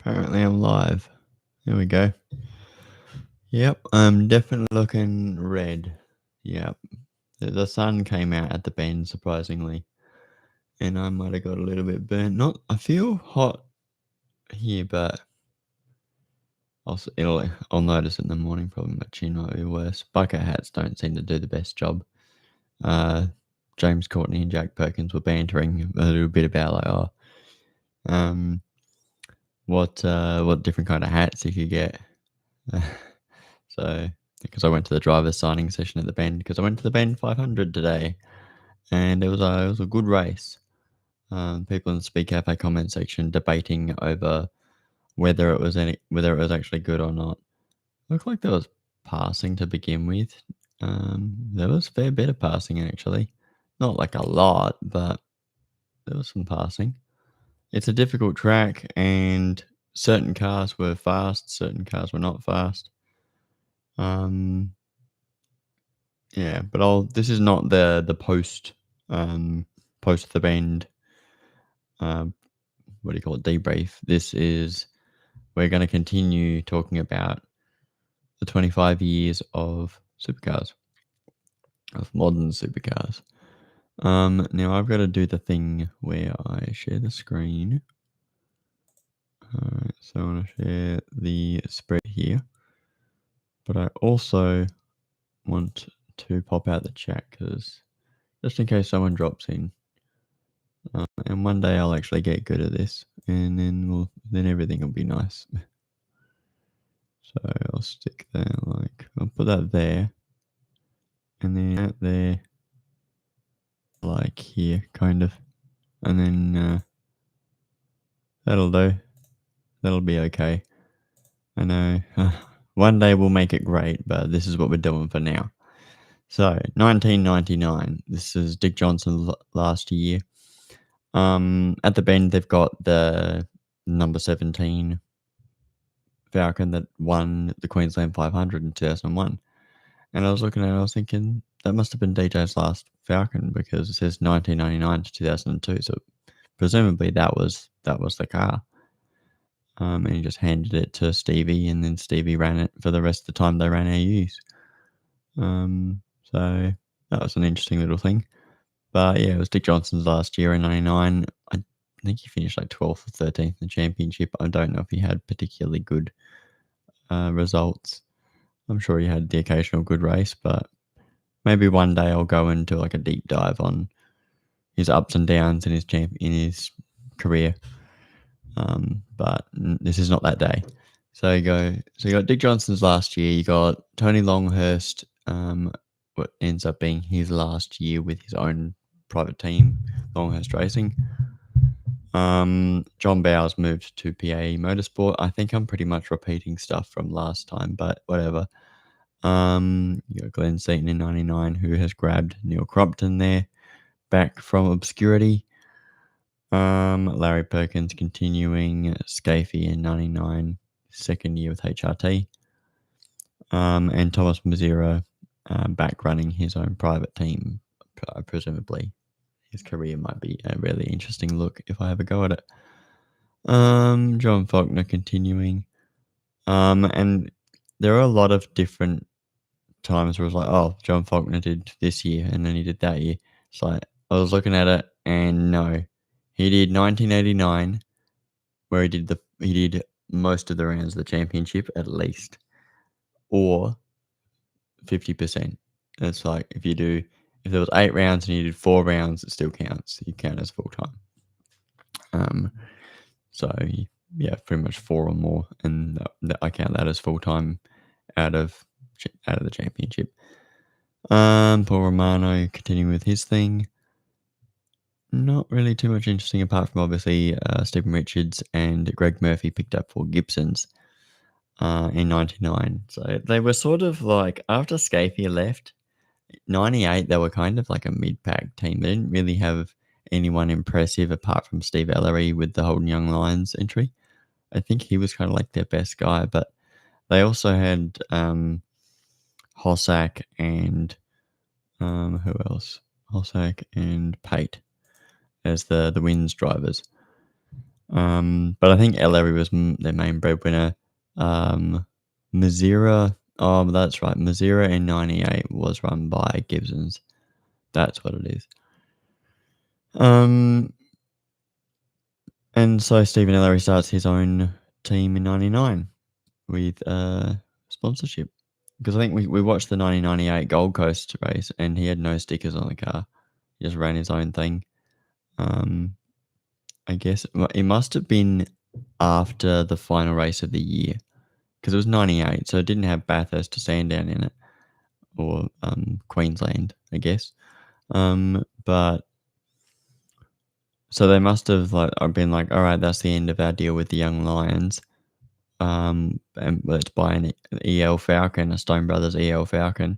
Apparently I'm live. There we go. Yep, I'm definitely looking red. Yep. The sun came out at the bend, surprisingly. And I might have got a little bit burnt. I feel hot here, but I'll notice it in the morning. Probably my chin might be worse. Bucket hats don't seem to do the best job. James Courtney and Jack Perkins were bantering a little bit about what different kind of hats you could get. So, because I went to the driver's signing session at the Bend, because I went to the Bend 500 today, and it was a good race. People in the Speed Cafe comment section debating over whether it was actually good or not. Looked like there was passing to begin with. There was a fair bit of passing actually, not like a lot, but there was some passing. It's a difficult track, and certain cars were fast, certain cars were not fast. Yeah, but this is not the post the bend what do you call it, debrief. We're going to continue talking about the 25 years of supercars, of modern supercars. Now I've got to do the thing where I share the screen. Alright, so I want to share the spread here, but I also want to pop out the chat because just in case someone drops in. And one day I'll actually get good at this, and then everything will be nice. So I'll stick that I'll put that there, and then out there, like here, kind of, and then that'll do. That'll be okay. I know. One day we'll make it great, but this is what we're doing for now. So 1999. This is Dick Johnson's last year. At the Bend, they've got the number 17 Falcon that won the Queensland 500 in 2001. And I was looking at it, I was thinking that must have been DJ's last Falcon because it says 1999 to 2002. So presumably that was the car. And he just handed it to Stevie, and then Stevie ran it for the rest of the time they ran AUs. So that was an interesting little thing. But yeah, it was Dick Johnson's last year in 99. I think he finished like 12th or 13th in the championship. I don't know if he had particularly good results. I'm sure he had the occasional good race, but maybe one day I'll go into like a deep dive on his ups and downs in his career. But this is not that day. So you got Dick Johnson's last year. You got Tony Longhurst, what ends up being his last year with his own private team, Longhurst Racing. John Bowers moved to PAE Motorsport. I think I'm pretty much repeating stuff from last time, but whatever. You got Glenn Seaton in 99, who has grabbed Neil Crompton there, back from obscurity. Larry Perkins continuing, Scafie in 99, second year with HRT. And Thomas Mazzira back running his own private team, presumably. His career might be a really interesting look if I have a go at it. John Faulkner continuing. And there are a lot of different times where it was like, oh, John Faulkner did this year and then he did that year. It's like, I was looking at it and no. He did 1989 where he did most of the rounds of the championship at least, or 50%. It's like if there was 8 rounds and you did 4 rounds, it still counts. You count as full time. So yeah, pretty much 4 or more, and I count that as full time out of the championship. Paul Romano continuing with his thing. Not really too much interesting apart from obviously Stephen Richards and Greg Murphy picked up for Gibsons in 99. So they were sort of like, after Scafie left, 98, they were kind of like a mid-pack team. They didn't really have anyone impressive apart from Steve Ellery with the Holden Young Lions entry. I think he was kind of like their best guy, but they also had Hossack and who else? Hossack and Pate as the wins drivers. But I think Ellery was their main breadwinner. Mazira, oh, that's right. Mazira in '98 was run by Gibsons. That's what it is. And so Stephen Ellery starts his own team in '99 with sponsorship. Because I think we watched the 1998 Gold Coast race and he had no stickers on the car. He just ran his own thing. I guess it must have been after the final race of the year because it was '98, so it didn't have Bathurst or Sandown in it, or Queensland, I guess. But so they must have been like, all right, that's the end of our deal with the Young Lions. And let's buy an EL Falcon, a Stone Brothers EL Falcon,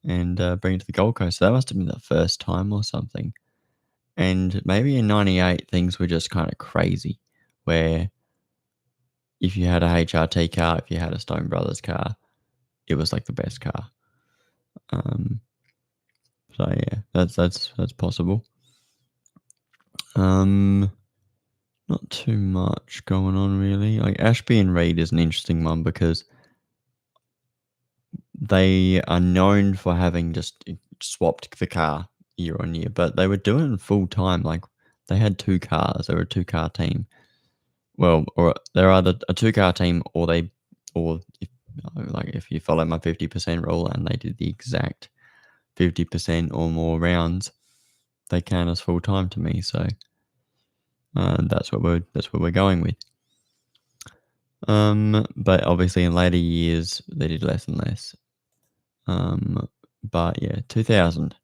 and bring it to the Gold Coast. So that must have been the first time or something. And maybe in '98 things were just kind of crazy, where if you had a HRT car, if you had a Stone Brothers car, it was like the best car. So yeah, that's possible. Not too much going on really. Like Ashby and Reed is an interesting one because they are known for having just swapped the car year on year, but they were doing it full time. Like they had two cars. They were a 2-car team. Well, or they're either a 2-car team or if you follow my 50% rule and they did the exact 50% or more rounds, they count as full time to me. So that's what we're going with. But obviously in later years they did less and less. But yeah, 2000.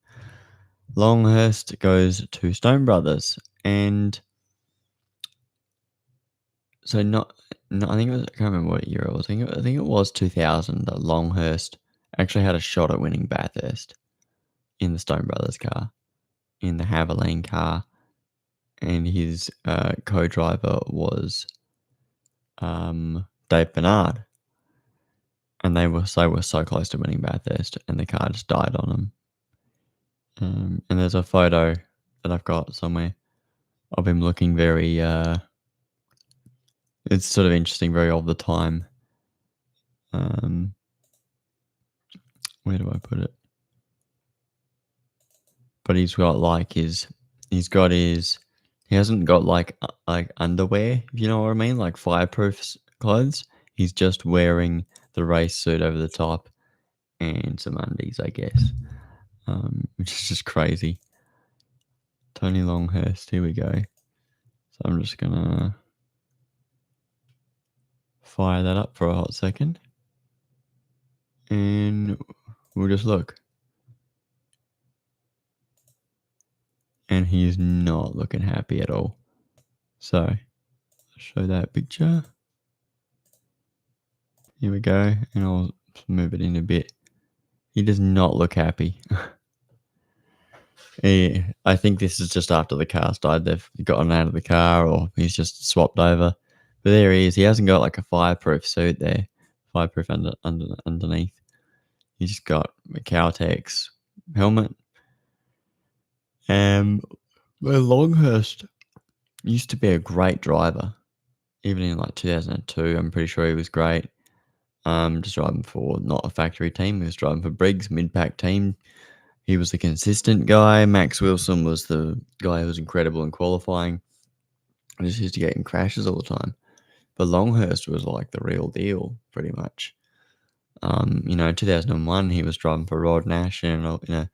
Longhurst goes to Stone Brothers, and so I think I can't remember what year it was. I think it was 2000 that Longhurst actually had a shot at winning Bathurst in the Stone Brothers car, in the Haviland car, and his co-driver was Dave Bernard, and they were so close to winning Bathurst, and the car just died on them. And there's a photo that I've got somewhere of him looking very. It's sort of interesting, very of the time. Where do I put it? But he's got he hasn't got like underwear, if you know what I mean, like fireproof clothes. He's just wearing the race suit over the top and some undies, I guess, which is just crazy. Tony Longhurst, here we go. So I'm just gonna fire that up for a hot second, and we'll just look. And he's not looking happy at all. So I'll show that picture. Here we go, and I'll move it in a bit. He does not look happy. I think this is just after the car's died. They've gotten out of the car, or he's just swapped over. But there he is. He hasn't got like a fireproof suit there, fireproof underneath. He's just got a Caltex helmet. Well, Longhurst used to be a great driver, even in like 2002. I'm pretty sure he was great. Just driving for not a factory team. He was driving for Briggs, mid-pack team. He was the consistent guy. Max Wilson was the guy who was incredible in qualifying. I just used to get in crashes all the time. But Longhurst was like the real deal, pretty much. 2001, he was driving for Rod Nash in a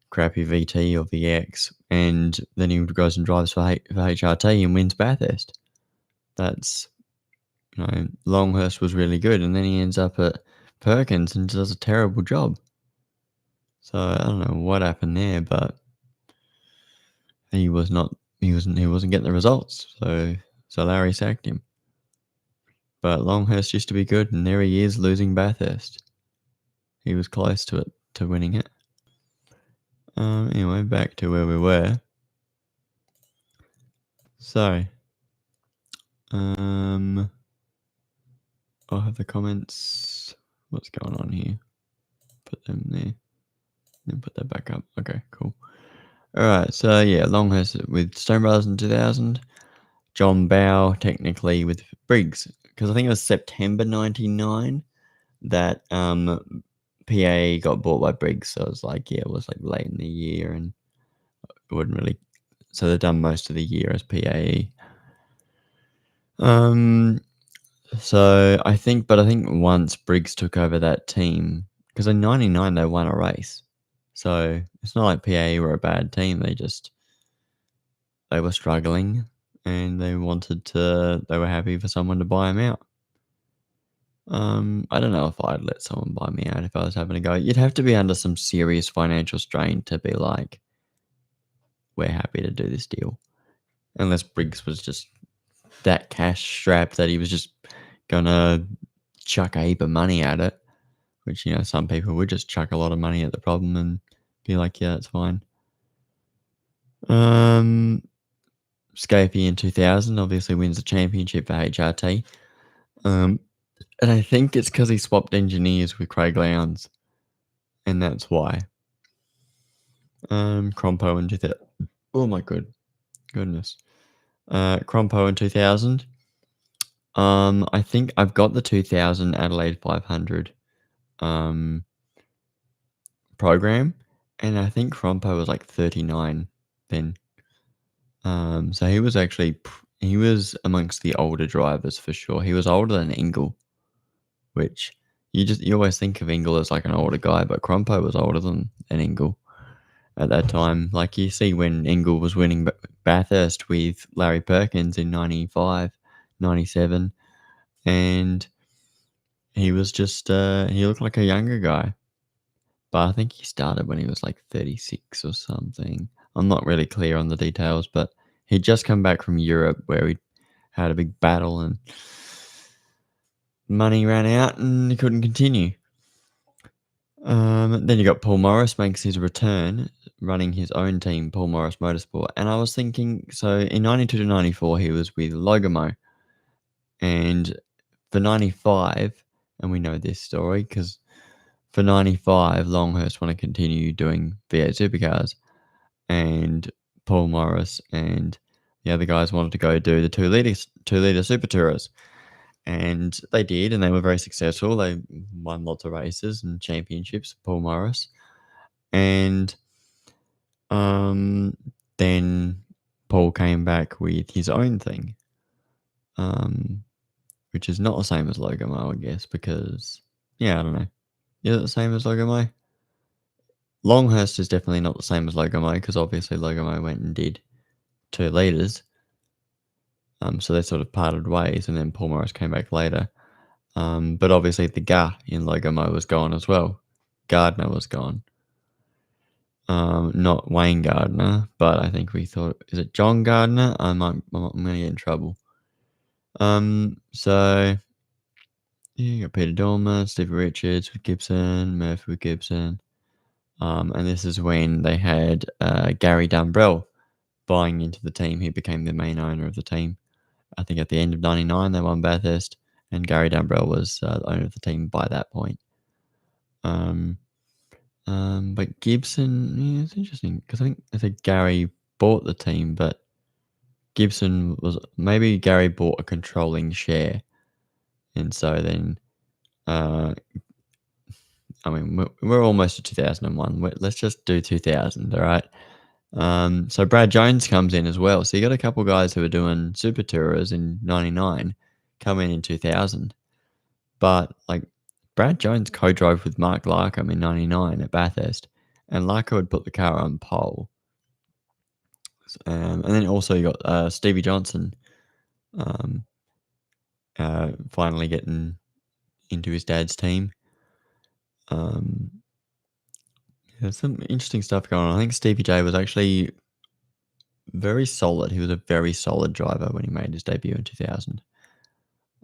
crappy VT or VX, and then he goes and drives for HRT and wins Bathurst. That's, Longhurst was really good, and then he ends up at Perkins and does a terrible job. So I don't know what happened there, but he wasn't getting the results. So Larry sacked him. But Longhurst used to be good, and there he is losing Bathurst. He was close to winning it. Anyway, back to where we were. So, I'll have the comments. What's going on here? Put them there. Then put that back up. Okay, cool. All right, so yeah, Longhurst with Stone Brothers in 2000. John Bow technically with Briggs, because I think it was September 99 that PA got bought by Briggs. So it was like, yeah, it was like late in the year and it wouldn't really. So they've done most of the year as PAE. So I think once Briggs took over that team, because in '99 they won a race, so it's not like PAE were a bad team. They were struggling, and they were happy for someone to buy them out. I don't know if I'd let someone buy me out if I was having a go. You'd have to be under some serious financial strain to be like, we're happy to do this deal, unless Briggs was just that cash strapped that he was just gonna chuck a heap of money at it, which, some people would just chuck a lot of money at the problem and be like, yeah, that's fine. Scapey in 2000 obviously wins the championship for HRT. And I think it's because he swapped engineers with Craig Lowndes, and that's why. Crompo in 2000. Oh my goodness. Crompo in 2000. I think I've got the 2000 Adelaide 500 program, and I think Crompo was like 39 then. So he was amongst the older drivers for sure. He was older than Engel, which you always think of Engel as like an older guy, but Crompo was older than Engel at that time. Like you see when Engel was winning Bathurst with Larry Perkins in 95, 97, and he was just he looked like a younger guy. But I think he started when he was like 36 or something. I'm not really clear on the details, but he'd just come back from Europe where he had a big battle and money ran out and he couldn't continue. Then you got Paul Morris makes his return running his own team, Paul Morris Motorsport. And I was thinking, so in 92 to 94, he was with Logamo. And for 95, and we know this story because for 95, Longhurst want to continue doing V8 Supercars. And Paul Morris and the other guys wanted to go do the 2 litre Super Tourers. And they did, and they were very successful. They won lots of races and championships, Paul Morris. And then Paul came back with his own thing, which is not the same as Logamo, I guess, because, I don't know. Is it the same as Logamo? Longhurst is definitely not the same as Logamo, because obviously Logamo went and did 2 litres. So they sort of parted ways, and then Paul Morris came back later. But obviously the Ga in Logamo was gone as well. Gardner was gone. Not Wayne Gardner, but I think we thought, is it John Gardner? I'm going to get in trouble. So you got Peter Dormer, Stevie Richards with Gibson, Murphy with Gibson. And this is when they had Gary Dumbrell buying into the team. He became the main owner of the team. I think at the end of 99, they won Bathurst, and Gary Dumbrell was the owner of the team by that point. But Gibson, it's interesting because I think Gary bought the team, but maybe Gary bought a controlling share, and so then, we're almost to 2001. Let's just do 2000, all right? So Brad Jones comes in as well. So you got a couple guys who were doing Super Tourers in 99 come in 2000. But like Brad Jones co-drove with Mark Larkham in 99 at Bathurst, and Larkham would put the car on pole. And then also you got Stevie Johnson finally getting into his dad's team. There's some interesting stuff going on. I think Stevie J was actually very solid. He was a very solid driver when he made his debut in 2000.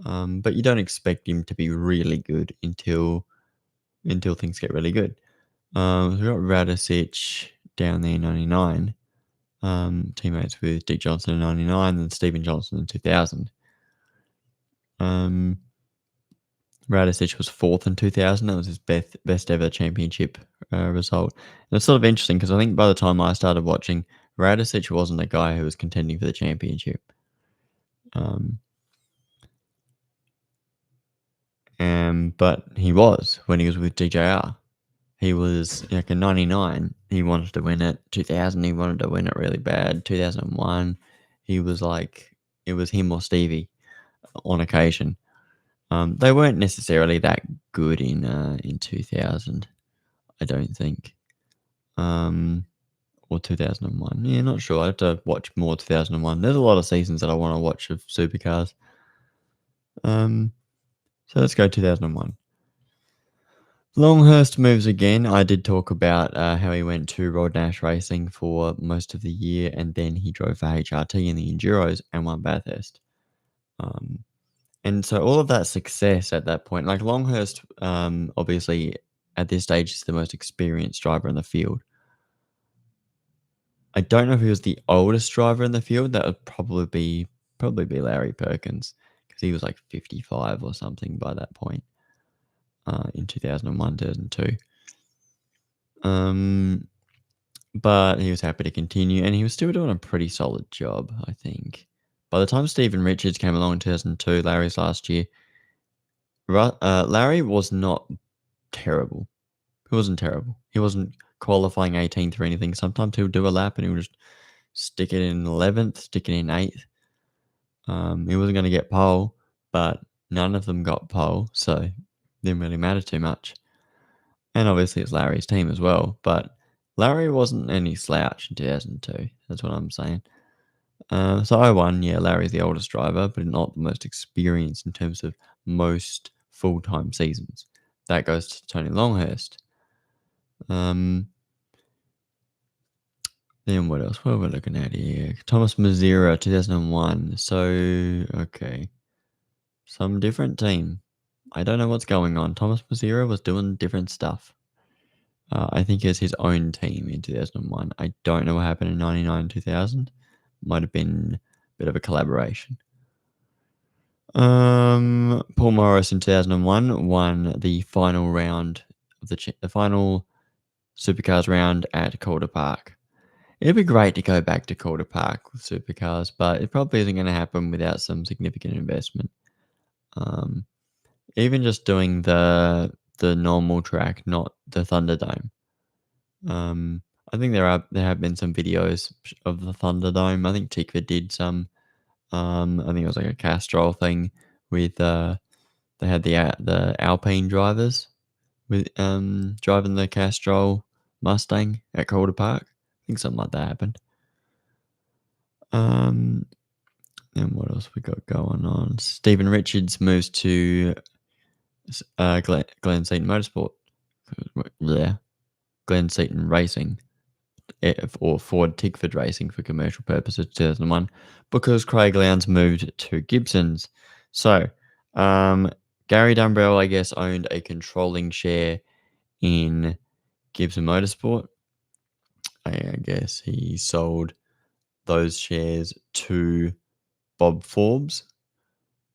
But you don't expect him to be really good until things get really good. So we got Radicic down there in 99. Teammates with Dick Johnson in 99 and Stephen Johnson in 2000. Radicic was 4th in 2000. That was his best ever championship result. And it's sort of interesting because I think by the time I started watching, Radicic wasn't a guy who was contending for the championship. Um, but he was when he was with DJR. He was like in 99, he wanted to win it. 2000, he wanted to win it really bad. 2001, he was like, it was him or Stevie on occasion. They weren't necessarily that good in 2000, I don't think. Or 2001. Yeah, not sure. I have to watch more 2001. There's a lot of seasons that I want to watch of Supercars. Um, so let's go 2001. Longhurst moves again. I did talk about how he went to Rod Nash Racing for most of the year, and then he drove for HRT in the Enduros and won Bathurst. And so all of that success at that point, like Longhurst, obviously at this stage is the most experienced driver in the field. I don't know if he was the oldest driver in the field. That would probably be Larry Perkins, because he was like 55 or something by that point in 2001, 2002. But he was happy to continue, and he was still doing a pretty solid job, I think. By the time Stephen Richards came along in 2002, Larry's last year, Larry was not terrible. He wasn't terrible. He wasn't qualifying 18th or anything. Sometimes he would do a lap and he would just stick it in 11th, stick it in 8th. He wasn't going to get pole, but none of them got pole, so it didn't really matter too much. And obviously it's Larry's team as well, but Larry wasn't any slouch in 2002. That's what I'm saying. So I won. Yeah, Larry's the oldest driver, but not the most experienced in terms of most full-time seasons. That goes to Tony Longhurst. Then what else? What are we looking at here? Thomas Mazira, 2001. So, okay. Some different team. I don't know what's going on. Thomas Mazira was doing different stuff. I think it was his own team in 2001. I don't know what happened in 99, 2000. Might have been a bit of a collaboration. Paul Morris in 2001 won the final round of the final Supercars round at Calder Park. It'd be great to go back to Calder Park with Supercars, but it probably isn't going to happen without some significant investment. Even just doing the normal track, not the Thunderdome. I think there have been some videos of the Thunderdome. I think Tikva did some. I think it was like a Castrol thing with they had the Alpine drivers with driving the Castrol Mustang at Calder Park. I think something like that happened. And what else we got going on? Stephen Richards moves to Glen Seaton Motorsport. Yeah, Glen Seaton Racing, or Ford Tickford Racing for commercial purposes, 2001, because Craig Lowndes moved to Gibson's. So, Gary Dumbrell, I guess, owned a controlling share in Gibson Motorsport. I guess he sold those shares to Bob Forbes.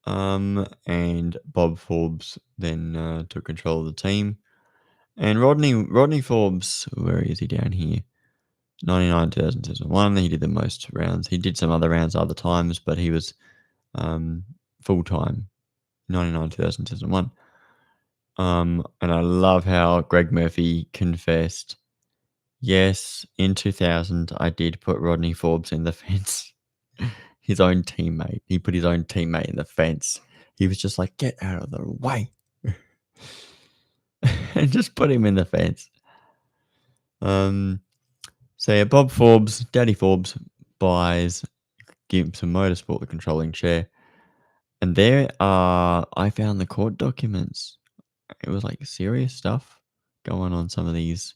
And Bob Forbes then took control of the team. And Rodney Forbes, where is he down here? 99, 2000, 2001. He did the most rounds. He did some other rounds other times, but he was full time 99, 2000, 2001. And I love how Greg Murphy confessed, yes, in 2000, I did put Rodney Forbes in the fence. His own teammate. He put his own teammate in the fence. He was just like, get out of the way. And just put him in the fence. So yeah, Bob Forbes, Daddy Forbes buys Gibson Motorsport, the controlling share. And I found the court documents. It was like serious stuff going on some of these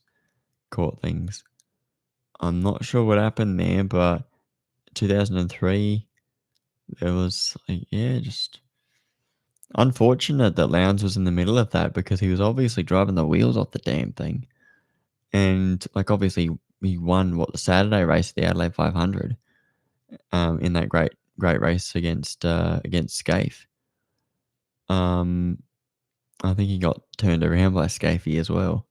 court things. I'm not sure what happened there, but 2003, there was like, just unfortunate that Lowndes was in the middle of that, because he was obviously driving the wheels off the damn thing. And like obviously he won the Saturday race, the Adelaide 500, in that great race against Scaife. I think he got turned around by Scaife as well.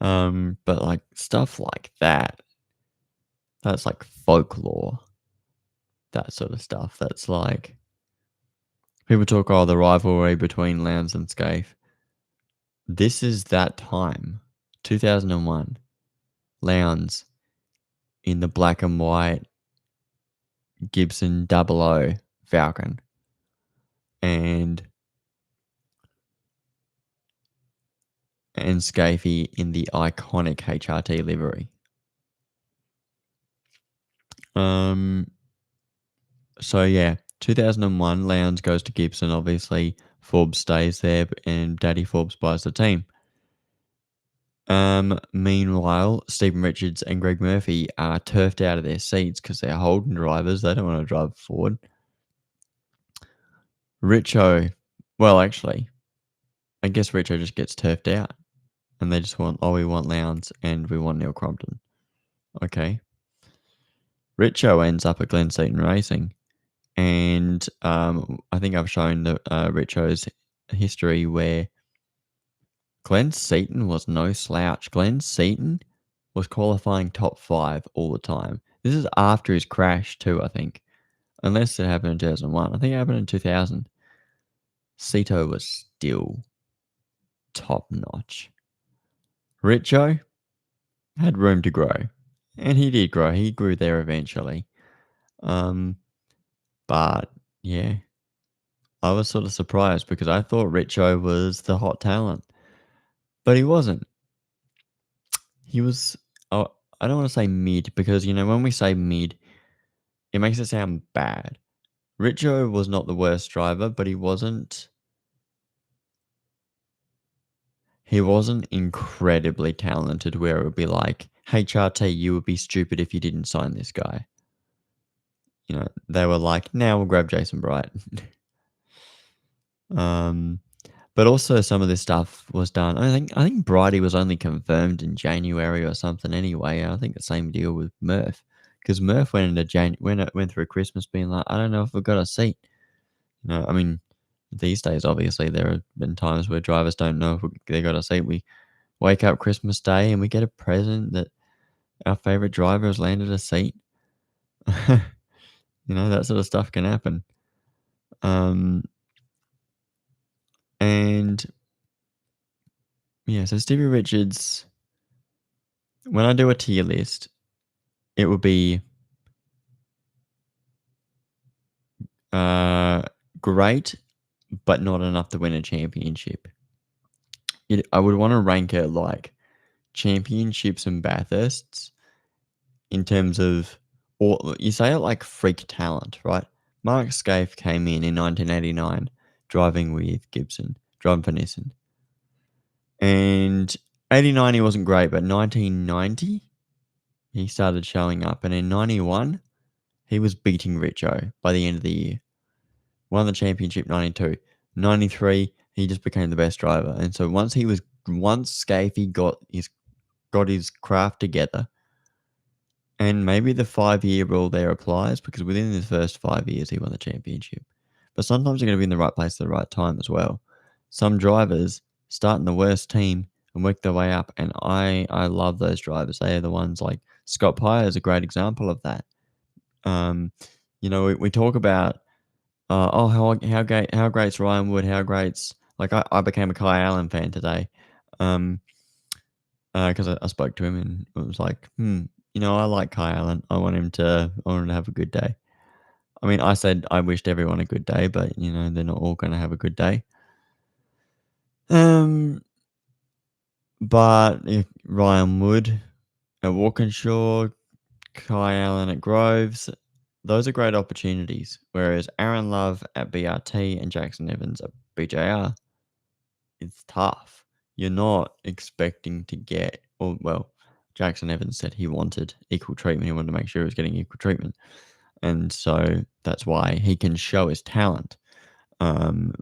But like stuff like that's like folklore. that sort of stuff. That's like people talk, oh, the rivalry between Lowndes and Scaife. This is that time, 2001. Lowndes in the black and white Gibson 00 Falcon, and Scaife in the iconic HRT livery. So yeah, 2001, Lowndes goes to Gibson. Obviously, Forbes stays there, and Daddy Forbes buys the team. Meanwhile, Stephen Richards and Greg Murphy are turfed out of their seats because they're Holden drivers. They don't want to drive forward. Richo, well, actually, I guess Richo just gets turfed out, and they just want, we want Lowndes and we want Neil Crompton. Okay. Richo ends up at Glen Seton Racing, and I think I've shown the Richo's history where Glen Seton was no slouch. Glen Seton was qualifying top 5 all the time. This is after his crash too, I think. Unless it happened in 2001. I think it happened in 2000. Seto was still top notch. Richo had room to grow. And he did grow. He grew there eventually. But yeah, I was sort of surprised because I thought Richo was the hot talent. But he wasn't. He was, I don't want to say mid because, when we say mid, it makes it sound bad. Richo was not the worst driver, but he wasn't incredibly talented where it would be like, hey, HRT, you would be stupid if you didn't sign this guy. They were like, now we'll grab Jason Bright. But also some of this stuff was done. I think Brighty was only confirmed in January or something anyway. I think the same deal with Murph. Because Murph went through Christmas being like, I don't know if we've got a seat. I mean, these days, obviously, there have been times where drivers don't know if they got a seat. We wake up Christmas Day and we get a present that our favorite driver has landed a seat. That sort of stuff can happen. And yeah, so Stevie Richards, when I do a tier list, it would be great, but not enough to win a championship. I would want to rank it like championships and Bathursts in terms of, or you say it like freak talent, right? Mark Scaife came in 1989 driving with Gibson, driving for Nissan. And 89 he wasn't great, but 1990 he started showing up, and in 91 he was beating Richo by the end of the year. Won the championship 92. 93 he just became the best driver. And so once Scaife got his craft together, and maybe the 5-year rule there applies because within the first 5 years he won the championship. But sometimes you're going to be in the right place at the right time as well. Some drivers start in the worst team and work their way up, and I love those drivers. They are the ones like Scott Pye is a great example of that. We talk about how great's Ryan Wood, how great's, like, I became a Kai Allen fan today, because I spoke to him and it was like, I like Kai Allen. I want him to have a good day. I mean, I said I wished everyone a good day, but they're not all going to have a good day. But Ryan Wood at Walkinshaw, Kai Allen at Groves, those are great opportunities. Whereas Aaron Love at BRT and Jackson Evans at BJR, it's tough. You're not expecting to get, Jackson Evans said he wanted equal treatment. He wanted to make sure he was getting equal treatment. And so that's why he can show his talent. And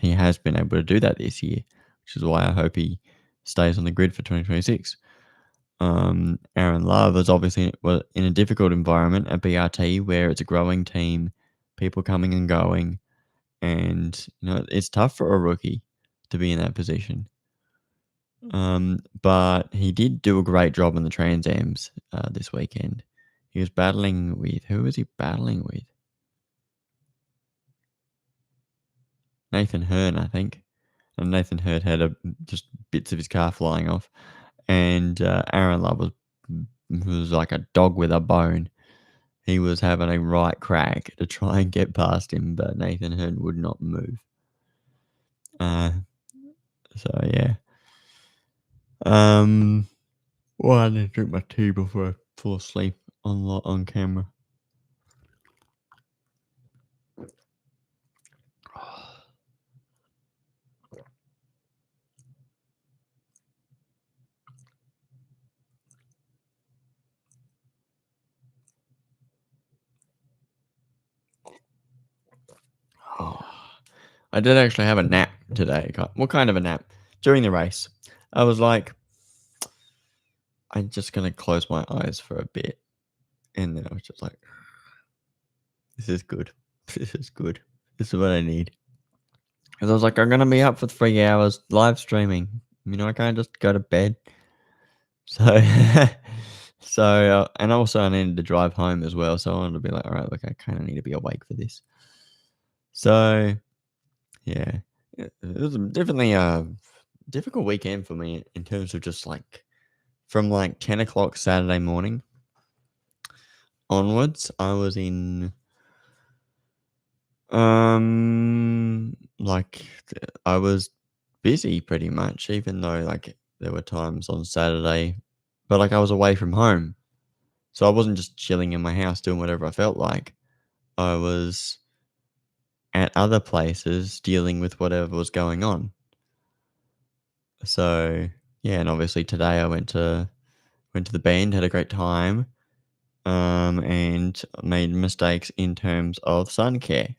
he has been able to do that this year, which is why I hope he stays on the grid for 2026. Aaron Love is obviously in a difficult environment at BRT where it's a growing team, people coming and going, and it's tough for a rookie to be in that position. But he did do a great job in the Trans Ams this weekend. He was battling with, who was he battling with? Nathan Hearn, I think. And Nathan Hearn had just bits of his car flying off, and Aaron Love was like a dog with a bone. He was having a right crack to try and get past him, but Nathan Hearn would not move. Uh, so yeah. Well, I need to drink my tea before I fall asleep on camera. Oh, I did actually have a nap today. What kind of a nap? During the race, I was like, I'm just gonna close my eyes for a bit, and then I was just like, this is good. This is good. This is what I need. Because I was like, I'm gonna be up for 3 hours live streaming. You know, I can't just go to bed. So, and also I needed to drive home as well. So I wanted to be like, all right, look, I kind of need to be awake for this. So, yeah, it was definitely a difficult weekend for me in terms of just like from like 10 o'clock Saturday morning onwards. I was in, like, I was busy pretty much, even though like there were times on Saturday, but like I was away from home. So I wasn't just chilling in my house doing whatever I felt like. I was at other places dealing with whatever was going on. So yeah, and obviously today I went to the band, had a great time, and made mistakes in terms of sun care.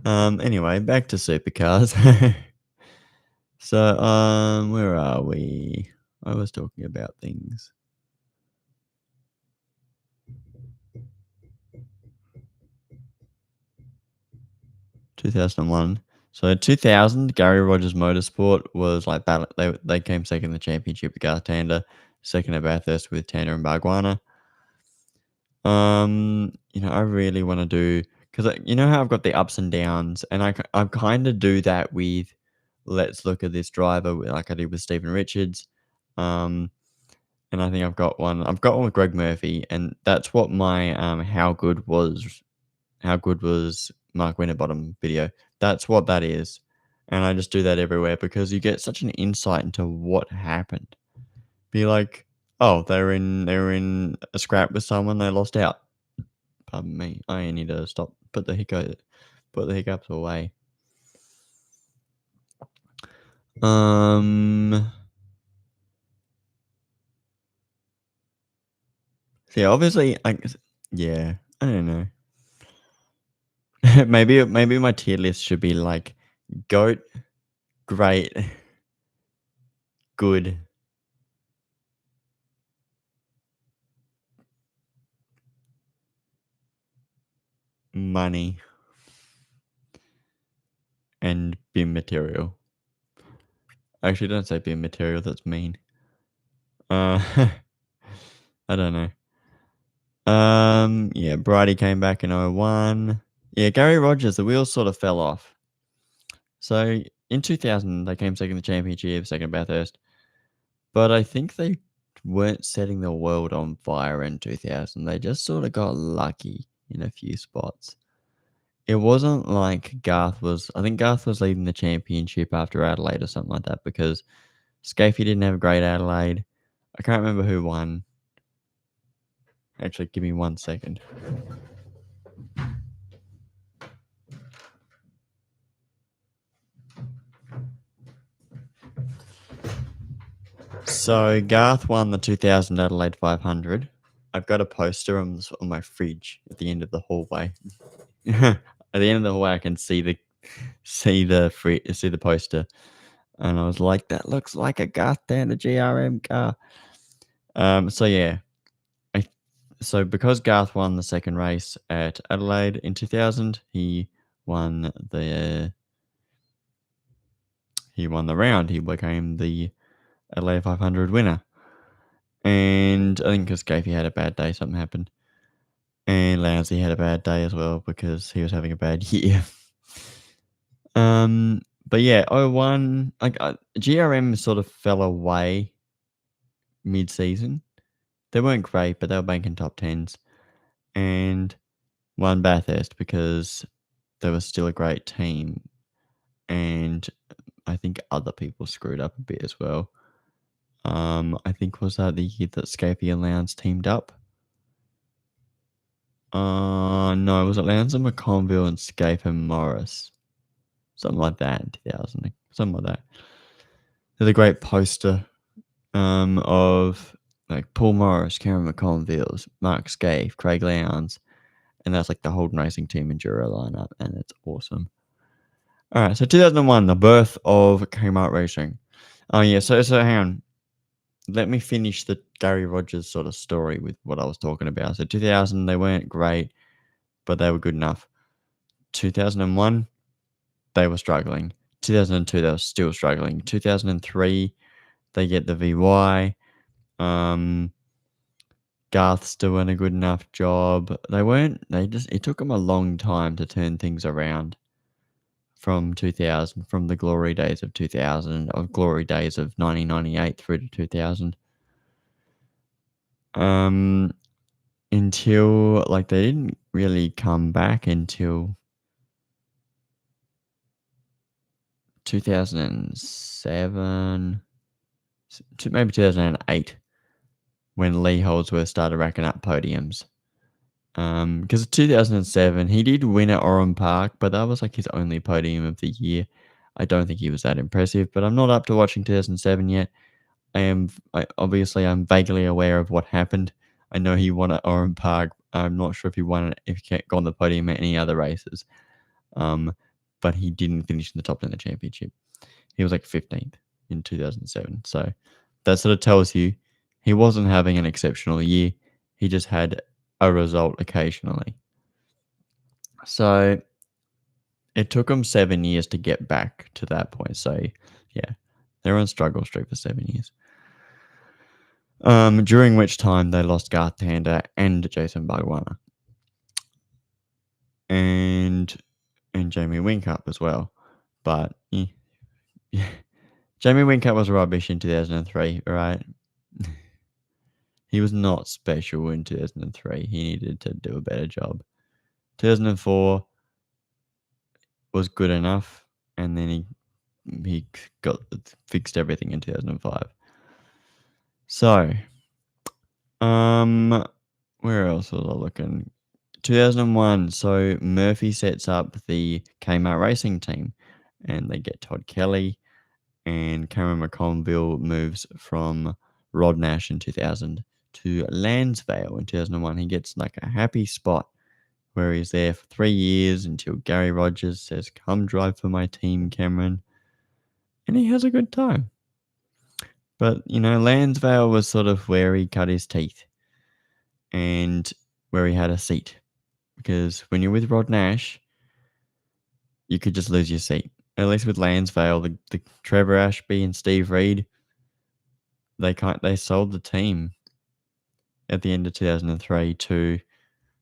Anyway, back to supercars. So, where are we? I was talking about things. 2001. So 2000, Gary Rogers Motorsport was like battle. They came second in the championship with Garth Tander, second at Bathurst with Tander and Bargwanna. I really want to do because you know how I've got the ups and downs, and I kind of do that with let's look at this driver like I did with Stephen Richards. Um, and I think I've got one. I've got one with Greg Murphy, and that's what my how good was Mark Winterbottom video. That's what that is. And I just do that everywhere because you get such an insight into what happened. Be like, oh, they were in a scrap with someone, they lost out. Pardon me. I need to stop. Put the hiccups away. So yeah, obviously yeah, I don't know. maybe my tier list should be like goat, great, good, money, and bin material. Actually, don't say bin material. That's mean. I don't know. Yeah, Bridie came back in 01. Yeah, Gary Rogers, the wheels sort of fell off. So in 2000, they came second in the championship, second at Bathurst. But I think they weren't setting the world on fire in 2000. They just sort of got lucky in a few spots. It wasn't like I think Garth was leading the championship after Adelaide or something like that because Scafie didn't have a great Adelaide. I can't remember who won. Actually, give me 1 second. So Garth won the 2000 Adelaide 500. I've got a poster on my fridge at the end of the hallway. At the end of the hallway, I can see the poster, and I was like, "That looks like a Garth Tander GRM car." So yeah, so because Garth won the second race at Adelaide in 2000, he won the round. He became the Adelaide 500 winner. And I think because Scafie had a bad day, something happened. And Lounsey had a bad day as well because he was having a bad year. But yeah, '01, like GRM sort of fell away mid-season. They weren't great, but they were banking top tens, and won Bathurst because they were still a great team, and I think other people screwed up a bit as well. I think was that the year that Scapie and Lowndes teamed up? No, was it Lowndes and McConville and Scape and Morris? Something like that in 2000, something like that. There's a great poster of like Paul Morris, Cameron McConville, Mark Scaife, Craig Lowndes, and that's like the Holden Racing Team Enduro lineup, and it's awesome. All right, so 2001, the birth of Kmart Racing. Oh yeah, so hang on. Let me finish the Gary Rogers sort of story with what I was talking about. So 2000, they weren't great, but they were good enough. 2001, they were struggling. 2002, they were still struggling. 2003, they get the VY. Garth's doing a good enough job. It took them a long time to turn things around from 2000, from the glory days of 2000, of glory days of 1998 through to 2000. Until, like, they didn't really come back until 2007, maybe 2008, when Lee Holdsworth started racking up podiums. Because 2007, he did win at Oran Park, but that was like his only podium of the year. I don't think he was that impressive, but I'm not up to watching 2007 yet. Obviously, I'm vaguely aware of what happened. I know he won at Oran Park. I'm not sure if he won it, if he got on the podium at any other races. But he didn't finish in the top 10 of the championship. He was like 15th in 2007. So that sort of tells you he wasn't having an exceptional year. He just had a result occasionally. So it took them 7 years to get back to that point. So yeah, they're on struggle street for 7 years. During which time they lost Garth Tander and Jason Bargwanna. And Jamie Whincup as well. But yeah. Jamie Whincup was rubbish in 2003, right? He was not special in 2003. He needed to do a better job. 2004 was good enough, and then he got fixed everything in 2005. So, where else was I looking? 2001. So Murphy sets up the Kmart Racing team, and they get Todd Kelly, and Cameron McConville moves from Rod Nash in 2000 to Lansvale in 2001. He gets like a happy spot where he's there for 3 years until Gary Rogers says, "Come drive for my team, Cameron." And he has a good time. But, Lansvale was sort of where he cut his teeth and where he had a seat. Because when you're with Rod Nash, you could just lose your seat. At least with Lansvale, the Trevor Ashby and Steve Reed, they sold the team at the end of 2003 to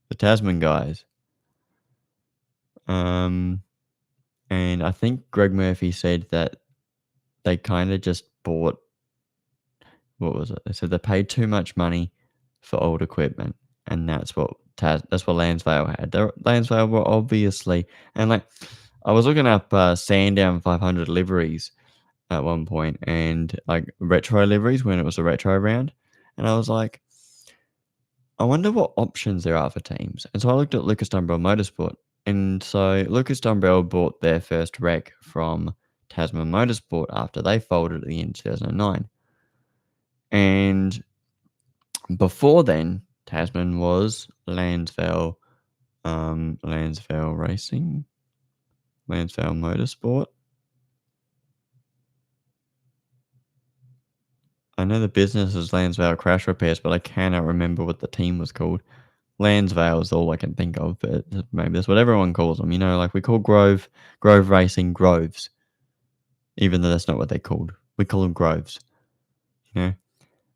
the Tasman guys. And I think Greg Murphy said that they kind of just bought, what was it? They said they paid too much money for old equipment, and that's what Lansvale had. Lansvale were obviously, and like I was looking up Sandown 500 liveries at one point, and like retro liveries when it was a retro round, and I was like, I wonder what options there are for teams. And so I looked at Lucas Dumbrell Motorsport, and so Lucas Dumbrell bought their first wreck from Tasman Motorsport after they folded at the end of 2009. And before then, Tasman was Lansvale Racing, Lansvale Motorsport. I know the business is Lansvale Crash Repairs, but I cannot remember what the team was called. Lansvale is all I can think of, but maybe that's what everyone calls them. Like we call Grove Racing Groves, even though that's not what they're called. We call them Groves.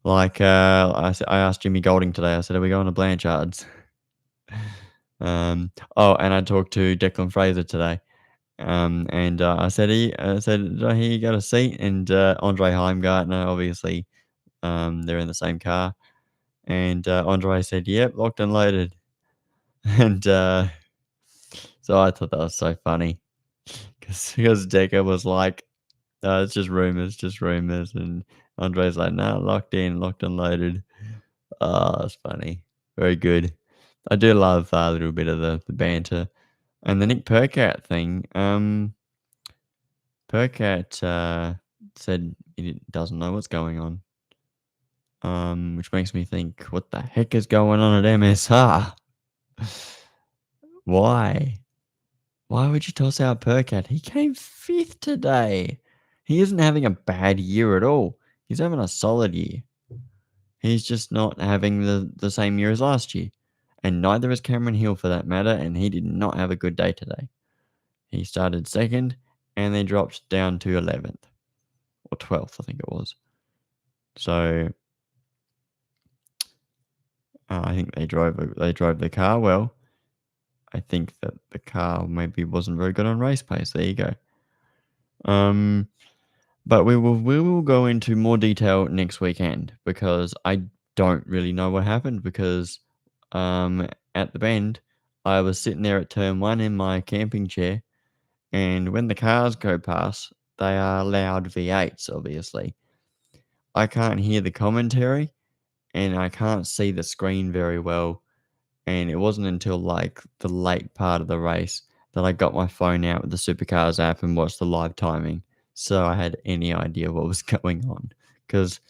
Like, I asked Jimmy Golding today, I said, "Are we going to Blanchard's?" Oh, and I talked to Declan Fraser today, and, I said, "Did I hear you got a seat?" And, Andre Heimgartner, obviously, they're in the same car, and, Andre said, "Yep, locked and loaded." And, so I thought that was so funny because Decker was like, it's just rumors," and Andre's like, "No, locked in, locked and loaded." Oh, that's funny. Very good. I do love a little bit of the banter. And the Nick Percat thing, Percat, said doesn't know what's going on, which makes me think, what the heck is going on at MSR? Why? Why would you toss out Percat? He came 5th today. He isn't having a bad year at all. He's having a solid year. He's just not having the same year as last year. And neither is Cameron Hill for that matter, and he did not have a good day today. He started 2nd and then dropped down to 11th or 12th, I think it was. So I think they drove the car well. I think that the car maybe wasn't very good on race pace. There you go. But we will go into more detail next weekend because I don't really know what happened because at the bend I was sitting there at turn 1 in my camping chair, and when the cars go past, they are loud V8s obviously. I can't hear the commentary and I can't see the screen very well, and it wasn't until like the late part of the race that I got my phone out with the Supercars app and watched the live timing, so I had any idea what was going on. Because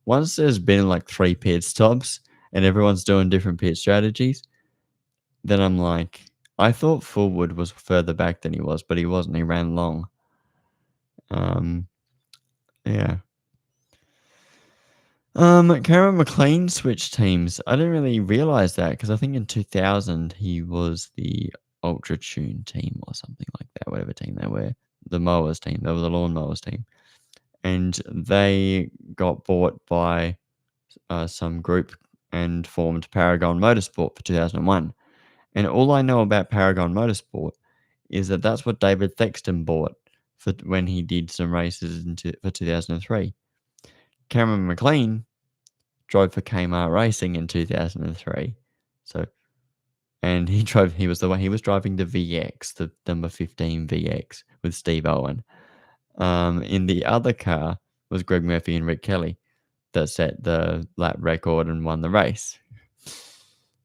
once there's been like 3 pit stops and everyone's doing different pit strategies, then I'm like, I thought Fullwood was further back than he was, but he wasn't. He ran long. Um, yeah. Cameron McLean switched teams. I didn't really realize that because I think in 2000 he was the Ultra Tune team or something like that, whatever team they were. The mowers team. They were the lawn mowers team. And they got bought by some group and formed Paragon Motorsport for 2001. And all I know about Paragon Motorsport is that that's what David Thexton bought for when he did some races for 2003. Cameron McLean drove for Kmart Racing in 2003. So, and he was driving the VX, the number 15 VX with Steve Owen. In the other car was Greg Murphy and Rick Kelly that set the lap record and won the race.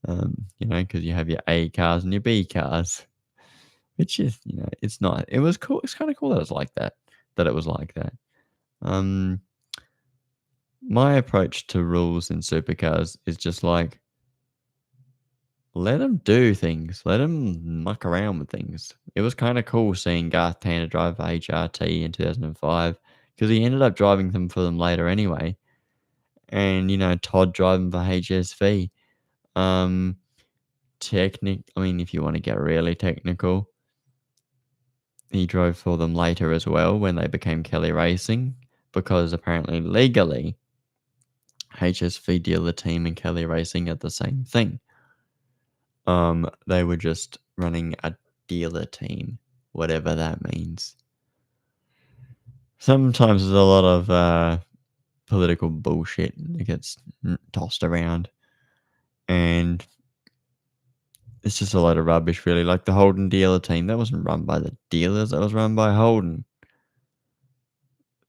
Because you have your A cars and your B cars, which is, it's not. It was cool. It's kind of cool that it's like that. That it was like that. My approach to rules in supercars is just like, let them do things. Let them muck around with things. It was kind of cool seeing Garth Tander drive for HRT in 2005 because he ended up driving them for them later anyway. And, Todd driving for HSV. I mean, if you want to get really technical, he drove for them later as well when they became Kelly Racing because apparently legally HSV dealer team and Kelly Racing are the same thing. They were just running a dealer team, whatever that means. Sometimes there's a lot of political bullshit that gets tossed around, and it's just a lot of rubbish, really. Like the Holden dealer team, that wasn't run by the dealers, that was run by Holden.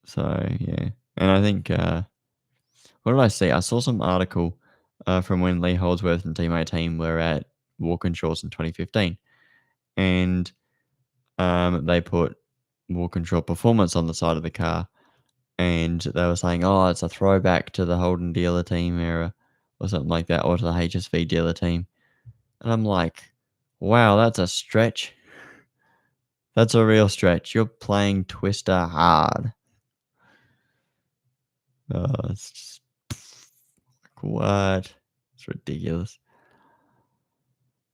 So, yeah. And I think, what did I see? I saw some article from when Lee Holdsworth and Team 18 were at Walkinshaws in 2015, and they put Walkinshaw Performance on the side of the car, and they were saying, oh, it's a throwback to the Holden dealer team era or something like that, or to the HSV dealer team. And I'm like, wow, that's a stretch. That's a real stretch. You're playing Twister hard. Oh, it's just like, what? It's ridiculous.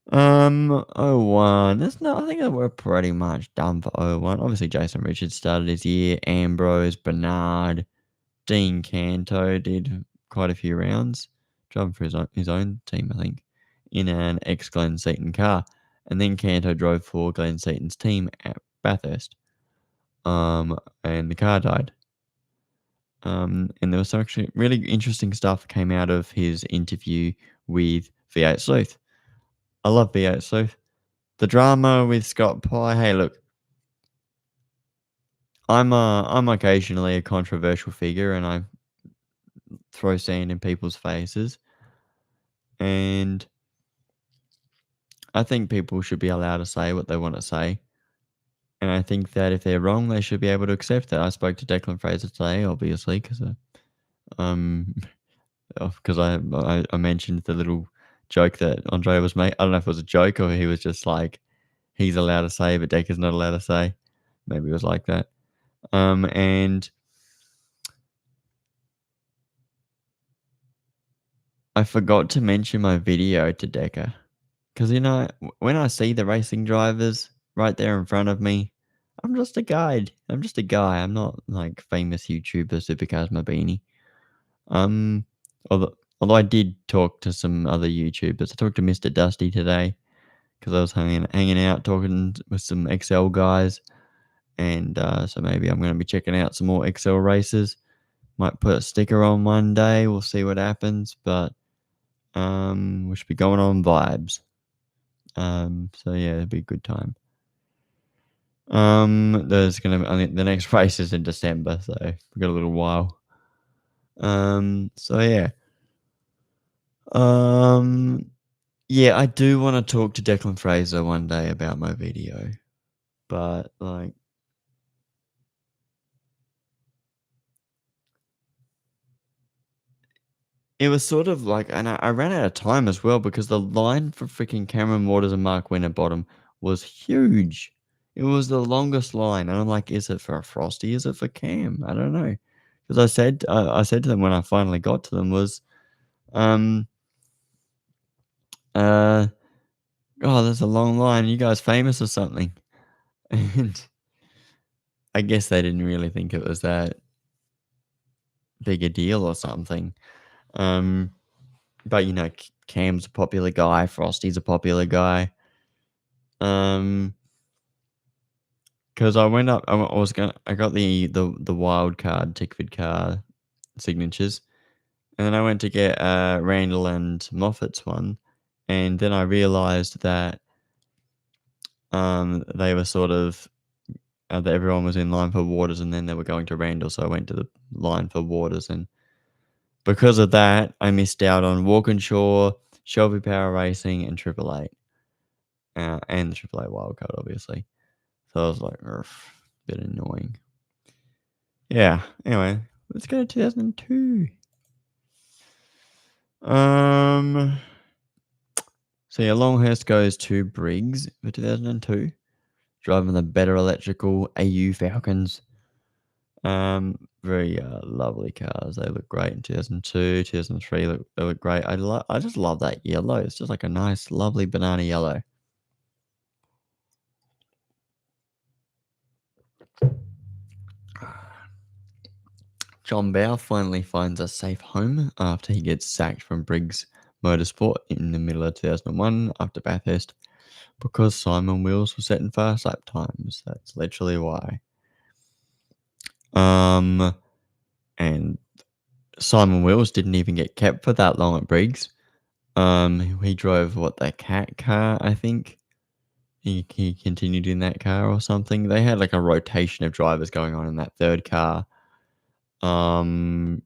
01. I think that we're pretty much done for 01. Obviously, Jason Richards started his year. Ambrose, Bernard, Dean Canto did quite a few rounds, driving for his own team, I think, in an ex-Glenn Seaton car. And then Canto drove for Glenn Seaton's team at Bathurst. And the car died. And there was some actually really interesting stuff came out of his interview with V8 Sleuth. I love V8 Sleuth. The drama with Scott Pye. Hey, look, I'm occasionally a controversial figure, and I throw sand in people's faces. And I think people should be allowed to say what they want to say. And I think that if they're wrong, they should be able to accept that. I spoke to Declan Fraser today, obviously, because um, because I mentioned the little joke that Andre was making. I don't know if it was a joke or he was just like, he's allowed to say, but Declan's not allowed to say. Maybe it was like that. And I forgot to mention my video to Decker. Because, when I see the racing drivers right there in front of me, I'm just a guide. I'm just a guy. I'm not like famous YouTuber Supercars Mabini. Although I did talk to some other YouTubers. I talked to Mr. Dusty today because I was hanging out talking with some XL guys. And so maybe I'm going to be checking out some more XL races. Might put a sticker on one day. We'll see what happens. But we should be going on vibes. So yeah, it'll be a good time. There's I think the next race is in December, so we've got a little while. So yeah. Yeah, I do want to talk to Declan Fraser one day about my video, but like, it was sort of like, and I ran out of time as well because the line for freaking Cameron Waters and Mark Winterbottom was huge. It was the longest line, and I'm like, is it for a Frosty? Is it for Cam? I don't know, because I said to them when I finally got to them was, um, oh, there's a long line. You guys famous or something? And I guess they didn't really think it was that big a deal or something. But Cam's a popular guy, Frosty's a popular guy. Because I went up, I got the wild card Tickford car signatures, and then I went to get Randall and Moffat's one, and then I realised that they were sort of that everyone was in line for Waters, and then they were going to Randall, so I went to the line for Waters, and because of that, I missed out on Walkinshaw, Shelby Power Racing, and Triple Eight, and the Triple Eight wildcard, obviously. So I was like, bit annoying. Yeah. Anyway, let's go to 2002. So yeah, Longhurst goes to Briggs for 2002, driving the better electrical AU Falcons. Very lovely cars. They look great in 2002, 2003. They look great. I just love that yellow. It's just like a nice, lovely banana yellow. John Bowe finally finds a safe home after he gets sacked from Briggs Motorsport in the middle of 2001 after Bathurst because Simon Wills was setting fast lap times. That's literally why. And Simon Wills didn't even get kept for that long at Briggs. He drove the Cat car, I think. He continued in that car or something. They had like a rotation of drivers going on in that third car. Do I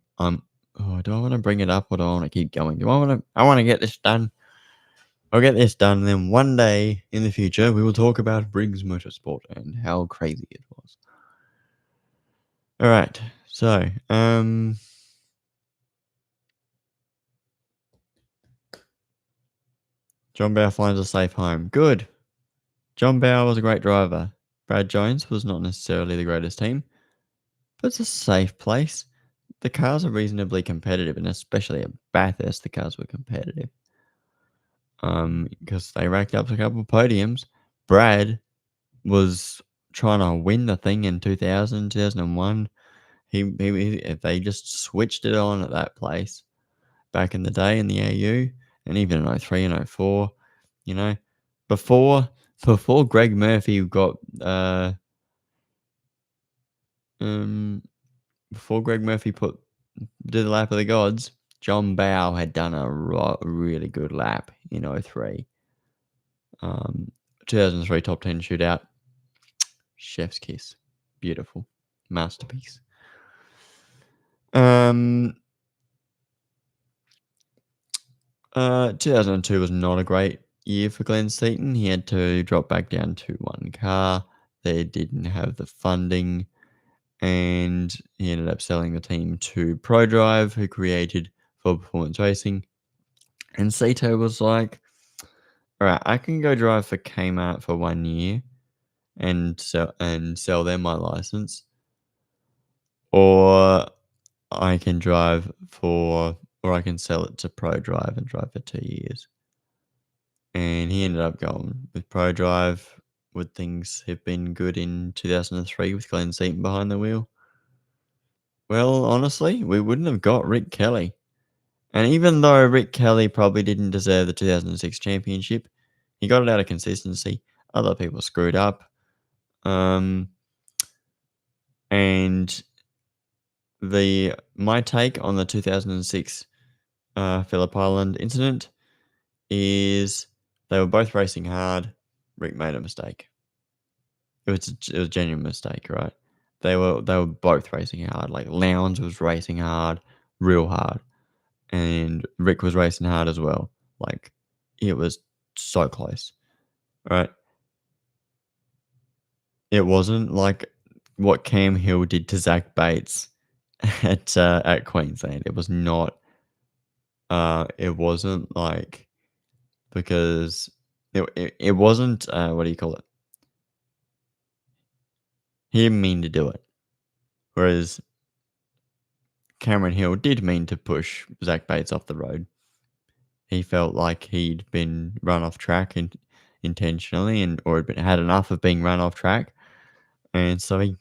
want to bring it up or do I want to keep going? I want to get this done. I'll get this done, and then one day in the future we will talk about Briggs Motorsport and how crazy it was. All right, so John Bowe finds a safe home. Good. John Bowe was a great driver. Brad Jones was not necessarily the greatest team, but it's a safe place. The cars are reasonably competitive, and especially at Bathurst, the cars were competitive. Because they racked up a couple of podiums. Brad was trying to win the thing in 2000, 2001. They just switched it on at that place. back in the day in the AU, and even in 03 and 04, you know, before Greg Murphy got um before Greg Murphy did the lap of the gods, John Bow had done a really good lap in 03. 2003 top 10 shootout, chef's kiss, beautiful masterpiece. 2002 was not a great year for Glenn Seaton. He had to drop back down to one car. They didn't have the funding, and he ended up selling the team to ProDrive, who created Full Performance Racing. And Sato was like, all right, I can go drive for Kmart for 1 year and sell them my license, or I can or I can sell it to ProDrive and drive for 2 years. And he ended up going with ProDrive. Would things have been good in 2003 with Glenn Seaton behind the wheel? Well, honestly, we wouldn't have got Rick Kelly. And even though Rick Kelly probably didn't deserve the 2006 championship, he got it out of consistency. Other people screwed up. And my take on the 2006 Phillip Island incident is they were both racing hard. Rick made a mistake. It was a genuine mistake, right? They were both racing hard. Like Lowndes was racing hard, real hard, and Rick was racing hard as well. Like it was so close, right? It wasn't like what Cam Hill did to Zach Bates at Queensland. It was not. It wasn't like because it wasn't. What do you call it? He didn't mean to do it, whereas Cameron Hill did mean to push Zach Bates off the road. He felt like he'd been run off track intentionally, or had enough of being run off track, and so he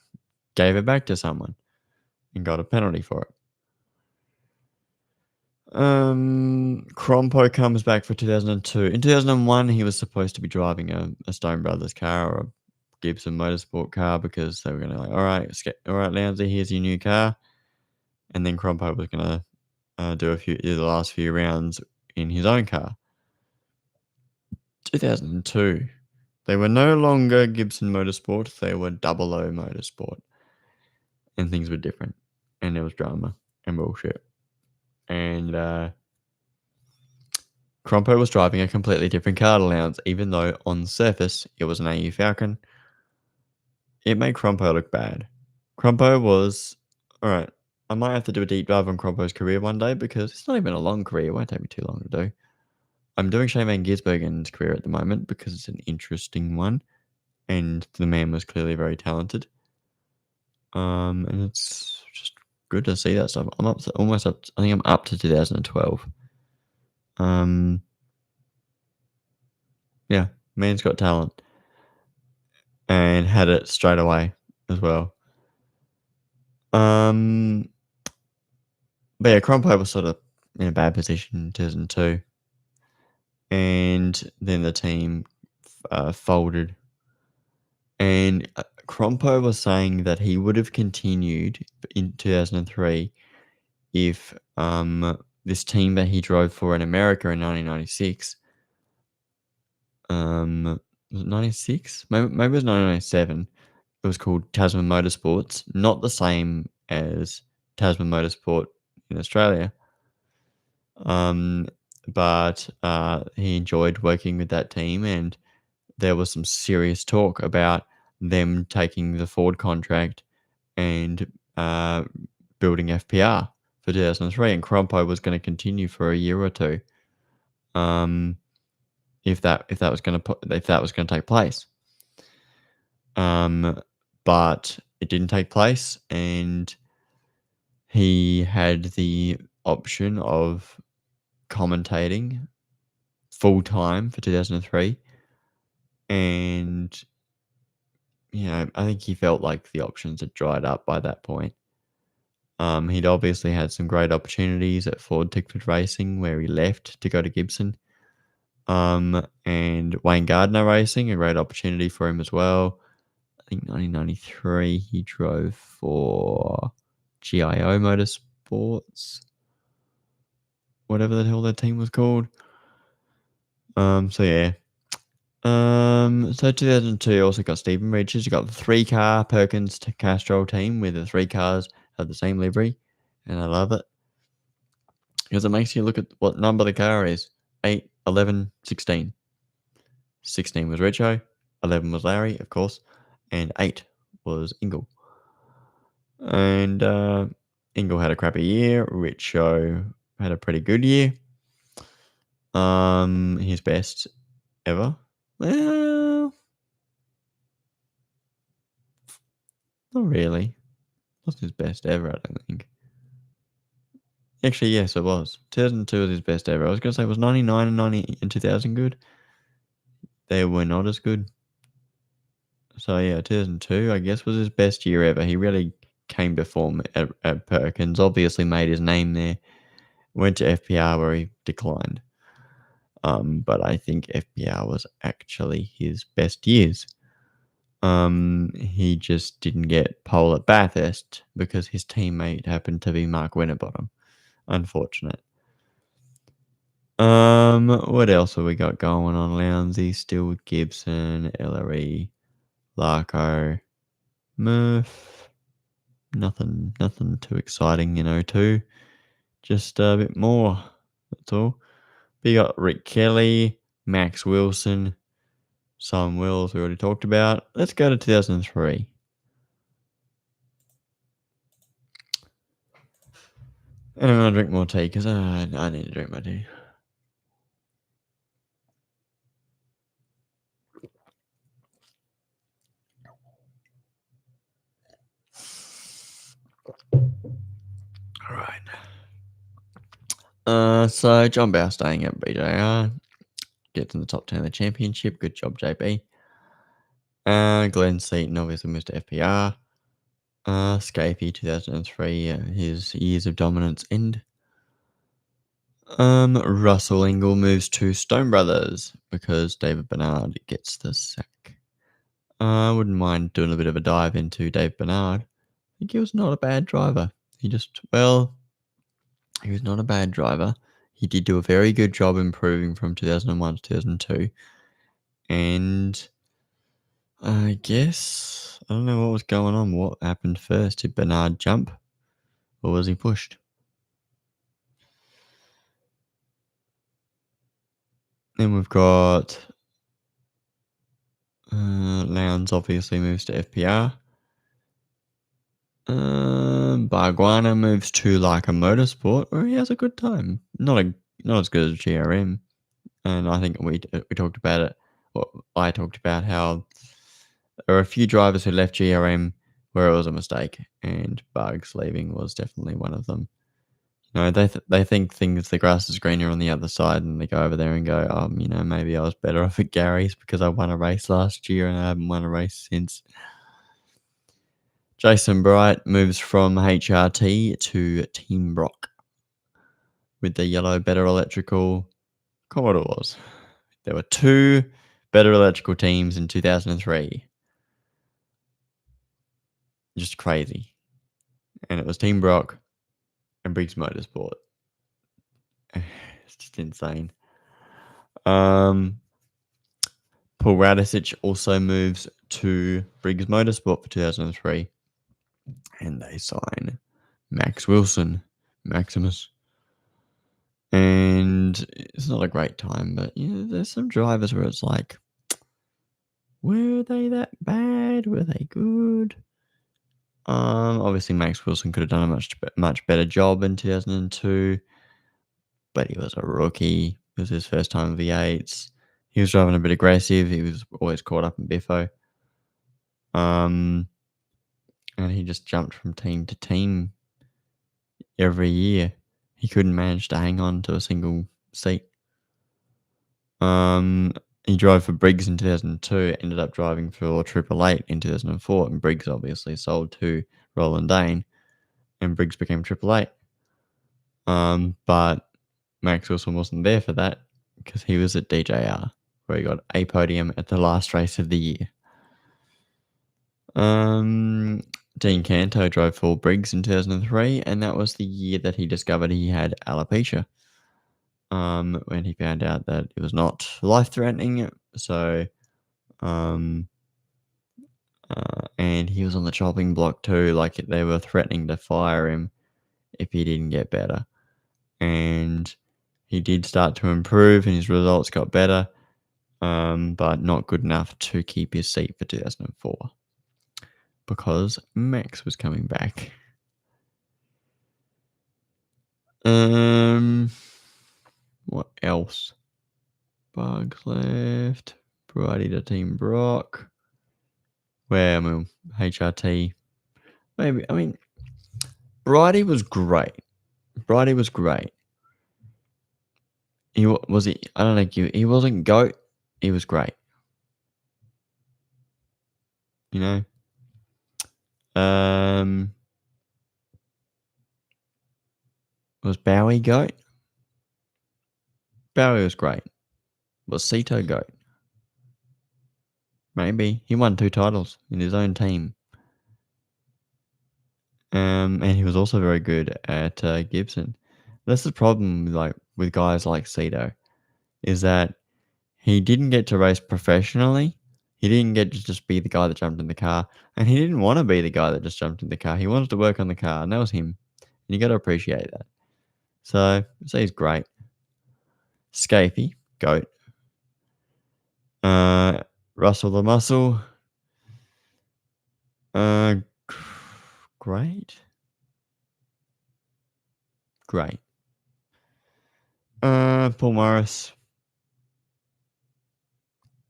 gave it back to someone and got a penalty for it. Crompo comes back for 2002. In 2001, he was supposed to be driving a Stone Brothers car or a Gibson Motorsport car because they were going to all right, Lowndesy, here's your new car. And then Crompo was going to do the last few rounds in his own car. 2002, they were no longer Gibson Motorsport, they were 00 Motorsport. And things were different. And there was drama and bullshit. And Crompo was driving a completely different car to Lowndes, even though on the surface it was an AU Falcon. It made Crompo look bad. Crompo was, all right, I might have to do a deep dive on Crompo's career one day because it's not even a long career. It won't take me too long to do. I'm doing Shane Van Gisbergen's career at the moment because it's an interesting one, and the man was clearly very talented. And it's just good to see that stuff. I'm up to I think I'm up to 2012. Yeah, man's got talent and had it straight away as well. But yeah, Crompo was sort of in a bad position in 2002, and then the team folded. And Crompo was saying that he would have continued in 2003 if this team that he drove for in America in 1996, was it 96? Maybe it was 1997. It was called Tasman Motorsports, not the same as Tasman Motorsport in Australia. But he enjoyed working with that team, and there was some serious talk about them taking the Ford contract and building FPR for 2003, and Crompo was going to continue for a year or two. If that was going to take place. But it didn't take place, and he had the option of commentating full time for 2003, and I think he felt like the options had dried up by that point. He'd obviously had some great opportunities at Ford Tickford Racing, where he left to go to Gibson. And Wayne Gardner Racing, a great opportunity for him as well. I think 1993 he drove for GIO Motorsports, whatever the hell that team was called. So yeah. So 2002 also got Stephen Richards. You got the 3-car Perkins to Castrol team where the 3 cars have the same livery, and I love it because it makes you look at what number the car is: 8, 11, 16. 16 was Richo, 11 was Larry, of course, and 8 was Ingle. And Ingle had a crappy year. Richo had a pretty good year. His best ever. Well, not really. Wasn't his best ever, I don't think. Actually, yes, it was. 2002 was his best ever. I was going to say, was 99 and 90 and 2000 good? They were not as good. So, yeah, 2002, I guess, was his best year ever. He really came to form at Perkins, obviously made his name there. Went to FPR where he declined. But I think FPR was actually his best years. He just didn't get pole at Bathurst because his teammate happened to be Mark Winterbottom. Unfortunate. What else have we got going on? Lownsy, still Gibson, Ellery, Larko, Murph. Nothing too exciting, too. Just a bit more. That's all. We got Rick Kelly, Max Wilson, Simon Wills, we already talked about. Let's go to 2003. And I'm going to drink more tea because I need to drink my tea. All right. So John Bow staying at BJR. Gets in the top 10 of the championship. Good job, JB. Glenn Seaton obviously moves to FPR. Scapey 2003, his years of dominance end. Russell Ingall moves to Stone Brothers because David Bernard gets the sack. I wouldn't mind doing a bit of a dive into Dave Bernard. I think he was not a bad driver. He was not a bad driver. He did do a very good job improving from 2001 to 2002. And I guess, I don't know what was going on. What happened first? Did Bernard jump or was he pushed? Then we've got Lowndes obviously moves to FPR. Barguana moves to Leica Motorsport where he has a good time. Not as good as GRM. And I think we talked about it. Well, I talked about how there are a few drivers who left GRM where it was a mistake, and Bugs leaving was definitely one of them. They think the grass is greener on the other side, and they go over there and go, maybe I was better off at Gary's because I won a race last year and I haven't won a race since. Jason Bright moves from HRT to Team Brock with the yellow Better Electrical Commodores. There were 2 Better Electrical teams in 2003. Just crazy. And it was Team Brock and Briggs Motorsport. It's just insane. Paul Radicic also moves to Briggs Motorsport for 2003. And they sign Max Wilson, Maximus. And it's not a great time, but there's some drivers where it's like, were they that bad? Were they good? Obviously Max Wilson could have done a much better job in 2002, but he was a rookie. It was his first time V8s. He was driving a bit aggressive. He was always caught up in Biffo. And he just jumped from team to team every year. He couldn't manage to hang on to a single seat. He drove for Briggs in 2002, ended up driving for Triple Eight in 2004, and Briggs obviously sold to Roland Dane. and Briggs became Triple Eight. But Max Wilson wasn't there for that because he was at DJR, where he got a podium at the last race of the year. Dean Canto drove for Briggs in 2003, and that was the year that he discovered he had alopecia. When he found out that it was not life-threatening, so, and he was on the chopping block too, like they were threatening to fire him if he didn't get better. And he did start to improve and his results got better, but not good enough to keep his seat for 2004 because Max was coming back. What else? Bugs left. Bridie to Team Brock. HRT. Maybe, Bridie was great. He was he. I don't think he wasn't GOAT. He was great. You know. Was Bowie GOAT? Bowie was great. Was Sito GOAT? Maybe. He won 2 titles in his own team. And he was also very good at Gibson. That's the problem, with guys like Sito, is that he didn't get to race professionally. He didn't get to just be the guy that jumped in the car, and he didn't want to be the guy that just jumped in the car. He wanted to work on the car, and that was him. And you got to appreciate that. So he's great. Scapy, GOAT. Russell the Muscle. Great. Paul Morris.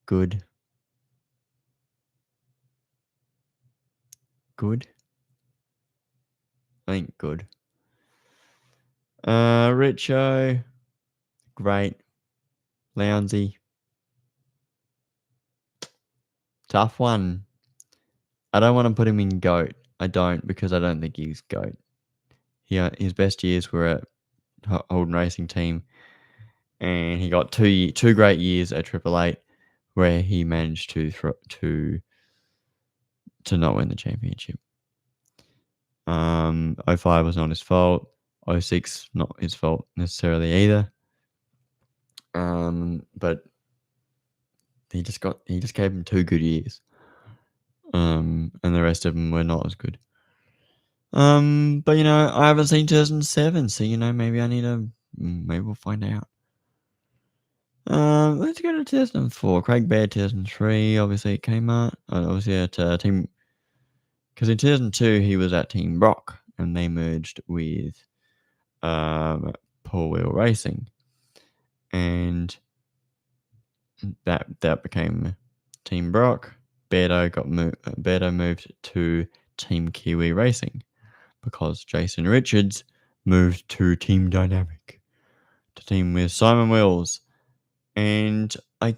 Good. I think good. Richo. Great. Lounsey. Tough one. I don't want to put him in GOAT. I don't, because I don't think he's GOAT. His best years were at Holden Racing Team, and he got two great years at Triple Eight, where he managed to not win the championship. 05 was not his fault. 06 not his fault necessarily either. But he just gave him 2 good years. And the rest of them were not as good. But I haven't seen 2007, so maybe we'll find out. Let's go to 2004. Craig Baird, 2003. Obviously, it came out. Obviously, at Team. Because in 2002, he was at Team Brock, and they merged with Paul Wheel Racing, and that became Team Brock. Beardo moved to Team Kiwi Racing because Jason Richards moved to Team Dynamic to team with Simon Wills. And I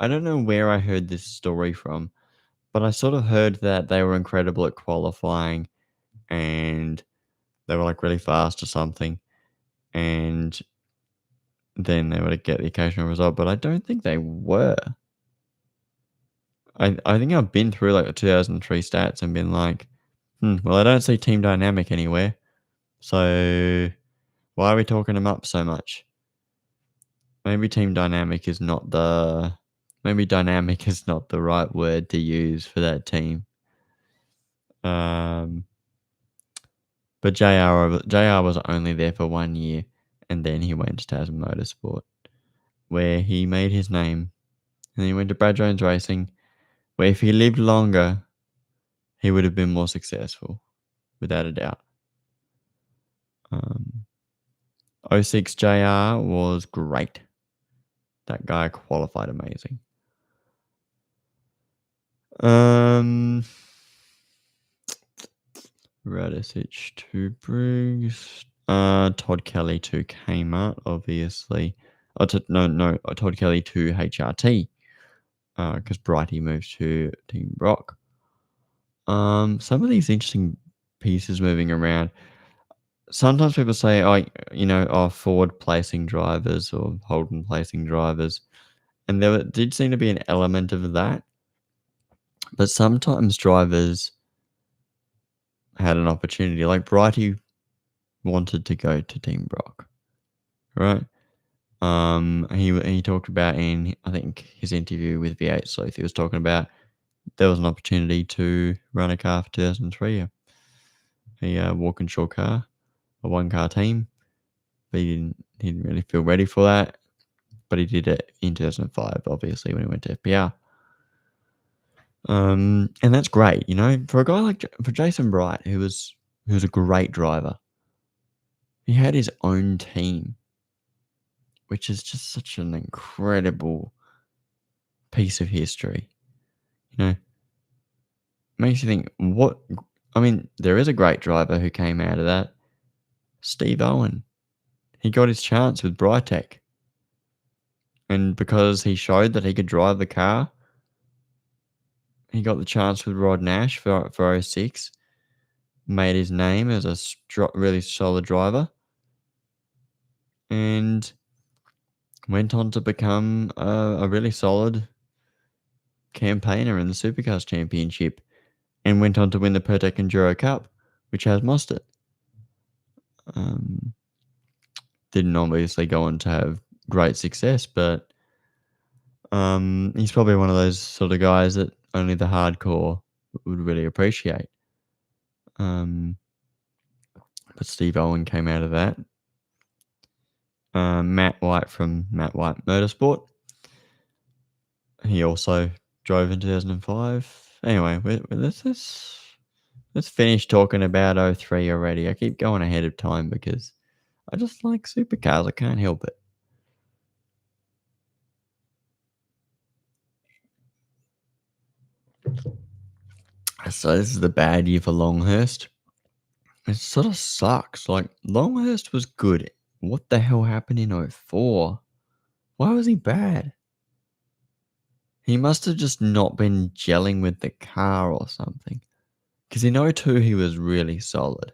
don't know where I heard this story from, but I sort of heard that they were incredible at qualifying and they were really fast or something. And then they would get the occasional result, but I don't think they were. I think I've been through the 2003 stats and been well, I don't see Team Dynamic anywhere. So why are we talking them up so much? Maybe Dynamic is not the right word to use for that team. But JR was only there for 1 year, and then he went to Tasman Motorsport, where he made his name. And then he went to Brad Jones Racing, where if he lived longer, he would have been more successful, without a doubt. 06 JR was great. That guy qualified amazing. Radicic to Briggs. Todd Kelly to Kmart, obviously. Todd Kelly to HRT. Because Brighty moved to Team Brock. Some of these interesting pieces moving around. sometimes people say, oh, Ford placing drivers or Holden placing drivers, and did seem to be an element of that. But sometimes drivers had an opportunity, like Brighty wanted to go to Team Brock, right? He talked about in, I think, his interview with V8 Sleuth, he was talking about there was an opportunity to run a car for 2003, a Walkinshaw car, a one-car team. But he didn't really feel ready for that. But he did it in 2005, obviously, when he went to FPR. And that's great, for a guy for Jason Bright, who was a great driver. He had his own team, which is just such an incredible piece of history. Makes you think, there is a great driver who came out of that. Steve Owen. He got his chance with Brytech. And because he showed that he could drive the car, he got the chance with Rod Nash for 06. Made his name as a really solid driver. And went on to become a really solid campaigner in the Supercars Championship. And went on to win the Pertec Enduro Cup, which has Mostert. Didn't obviously go on to have great success, but he's probably one of those sort of guys that only the hardcore would really appreciate. But Steve Owen came out of that. Matt White from Matt White Motorsport. He also drove in 2005. Anyway, let's finish talking about 03 already. I keep going ahead of time because I just like supercars. I can't help it. So this is the bad year for Longhurst. It sort of sucks. Like, Longhurst was good. What the hell happened in 04? Why was he bad? He must have just not been gelling with the car or something. Because in 02 he was really solid.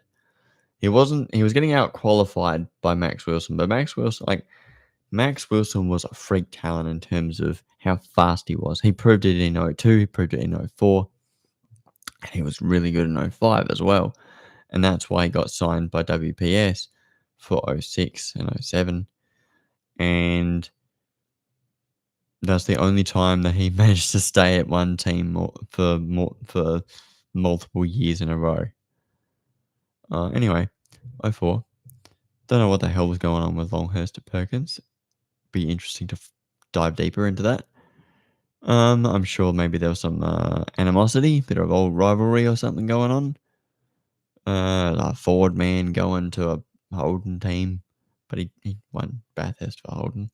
He was getting out qualified by Max Wilson, but Max Wilson was a freak talent in terms of how fast he was. He proved it in 02, he proved it in 04, and he was really good in 05 as well. And that's why he got signed by WPS for 06 and 07. And that's the only time that he managed to stay at one team for multiple years in a row. Anyway, 04. Don't know what the hell was going on with Longhurst at Perkins. Be interesting to dive deeper into that. I'm sure maybe there was some animosity, bit of old rivalry or something going on. A Ford man going to a Holden team, but he won Bathurst for Holden.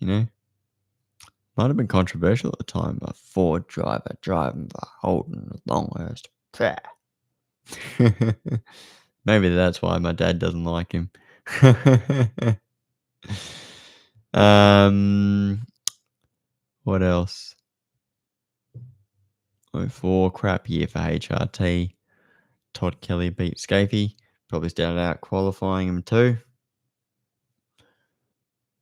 Might have been controversial at the time. A Ford driver driving for Holden at Longhurst. Maybe that's why my dad doesn't like him. What else? 04, crap year for HRT. Todd Kelly beat Scafie. Probably started out qualifying him too.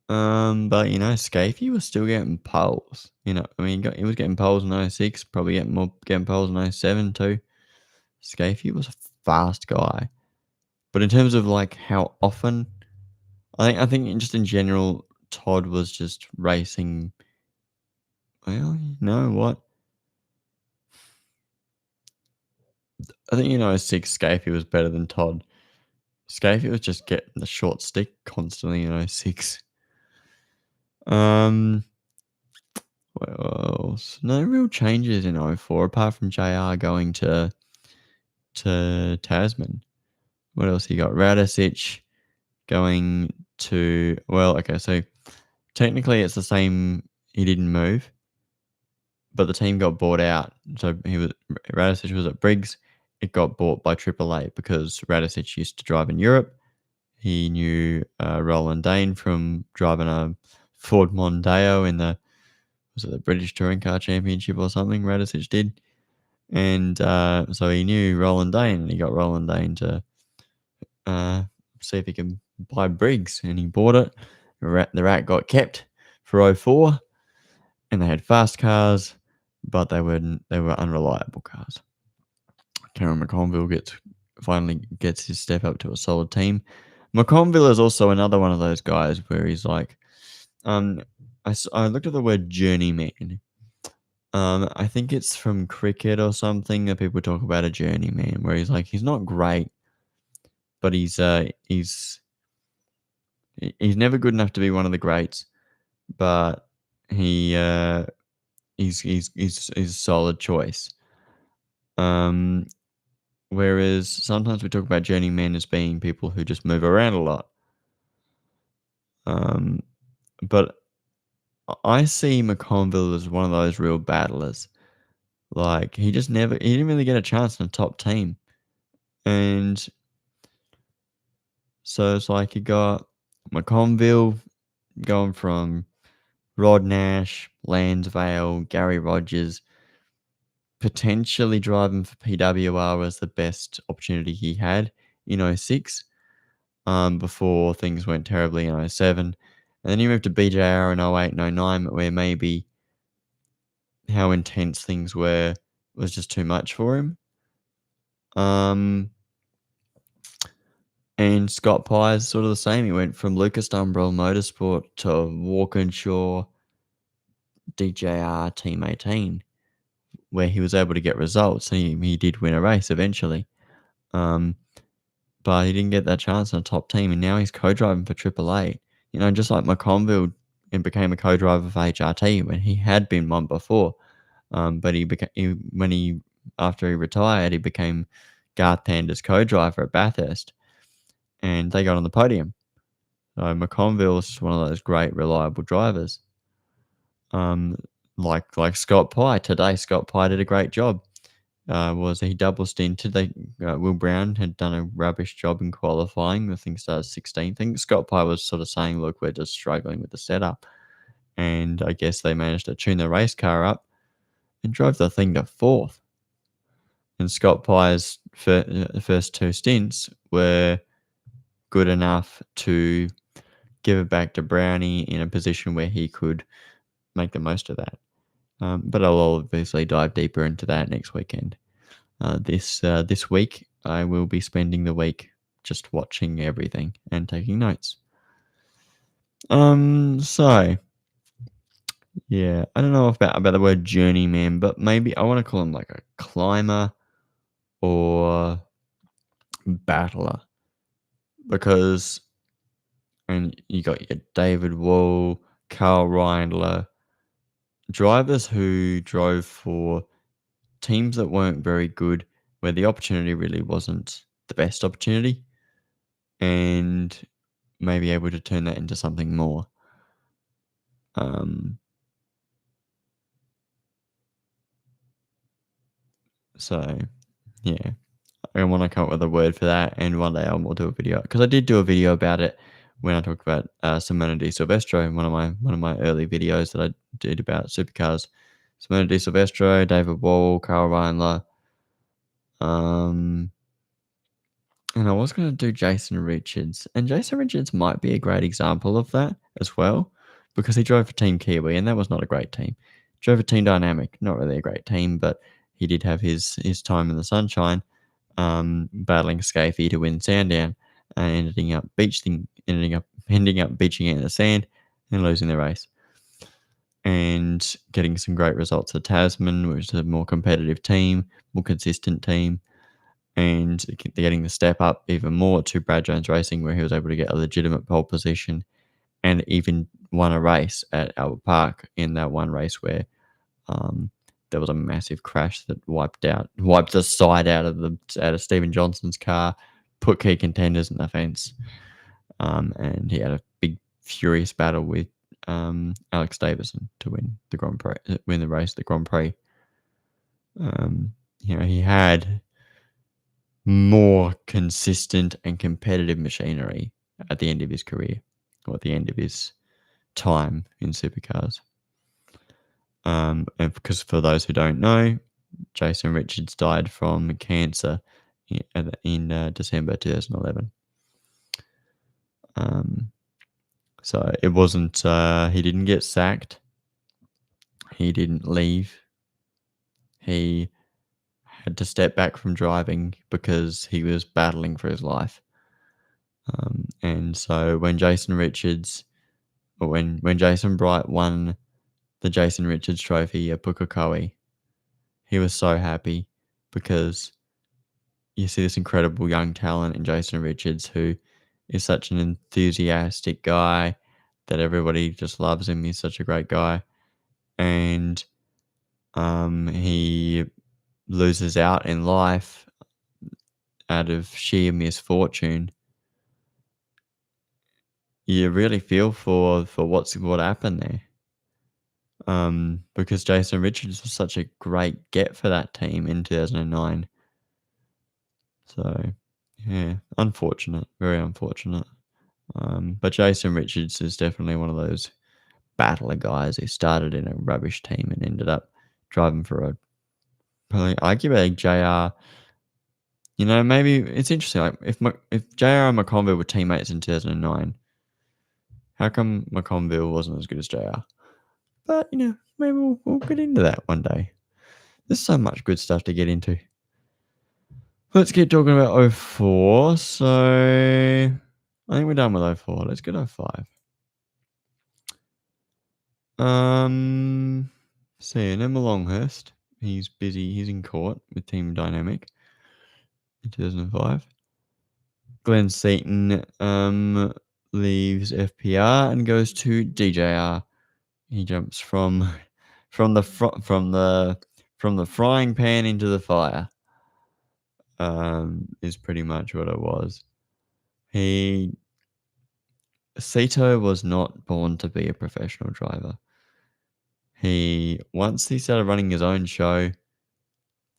But Scafie was still getting poles. He was getting poles in 06, probably getting poles in 07 too. Scafie was a fast guy. But in terms of like how often, I think just in general, Todd was just racing. Well, you know what? I think 06 Scafie was better than Todd. Scafie was just getting the short stick constantly in 06. What else? No real changes in 04 apart from JR going to Tasman. What else he got? Radicic going to, so technically it's the same. He didn't move, but the team got bought out. So Radicic was at Briggs. It got bought by AAA because Radicic used to drive in Europe. He knew Roland Dane from driving a Ford Mondeo in the British Touring Car Championship or something. Radicic did, and so he knew Roland Dane, and he got Roland Dane to uh, see if he can buy Briggs, and he bought it. The rat got kept for '04, and they had fast cars, but they were unreliable cars. Cameron McConville finally gets his step up to a solid team. McConville is also another one of those guys where he's like, I looked at the word journeyman. I think it's from cricket or something that people talk about a journeyman, where he's like, he's not great, but he's never good enough to be one of the greats, but he he's a solid choice. Um, Whereas sometimes we talk about journeymen as being people who just move around a lot. But I see McConville as one of those real battlers. Like he didn't really get a chance in a top team. And so it's like you got McConville going from Rod Nash, Lansvale, Gary Rogers, potentially driving for PWR was the best opportunity he had in '06, before things went terribly in '07. And then he moved to BJR in '08 and '09, where maybe how intense things were was just too much for him. And Scott Pye is sort of the same. He went from Lucas Dumbrell Motorsport to Walkinshaw DJR Team 18, where he was able to get results. He did win a race eventually. But he didn't get that chance in a top team, and now he's co-driving for AAA. Just like McConville and became a co-driver for HRT when he had been one before. But after he retired, he became Garth Pander's co-driver at Bathurst, and they got on the podium. So McConville is one of those great, reliable drivers. Like Scott Pye today. Scott Pye did a great job. He double stinted? Will Brown had done a rubbish job in qualifying. The thing started 16th. I think Scott Pye was sort of saying, "Look, we're just struggling with the setup," and I guess they managed to tune the race car up and drove the thing to 4th. And Scott Pye's first 2 stints were good enough to give it back to Brownie in a position where he could make the most of that. But I'll obviously dive deeper into that next weekend. This week, I will be spending the week just watching everything and taking notes. So yeah, I don't know about the word journeyman, but maybe I want to call him like a climber or battler, because and you got your David Wall, Carl Reindler, drivers who drove for teams that weren't very good, where the opportunity really wasn't the best opportunity, and maybe able to turn that into something more. So yeah, I want to come up with a word for that, and one day I'll do a video, because I did do a video about it when I talked about Simona Di Silvestro in one of my early videos that I did about supercars. Simona Di Silvestro, David Wall, Carl Reindler, and I was going to do Jason Richards, and Jason Richards might be a great example of that as well, because he drove for Team Kiwi, and that was not a great team. Drove for Team Dynamic, not really a great team, but he did have his time in the sunshine, battling Scafie to win Sandown, and ending up beaching it in the sand and losing the race, and getting some great results at Tasman, which is a more competitive team, more consistent team, and getting the step up even more to Brad Jones Racing, where he was able to get a legitimate pole position and even won a race at Albert Park in that one race where there was a massive crash that wiped the side out of Stephen Johnson's car, put key contenders in the fence, and he had a big furious battle with Alex Davison to win the race, the Grand Prix. He had more consistent and competitive machinery at the end of his career, or at the end of his time in supercars. And because for those who don't know, Jason Richards died from cancer in December 2011. So it wasn't. He didn't get sacked. He didn't leave. He had to step back from driving because he was battling for his life. And so when Jason Bright won the Jason Richards Trophy at Pukekohe, he was so happy because you see this incredible young talent in Jason Richards who is such an enthusiastic guy that everybody just loves him. He's such a great guy. And he loses out in life out of sheer misfortune. You really feel for what happened there. Because Jason Richards was such a great get for that team in 2009. So, yeah, unfortunate, very unfortunate. But Jason Richards is definitely one of those battler guys who started in a rubbish team and ended up driving for a probably arguably JR. You know, maybe it's interesting. Like if JR and McConville were teammates in 2009, how come McConville wasn't as good as JR? But you know, maybe we'll get into that one day. There's so much good stuff to get into. Let's keep talking about '04. So I think we're done with '04. Let's get '05. See, Emma Longhurst. He's busy. He's in court with Team Dynamic in 2005. Glenn Seaton leaves FPR and goes to DJR. He jumps from the frying pan into the fire. Is pretty much what it was. Sito was not born to be a professional driver. Once he started running his own show,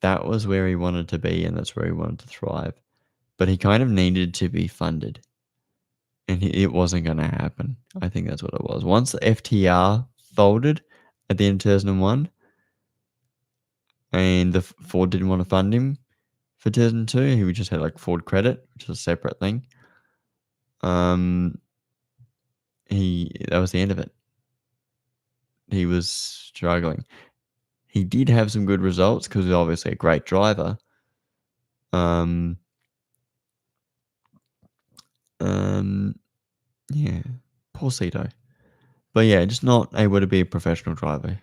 that was where he wanted to be and that's where he wanted to thrive. But he kind of needed to be funded. And it wasn't going to happen. I think that's what it was. Once the FTR folded at the end of 2001 and the Ford didn't want to fund him for 2002, he just had like Ford Credit, which is a separate thing. That was the end of it. He was struggling. He did have some good results because he was obviously a great driver. Yeah, poor Cito. But yeah, just not able to be a professional driver.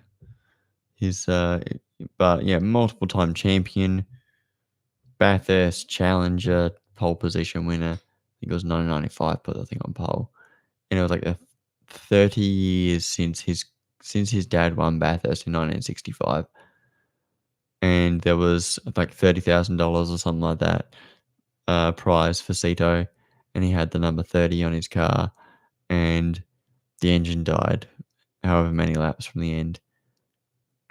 But yeah, multiple time champion, Bathurst Challenger, pole position winner. I think it was 1995, put the thing on pole. And it was like 30 years since his dad won Bathurst in 1965. And there was like $30,000 or something like that prize for Cito. And he had the number 30 on his car. And the engine died however many laps from the end.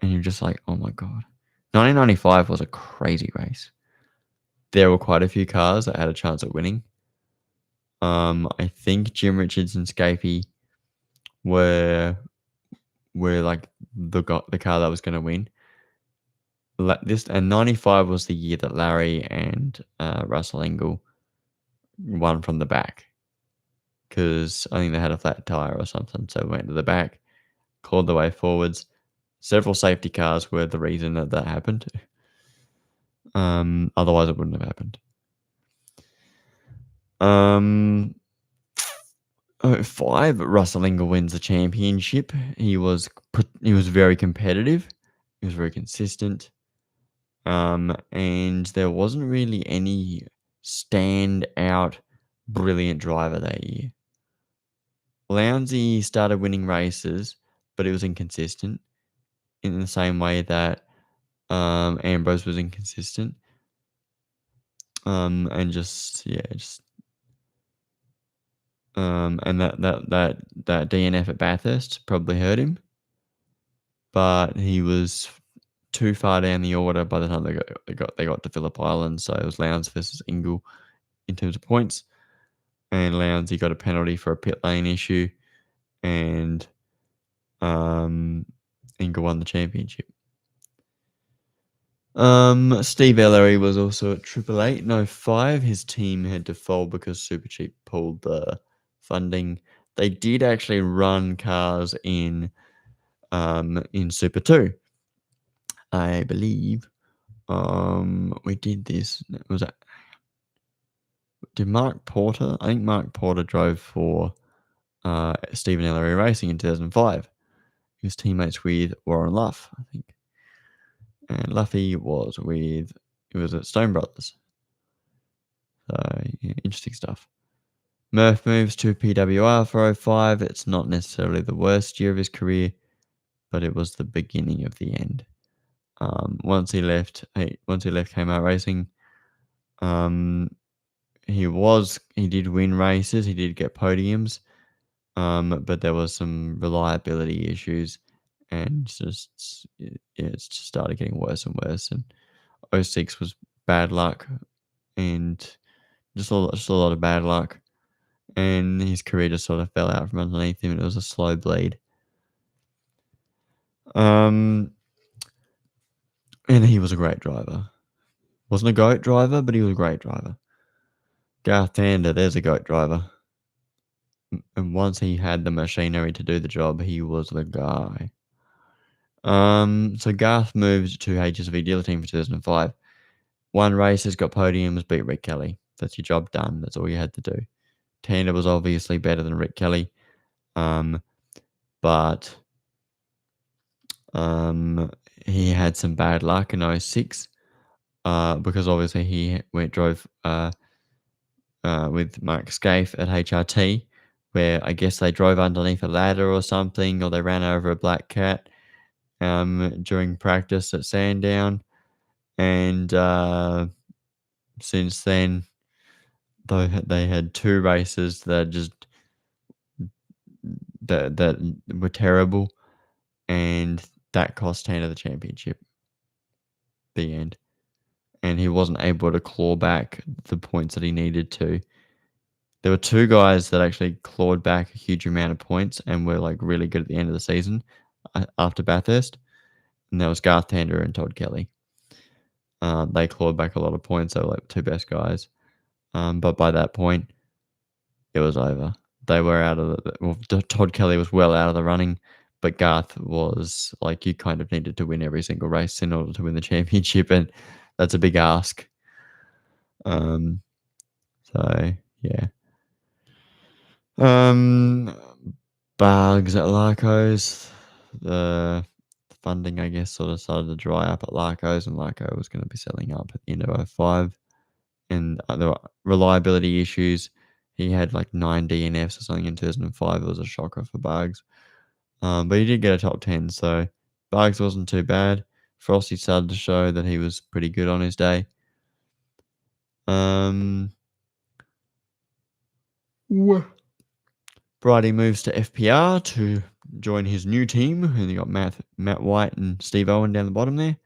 And you're just like, oh my God. 1995 was a crazy race. There were quite a few cars that had a chance at winning. I think Jim Richards and Scapey were like the car that was going to win. And 95 was the year that Larry and Russell Engel won from the back. Because I think they had a flat tire or something. So went to the back, clawed the way forwards. Several safety cars were the reason that happened. Otherwise, it wouldn't have happened. 05, Russell Engel wins the championship. He was very competitive. He was very consistent. And there wasn't really any standout brilliant driver that year. Lowndesy started winning races, but it was inconsistent in the same way that Ambrose was inconsistent. And that DNF at Bathurst probably hurt him, but he was too far down the order by the time they got to Phillip Island. So it was Lowndes versus Engel in terms of points, and Lowndes got a penalty for a pit lane issue, and Engel won the championship. Steve Ellery was also at Triple Eight in 05. His team had to fold because Supercheap pulled the funding. They did actually run cars in Super 2, I believe. We did this. Was that did Mark Porter? I think Mark Porter drove for Stephen Ellery Racing in 2005. He was teammates with Warren Luff, I think, and Luffy was at Stone Brothers. So yeah, interesting stuff. Murph moves to PWR for 05. It's not necessarily the worst year of his career, but it was the beginning of the end. Once he left Kmart Racing, he did win races. He did get podiums, but there was some reliability issues, and it just started getting worse and worse. And 06 was bad luck, and just a lot of bad luck. And his career just sort of fell out from underneath him. It was a slow bleed. And he was a great driver. Wasn't a GOAT driver, but he was a great driver. Garth Tander, there's a GOAT driver. And once he had the machinery to do the job, he was the guy. So Garth moved to HSV dealer team for 2005. Won races, got podiums, beat Rick Kelly. That's your job done. That's all you had to do. Tander was obviously better than Rick Kelly. But he had some bad luck in 06. Because obviously he drove with Mark Scaife at HRT, where I guess they drove underneath a ladder or something, or they ran over a black cat during practice at Sandown. And since then, they had 2 races that were terrible, and that cost Tanner the championship. The end. And he wasn't able to claw back the points that he needed to. There were 2 guys that actually clawed back a huge amount of points and were like really good at the end of the season after Bathurst, and that was Garth Tander and Todd Kelly. They clawed back a lot of points. They were like 2 best guys, but by that point, it was over. They were out of Todd Kelly was well out of the running, but Garth was like, you kind of needed to win every single race in order to win the championship, and that's a big ask. So yeah. Bugs at Larco's. The funding, I guess, sort of started to dry up at Larco's, and Larco was going to be selling up at the end of 05. And there were reliability issues. He had like 9 DNFs or something in 2005. It was a shocker for Bugs. But he did get a top 10, so Bugs wasn't too bad. Frosty started to show that he was pretty good on his day. Bridie moves to FPR to join his new team, and you got Matt White and Steve Owen down the bottom there.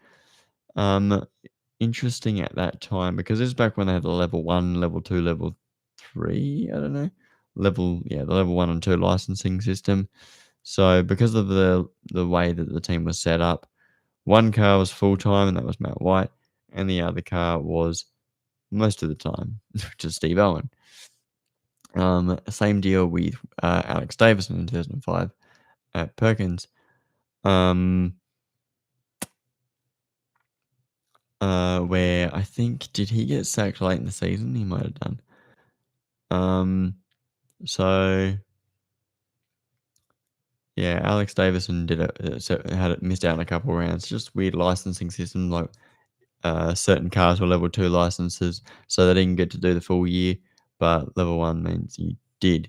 Interesting at that time, because this is back when they had the level 1, level 2, level 3, I don't know. The level 1 and 2 licensing system. So because of the way that the team was set up, one car was full-time, and that was Matt White, and the other car was most of the time, which is Steve Owen. Same deal with Alex Davison in 2005 at Perkins. Where I think, did he get sacked late in the season? He might have done. So yeah, Alex Davison had missed out on a couple of rounds. Just weird licensing system, like certain cars were level 2 licenses, so they didn't get to do the full year, but level 1 means you did.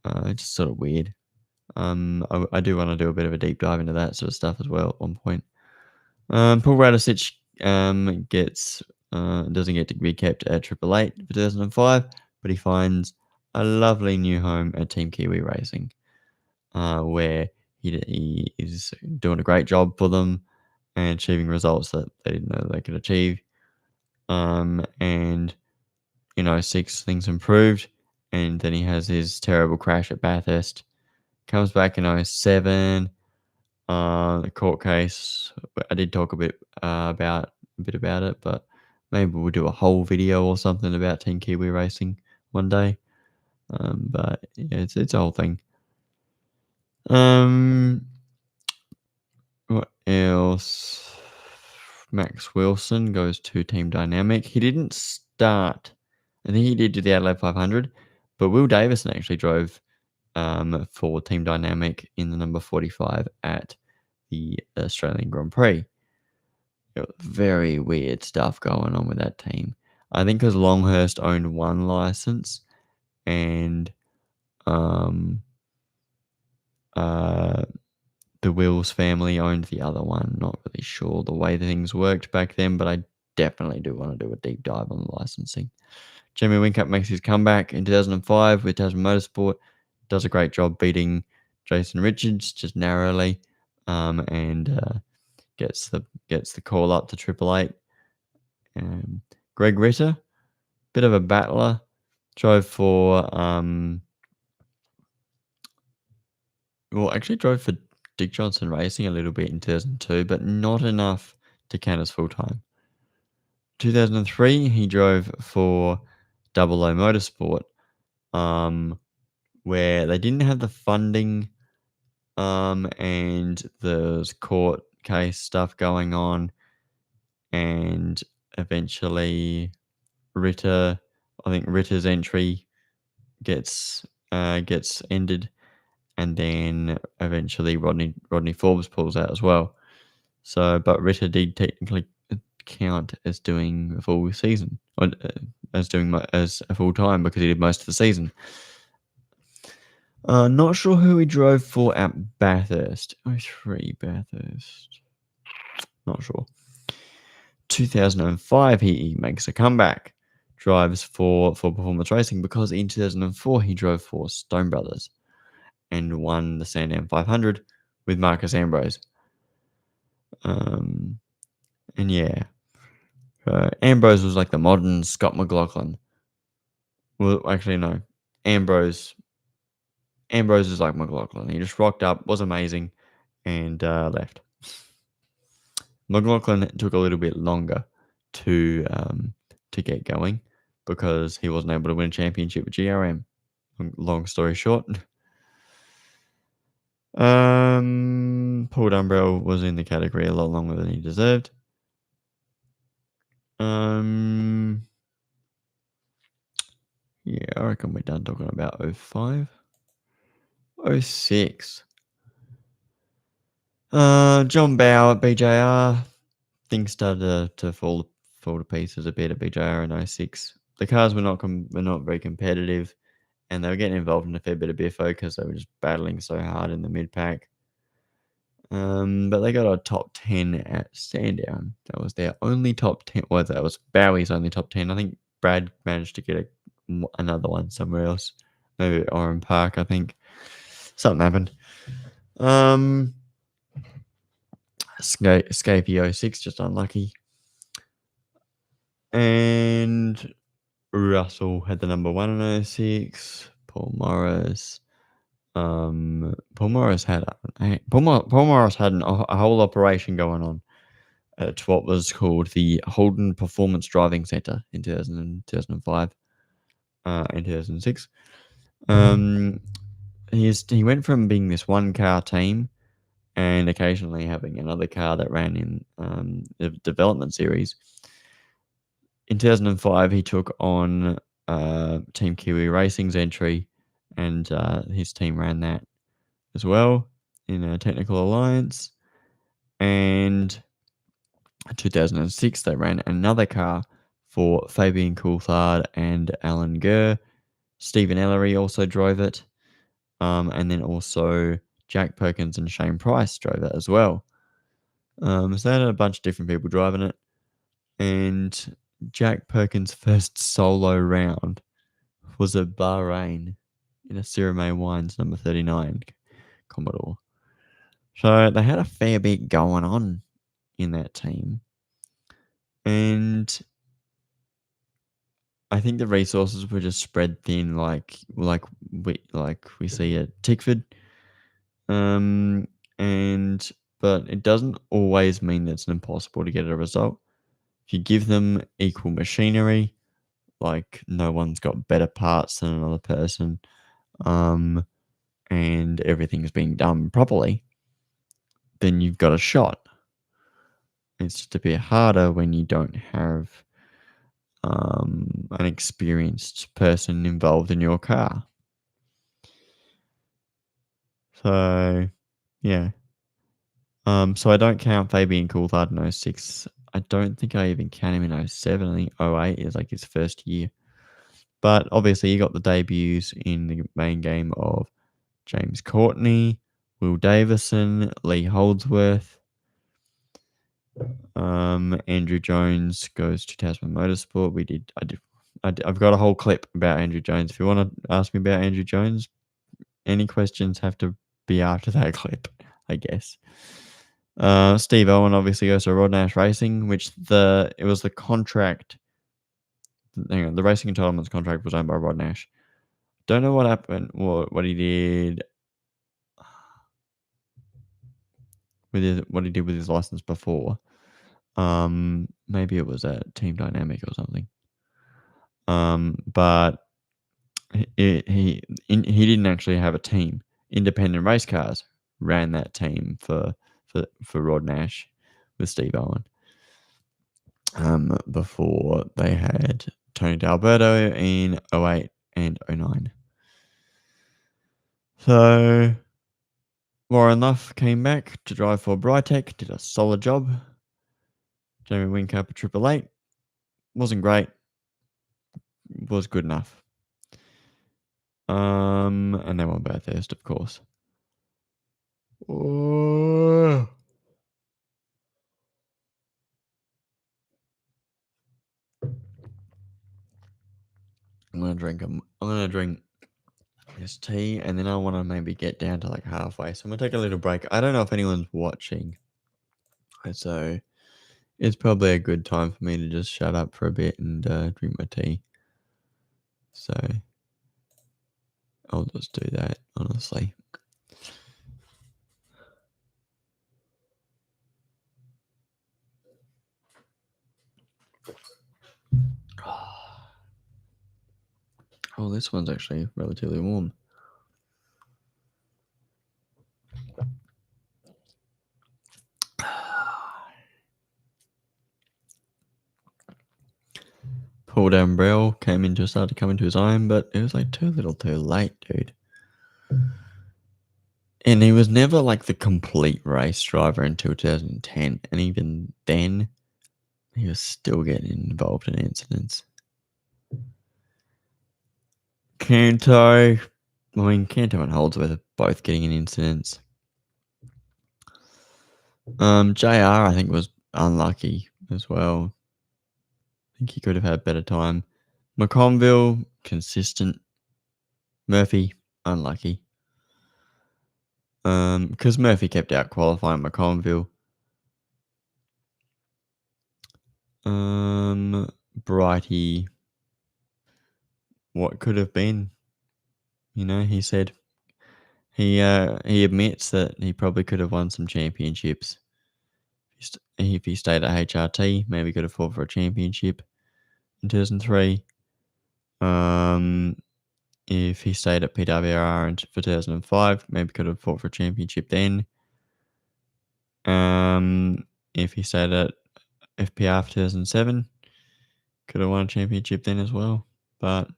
It's just sort of weird. I do want to do a bit of a deep dive into that sort of stuff as well at one point. Paul Radicic doesn't get to be kept at Triple Eight for 2005, but he finds a lovely new home at Team Kiwi Racing, where he is doing a great job for them and achieving results that they didn't know they could achieve. And in 06, things improved, and then he has his terrible crash at Bathurst. Comes back in 07. The court case, I did talk a bit about it, but maybe we'll do a whole video or something about Team Kiwi Racing one day. But yeah, it's a whole thing. Um, what else? Max Wilson goes to Team Dynamic. He didn't start. I think he did do the Adelaide 500, but Will Davison actually drove for Team Dynamic in the number 45 at the Australian Grand Prix. Very weird stuff going on with that team. I think because Longhurst owned one license and um, uh, the Wills family owned the other one. Not really sure the way things worked back then, but I definitely do want to do a deep dive on the licensing. Jamie Whincup makes his comeback in 2005 with Tasman Motorsport. Does a great job beating Jason Richards just narrowly, and gets the call up to Triple Eight. Greg Ritter, bit of a battler, drove for drove for Dick Johnson Racing a little bit in 2002, but not enough to count as full time. 2003, he drove for Double O Motorsport, where they didn't have the funding, and there's court case stuff going on, and eventually I think Ritter's entry gets ended, and then eventually Rodney Forbes pulls out as well. So, but Ritter did technically count as doing a full season, or as a full time because he did most of the season. Not sure who he drove for at Bathurst. 03 Bathurst. Not sure. 2005, he makes a comeback. Drives for Performance Racing because in 2004 he drove for Stone Brothers and won the Sandown 500 with Marcus Ambrose. And yeah, Ambrose was like the modern Scott McLaughlin. Well, actually, no. Ambrose is like McLaughlin. He just rocked up, was amazing, and left. McLaughlin took a little bit longer to get going because he wasn't able to win a championship with GRM. Long story short. Paul Dumbrell was in the category a lot longer than he deserved. Yeah, I reckon we're done talking about 05. 06. John Bow at BJR. Things started to fall to pieces a bit at BJR in 06. The cars were not very competitive, and they were getting involved in a fair bit of biffo because they were just battling so hard in the mid pack. But they got a top 10 at Sandown. That was their only top 10. Well, that was Bowie's only top 10. I think Brad managed to get another one somewhere else. Maybe at Oran Park, I think. Something happened. Escape 06, just unlucky. And Russell had the number 1 in 06. Paul Morris. Paul Morris had a whole operation going on at what was called the Holden Performance Driving Center in 2005 and 2006. He went from being this one car team and occasionally having another car that ran in the development series. In 2005, he took on Team Kiwi Racing's entry, and his team ran that as well in a technical alliance. And in 2006, they ran another car for Fabian Coulthard and Alan Gurr. Stephen Ellery also drove it. And then also Jack Perkins and Shane Price drove it as well. So they had a bunch of different people driving it. And Jack Perkins' first solo round was at Bahrain in a Syrah Wines number 39 Commodore. So they had a fair bit going on in that team. And I think the resources were just spread thin like we see at Tickford. But it doesn't always mean that it's impossible to get a result. If you give them equal machinery, like no one's got better parts than another person, and everything's being done properly, then you've got a shot. It's just a bit harder when you don't have an experienced person involved in your car. So, yeah. So I don't count Fabian Coulthard in '06. I don't think I even count him in '07. I think '08 is like his first year. But obviously, you got the debuts in the main game of James Courtney, Will Davison, Lee Holdsworth. Andrew Jones goes to Tasman Motorsport. I've got a whole clip about Andrew Jones. If you want to ask me about Andrew Jones, any questions have to be after that clip, I guess. Steve Owen obviously goes to Rod Nash Racing, which it was the contract. Hang on, the racing entitlements contract was owned by Rod Nash. Don't know what happened. What he did what he did with his license before. Maybe it was a Team Dynamic or something. But he didn't actually have a team. Independent Race Cars ran that team for Rod Nash with Steve Owen. Before they had Tony D'Alberto in 08 and 09. So Warren Luff came back to drive for Brytech, did a solid job. Jamie Whincup at Triple Eight wasn't great, was good enough. And they won Bathurst, of course. Oh. I'm gonna drink this tea, and then I want to maybe get down to like halfway. So I'm gonna take a little break. I don't know if anyone's watching, so it's probably a good time for me to just shut up for a bit and drink my tea. So I'll just do that, honestly. Oh, this one's actually relatively warm. Paul Dambrell started to come into his own, but it was like too little too late, dude. And he was never like the complete race driver until 2010. And even then, he was still getting involved in incidents. Canto and Holdsworth are both getting in incidents. JR, I think, was unlucky as well. I think he could have had better time. McConville, consistent. Murphy, unlucky. Because Murphy kept out qualifying McConville. Brighty, what could have been? You know, he said he admits that he probably could have won some championships. If he stayed at HRT, maybe could have fought for a championship in 2003. If he stayed at PWR for 2005, maybe could have fought for a championship then. If he stayed at FPR for 2007, could have won a championship then as well. But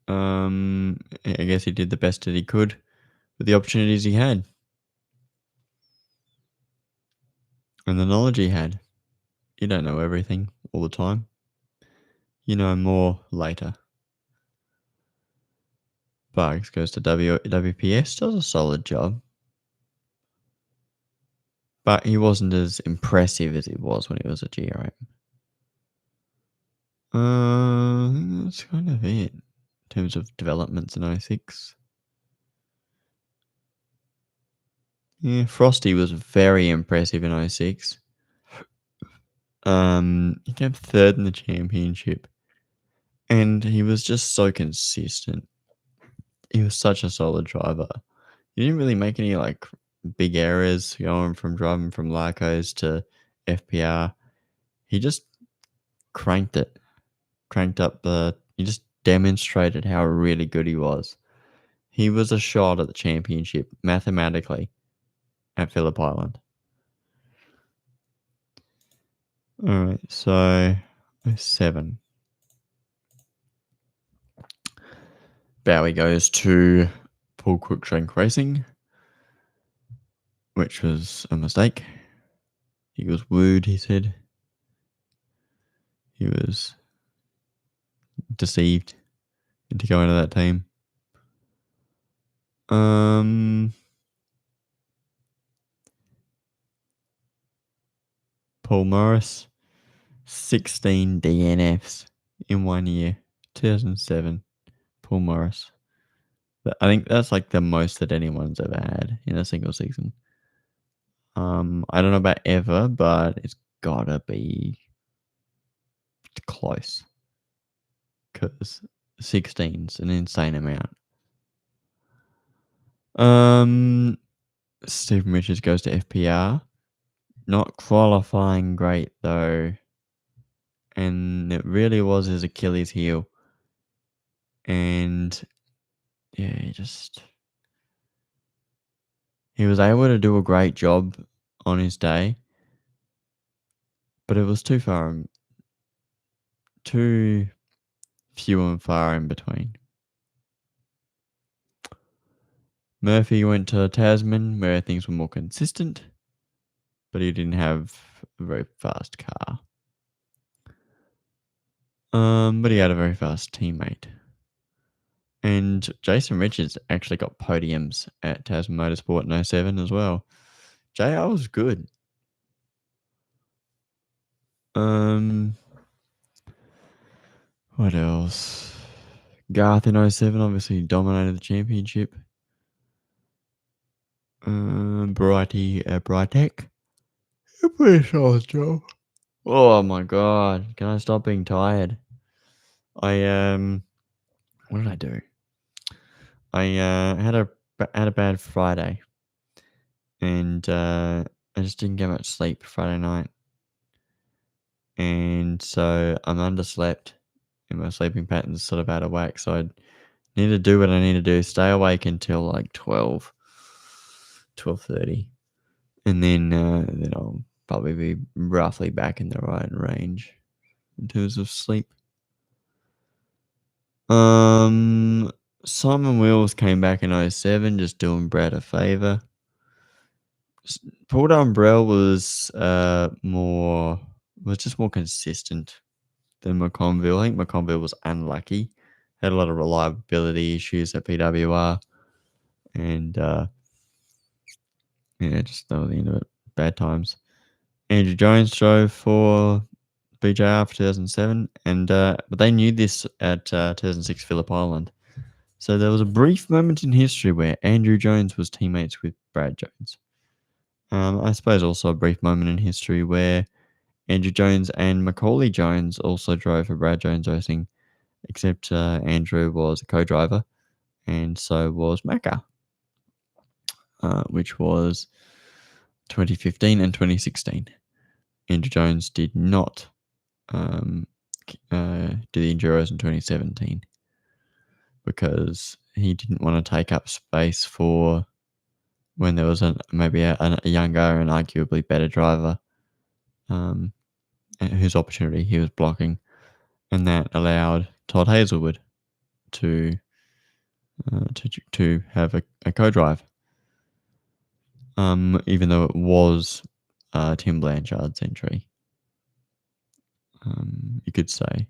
I guess he did the best that he could with the opportunities he had and the knowledge he had. You don't know everything all the time. You know more later. Barks goes to WPS, does a solid job. But he wasn't as impressive as he was when he was a GRM. I think that's kind of it in terms of developments in 06. Yeah, Frosty was very impressive in 06. He came third in the championship. And he was just so consistent. He was such a solid driver. He didn't really make any like big errors going from driving from Lycos to FPR. he just cranked it, cranked up the. He just demonstrated how really good he was. He was a shot at the championship mathematically at Phillip Island. All right, so 07. Bowie goes to Paul Cruikshank Racing, which was a mistake. He was wooed, he said. He was deceived into going to that team. Paul Morris, 16 DNFs in 1 year, 2007. Paul Morris. I think that's like the most that anyone's ever had in a single season. I don't know about ever, but it's gotta be close. Because 16's an insane amount. Stephen Richards goes to FPR. Not qualifying great though. And it really was his Achilles heel. And yeah, he was able to do a great job on his day, but it was too few and far in between. Murphy went to Tasman where things were more consistent, but he didn't have a very fast car. But he had a very fast teammate. And Jason Richards actually got podiums at Tasman Motorsport in 07 as well. JR was good. What else? Garth in 07 obviously dominated the championship. Brightek. A pretty solid job. Oh my god. Can I stop being tired? What did I do? I had a bad Friday. And I just didn't get much sleep Friday night. And so I'm underslept. And my sleeping pattern's sort of out of whack. So I need to do what I need to do. Stay awake until like 12:30. And then I'll probably be roughly back in the right range in terms of sleep. Simon Wills came back in 07, just doing Brad a favour. Paul Dumbrell was just more consistent than McConville. I think McConville was unlucky. Had a lot of reliability issues at PWR. And just that was the end of it. Bad times. Andrew Jones drove for BJR for 2007, but they knew this at 2006 Phillip Island. So there was a brief moment in history where Andrew Jones was teammates with Brad Jones. I suppose also a brief moment in history where Andrew Jones and Macaulay Jones also drove for Brad Jones Racing, except Andrew was a co-driver, and so was Macca, which was 2015 and 2016. Andrew Jones did not do the Enduros in 2017 because he didn't want to take up space for when there was maybe a younger and arguably better driver whose opportunity he was blocking, and that allowed Todd Hazelwood to have a co-drive, even though it was Tim Blanchard's entry, you could say.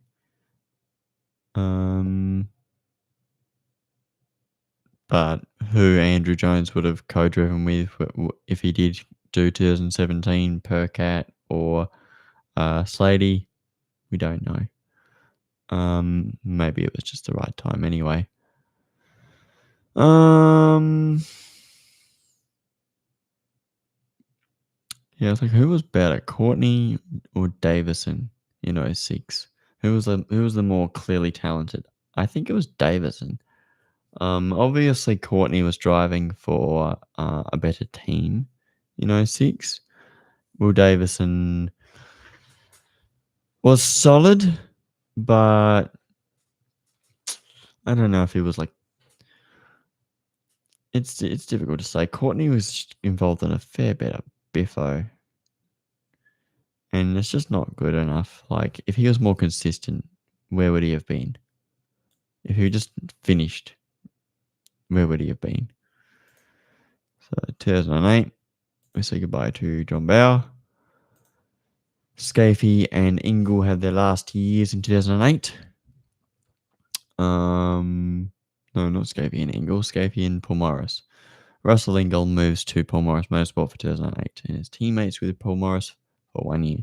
But who Andrew Jones would have co-driven with if he did do 2017 Percat or Slady, we don't know. Maybe it was just the right time anyway. Yeah, it's like who was better, Courtney or Davison in 06? Who was the more clearly talented? I think it was Davison. Obviously Courtney was driving for a better team in 06. Will Davison Was solid, but I don't know if he was like. It's difficult to say. Courtney was involved in a fair bit of biffo, and it's just not good enough. Like, if he was more consistent, where would he have been? If he just finished, where would he have been? So 2008, we say goodbye to John Bauer. Scafie and Ingle had their last years in 2008. No, not Scafie and Ingle. Scafie and Paul Morris. Russell Ingall moves to Paul Morris Motorsport for 2008 and is teammates with Paul Morris for 1 year.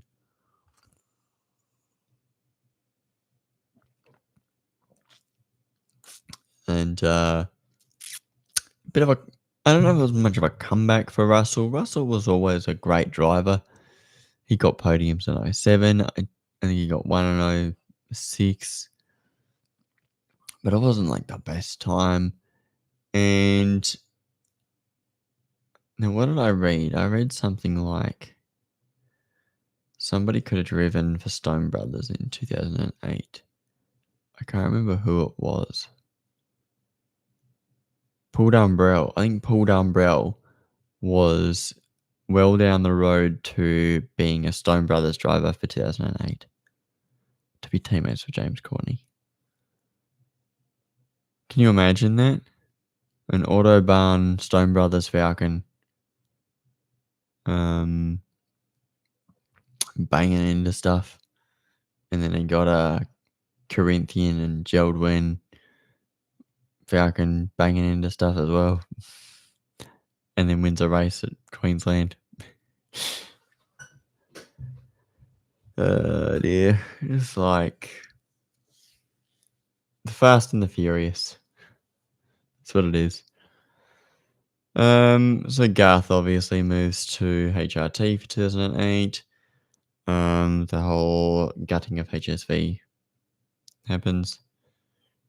And bit of a, I don't know if it was much of a comeback for Russell. Russell was always a great driver. He got podiums in 07. I think he got one in 06. But it wasn't like the best time. And now what did I read? I read something like somebody could have driven for Stone Brothers in 2008. I can't remember who it was. Paul Dumbrell. I think Paul Dumbrell was well down the road to being a Stone Brothers driver for 2008 to be teammates with James Courtney. Can you imagine that? An Autobahn Stone Brothers Falcon banging into stuff. And then he got a Corinthian and Geldwin Falcon banging into stuff as well. And then wins a race at Queensland. Dear. It's like the Fast and the Furious. That's what it is. So Garth obviously moves to HRT for 2008. The whole gutting of HSV happens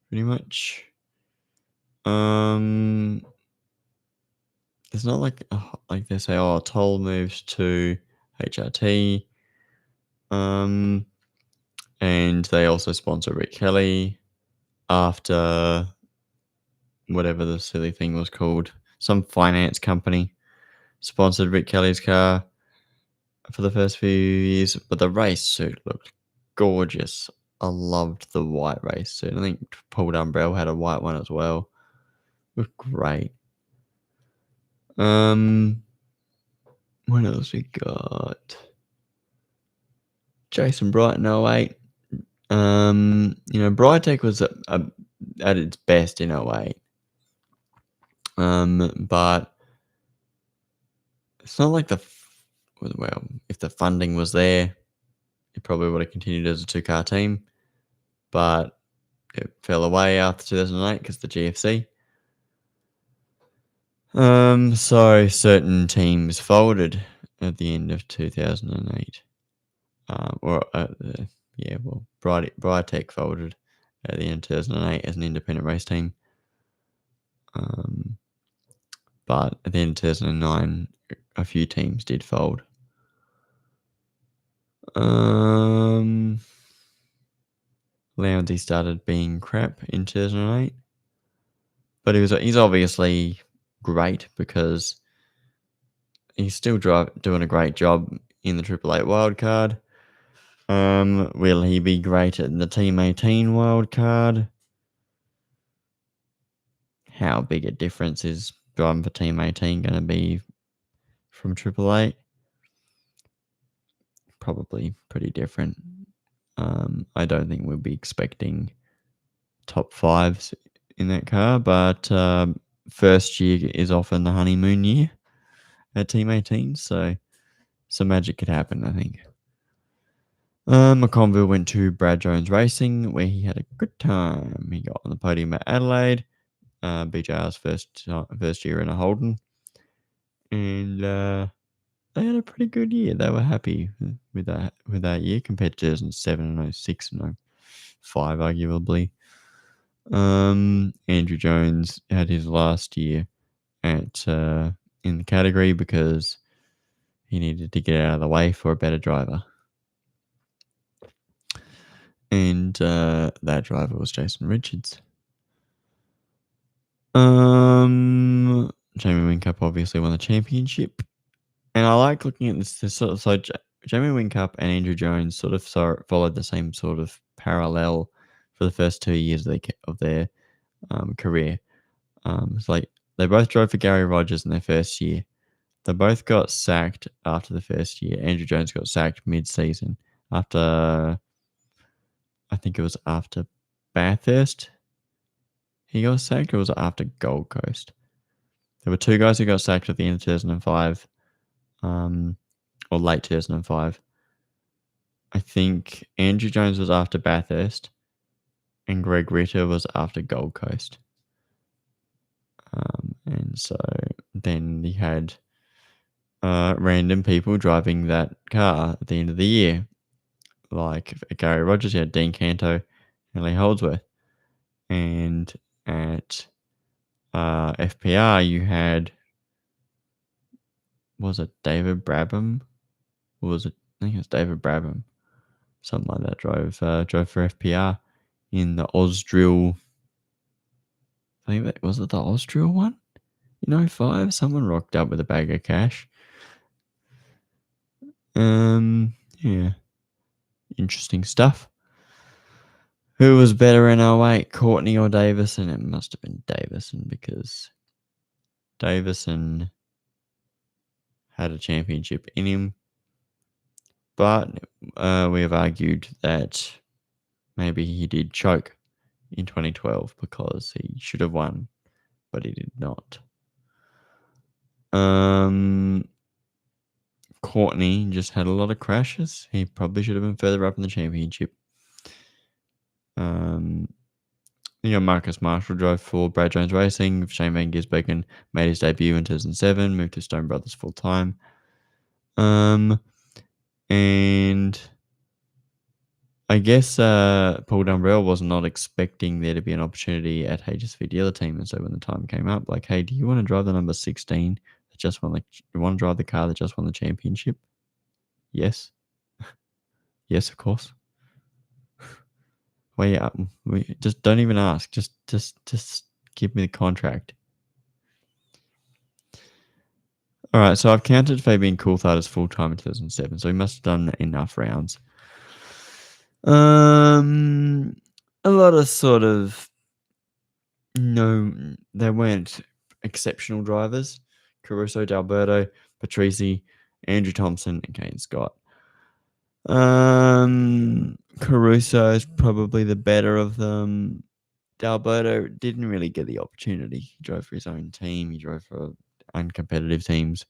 pretty much. It's not like they say, oh, Toll moves to HRT. And they also sponsor Rick Kelly after whatever the silly thing was called. Some finance company sponsored Rick Kelly's car for the first few years, but the race suit looked gorgeous. I loved the white race suit. I think Paul Dumbrell had a white one as well. It looked great. What else we got? Jason Bright in 08. Brytek was at its best in 08. But it's not like if the funding was there, it probably would have continued as a 2-car team. But it fell away after 2008 because the GFC. So certain teams folded at the end of 2008. Brytek folded at the end of 2008 as an independent race team. But at the end of 2009, a few teams did fold. Lounsey started being crap in 2008. But he's obviously great because he's still doing a great job in the Triple Eight wildcard. Will he be great at the Team 18 wildcard? How big a difference is driving for Team 18 going to be from Triple Eight? Probably pretty different. I don't think we'll be expecting top fives in that car, but first year is often the honeymoon year at Team 18, so some magic could happen, I think. McConville went to Brad Jones Racing, where he had a good time. He got on the podium at Adelaide, BJR's first year in a Holden, and they had a pretty good year. They were happy with that year compared to 2007 and 06 and 05, arguably. Andrew Jones had his last year in the category because he needed to get out of the way for a better driver. And that driver was Jason Richards. Jamie Whincup obviously won the championship. And I like looking at this sort of, Jamie Whincup and Andrew Jones sort of followed the same sort of parallel for the first 2 years of their career. It's like they both drove for Gary Rogers in their first year. They both got sacked after the first year. Andrew Jones got sacked mid-season after, I think it was after Bathurst. He got sacked, or was it after Gold Coast? There were two guys who got sacked at the end of 2005, or late 2005. I think Andrew Jones was after Bathurst, and Greg Ritter was after Gold Coast. And so then you had random people driving that car at the end of the year. Like at Gary Rogers, you had Dean Canto and Lee Holdsworth. And at FPR, you had, was it David Brabham? Or was it? I think it was David Brabham. Something like that drove for FPR in the Ausdrill. I think that was it. The Ausdrill one in 05. Someone rocked up with a bag of cash. Yeah, interesting stuff. Who was better in 08, Courtney or Davison? It must have been Davison, because Davison had a championship in him. But we have argued that maybe he did choke in 2012 because he should have won, but he did not. Courtney just had a lot of crashes. He probably should have been further up in the championship. Marcus Marshall drove for Brad Jones Racing. Shane Van Gisbergen made his debut in 2007, moved to Stone Brothers full time. And I guess Paul Dumbrell was not expecting there to be an opportunity at HSV dealer team, and so when the time came up, like, hey, do you want to drive the number 16 that just won? You want to drive the car that just won the championship? Yes. Yes, of course. Well, yeah, just don't even ask. Just give me the contract. All right, so I've counted Fabian Coulthard as full time in 2007, so he must have done enough rounds. A lot of sort of, no, they weren't exceptional drivers. Caruso, D'Alberto, Patrese, Andrew Thompson, and Kane Scott. Caruso is probably the better of them. D'Alberto didn't really get the opportunity. He drove for his own team. He drove for uncompetitive teams.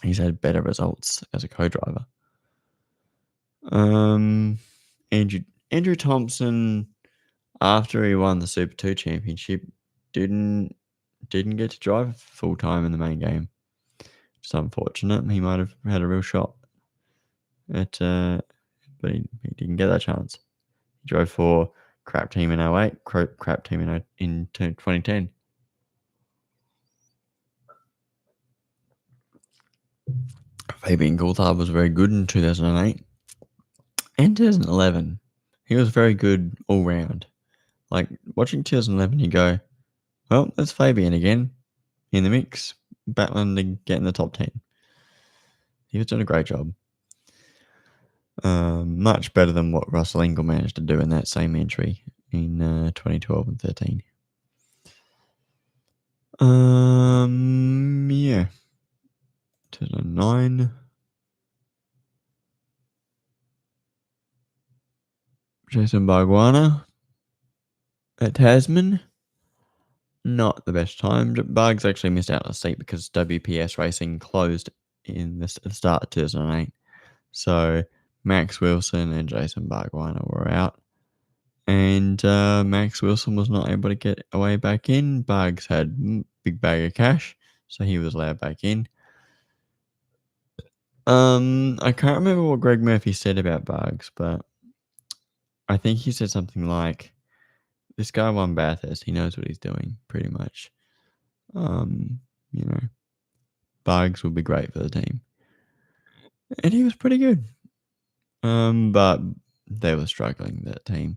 He's had better results as a co-driver. Andrew Thompson, after he won the Super 2 championship, didn't get to drive full time in the main game. It's unfortunate. He might have had a real shot at, but he didn't get that chance. He drove for crap team in 08, crap team in 2010. Fabian Coulthard was very good in 2008 and 2011. He was very good all round. Like, watching 2011, you go, well, that's Fabian again in the mix, battling to get in the top 10. He was doing a great job. Much better than what Russell Ingall managed to do in that same entry in 2012 and 13. Yeah. 2009. Jason Bargwanna at Tasman. Not the best time. Bugs actually missed out on a seat because WPS Racing closed in the start of 2008. So Max Wilson and Jason Bargwanna were out. And Max Wilson was not able to get away back in. Bugs had a big bag of cash, so he was allowed back in. I can't remember what Greg Murphy said about Bugs, but I think he said something like, this guy won Bathurst. He knows what he's doing, pretty much. Bugs will be great for the team. And he was pretty good. But they were struggling, that team.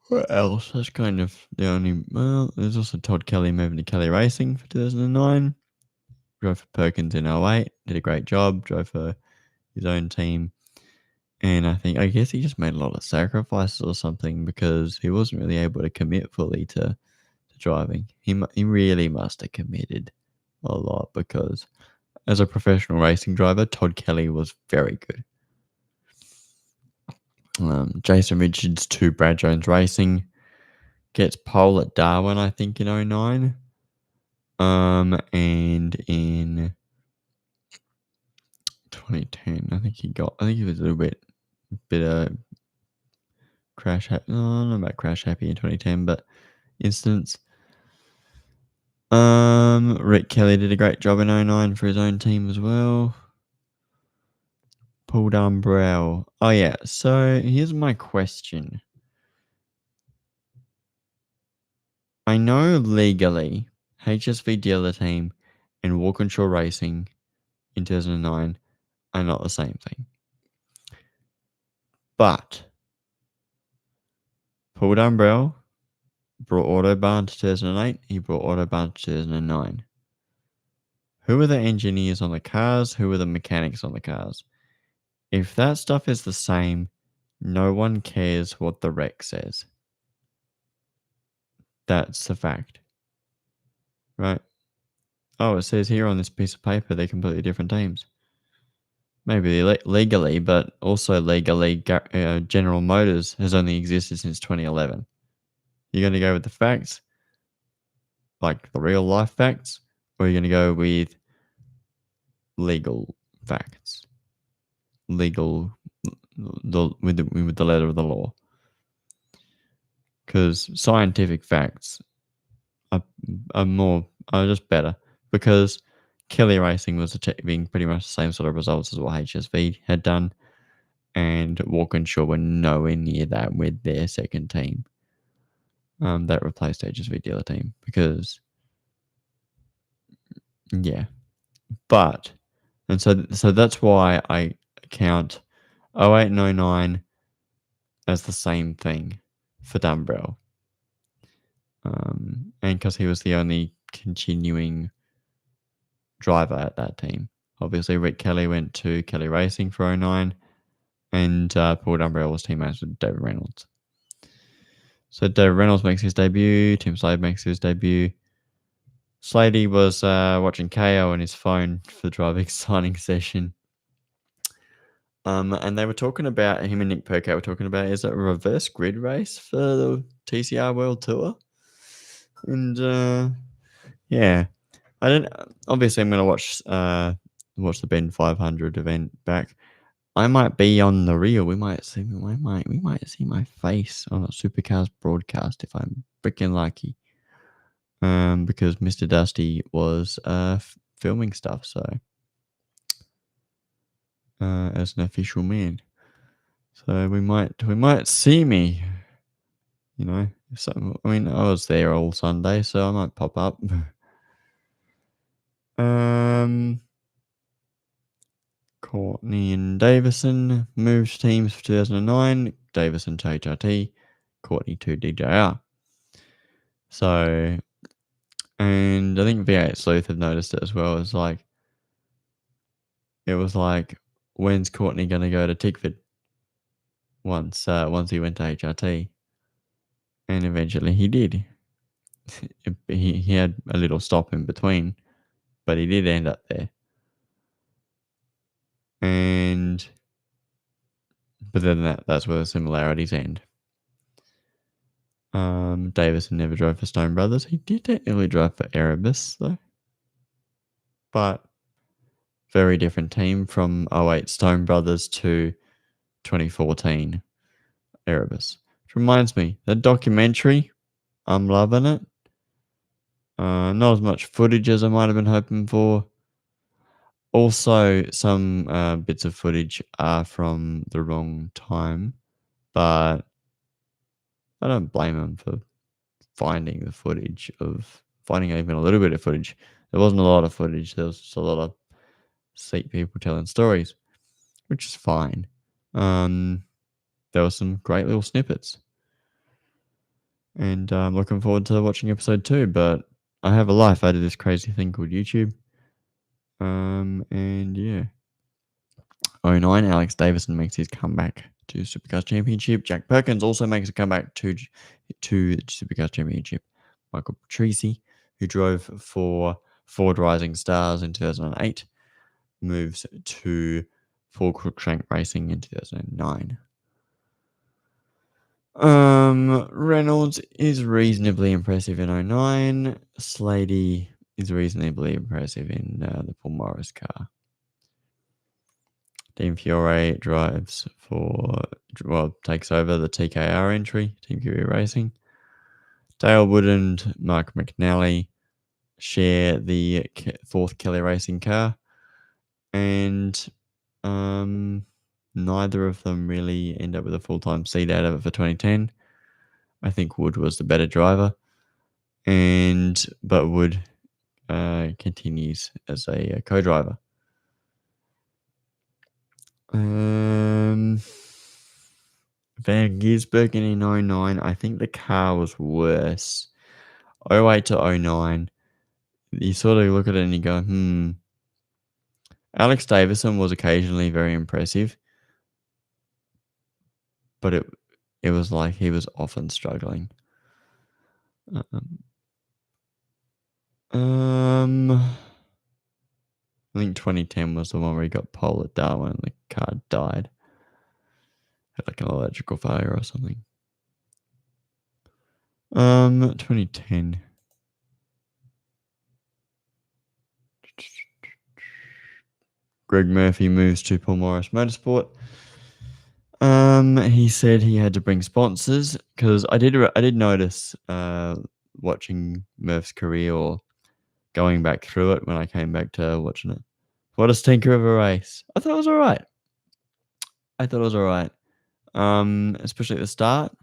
What else? That's kind of the only. Well, there's also Todd Kelly moving to Kelly Racing for 2009. Drove for Perkins in 08. Did a great job. Drove for his own team. And I guess he just made a lot of sacrifices or something because he wasn't really able to commit fully to driving. He really must have committed a lot because as a professional racing driver, Todd Kelly was very good. Jason Richards to Brad Jones Racing gets pole at Darwin, I think, in 09. And in 2010, I think he was a little bit crash happy. No, I don't know about crash happy in 2010, but instance. Rick Kelly did a great job in 09 for his own team as well. Paul Dumbrell. Oh yeah, so here's my question. I know legally HSV dealer team and Walkinshaw Racing in 2009 are not the same thing. But Paul Dumbrell brought Autobahn to 2008. He brought Autobahn to 2009. Who were the engineers on the cars? Who were the mechanics on the cars? If that stuff is the same, no one cares what the rec says. That's the fact. Right? Oh, it says here on this piece of paper they're completely different teams. Maybe legally, but also legally, General Motors has only existed since 2011. You're going to go with the facts, like the real life facts, or you're going to go with legal facts? Legal, with the letter of the law. Because scientific facts are just better. Because Kelly Racing was achieving pretty much the same sort of results as what HSV had done, and Walkinshaw were nowhere near that with their second team that replaced HSV dealer team. Because, yeah. But, and so that's why I count 08 and 09 as the same thing for Dumbrell. And because he was the only continuing driver at that team. Obviously, Rick Kelly went to Kelly Racing for 09, and Paul Dumbrell was teammates with David Reynolds. So David Reynolds makes his debut, Tim Slade makes his debut. Slady was watching KO on his phone for the driving signing session. And they were talking about, him and Nick Percat were talking about, is it a reverse grid race for the TCR World Tour? And yeah, I don't. Obviously, I'm going to watch the Ben 500 event back. I might be on the reel. We might see my face on a Supercars broadcast if I'm freaking lucky. Because Mr. Dusty was filming stuff, so as an official man, so we might see me. You know, I mean, I was there all Sunday, so I might pop up. Courtney and Davison moved teams for 2009. Davison to HRT, Courtney to DJR. So, and I think V8 Sleuth have noticed it as well. It was like, when's Courtney going to go to Tickford? Once he went to HRT, and eventually he did. he had a little stop in between, but he did end up there. But then that's where the similarities end. Davison never drove for Stone Brothers. He did technically drive for Erebus though, but very different team from 08 Stone Brothers to 2014 Erebus. Which reminds me, the documentary, I'm loving it. Not as much footage as I might have been hoping for. Also, some bits of footage are from the wrong time, but I don't blame them for finding even a little bit of footage There wasn't a lot of footage. There was just a lot of seat people telling stories, which is fine. There were some great little snippets, and I'm looking forward to watching episode 2. But I have a life. I do this crazy thing called YouTube. And yeah. 09, Alex Davison makes his comeback to Supercars Championship. Jack Perkins also makes a comeback to Supercars Championship. Michael Patrese, who drove for Ford Rising Stars in 2008, moves to Ford Cruikshank Racing in 2009. Reynolds is reasonably impressive in 09. Slady is reasonably impressive in the Paul Morris car. Dean Fiore drives takes over the TKR entry, Team QE Racing. Dale Wood and Mark McNally share the 4th Kelly Racing car, and neither of them really end up with a full-time seat out of it for 2010. I think Wood was the better driver, but Wood continues as a co-driver. Van Gisbergen in 09, I think the car was worse. 08 to 09, you sort of look at it and you go, Alex Davison was occasionally very impressive, but it was like he was often struggling. I think 2010 was the one where he got pole at Darwin and the car died. Had like an electrical failure or something. 2010. Greg Murphy moves to Paul Morris Motorsport. He said he had to bring sponsors because I did notice watching Murph's career or going back through it when I came back to watching it. What a stinker of a race! I thought it was all right. Especially at the start.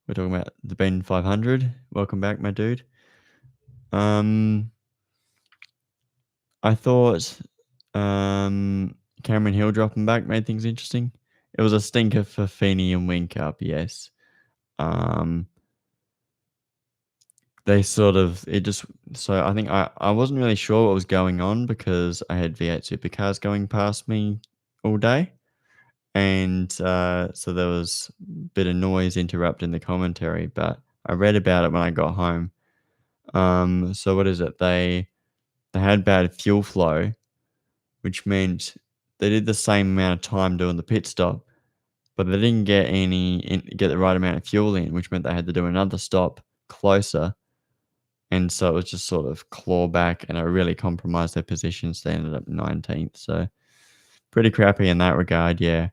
We're talking about the Ben 500. Welcome back, my dude. I thought Cameron Hill dropping back made things interesting. It was a stinker for Feeney and Whincup, yes. They sort of so I think I wasn't really sure what was going on because I had V8 Supercars going past me all day, and so there was a bit of noise interrupting the commentary. But I read about it when I got home. So what is it? They had bad fuel flow, which meant they did the same amount of time doing the pit stop, but they didn't get the right amount of fuel in, which meant they had to do another stop closer. And so it was just sort of claw back, and it really compromised their positions. They ended up 19th. So pretty crappy in that regard, yeah.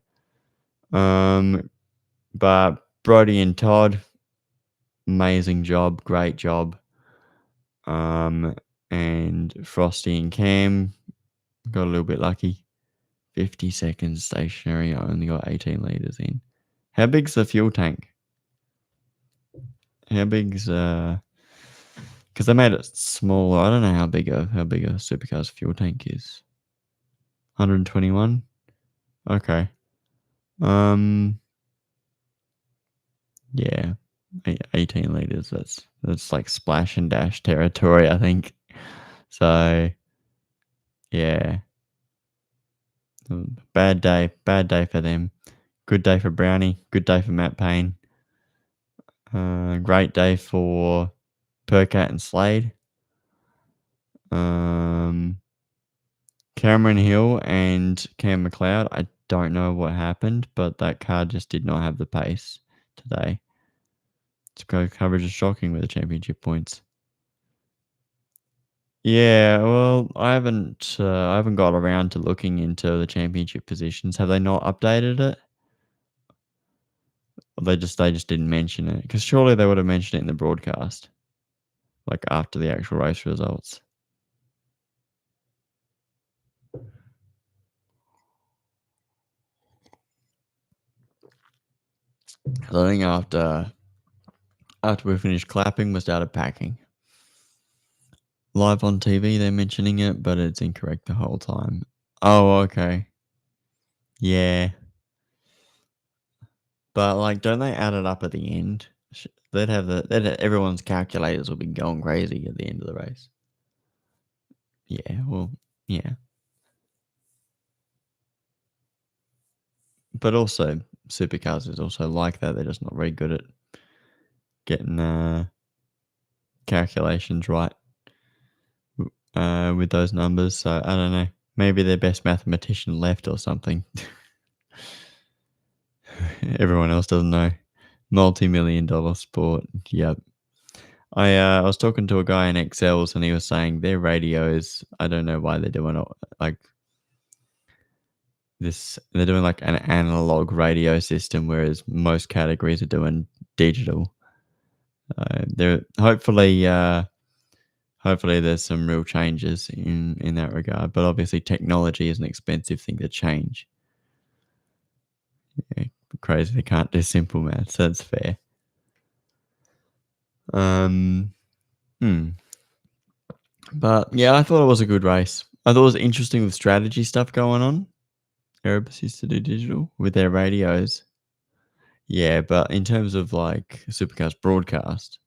But Brody and Todd, amazing job, great job. And Frosty and Cam got a little bit lucky. 50 seconds stationary. I only got 18 litres in. How big's the fuel tank? How big's because they made it smaller. I don't know how big a supercar's fuel tank is. 121. Okay. Yeah, 18 liters. That's like splash and dash territory, I think. So, yeah. Bad day for them. Good day for Brownie. Good day for Matt Payne. Great day for Percat and Slade. Cameron Hill and Cam McLeod, I don't know what happened, but that car just did not have the pace today. Coverage is shocking with the championship points. Yeah, well, I haven't got around to looking into the championship positions. Have they not updated it? Or they just didn't mention it? Because surely they would have mentioned it in the broadcast, like after the actual race results. I think after we finished clapping, we started packing. Live on TV, they're mentioning it, but it's incorrect the whole time. Oh, okay. Yeah. But, like, don't they add it up at the end? Everyone's calculators will be going crazy at the end of the race. Yeah, well, yeah. But also, Supercars is also like that. They're just not very good at getting, calculations right, with those numbers, so I don't know. Maybe their best mathematician left or something. Everyone else doesn't know. Multi-million dollar sport. Yep. I was talking to a guy in Excels and he was saying their radios, I don't know why they're doing it like this. They're doing like an analog radio system, whereas most categories are doing digital. There hopefully there's some real changes in that regard. But obviously technology is an expensive thing to change. Yeah, crazy they can't do simple maths. That's fair. Um, hmm. But yeah, I thought it was a good race. I thought it was interesting with strategy stuff going on. Erebus used to do digital with their radios. Yeah, but in terms of like Supercars broadcast,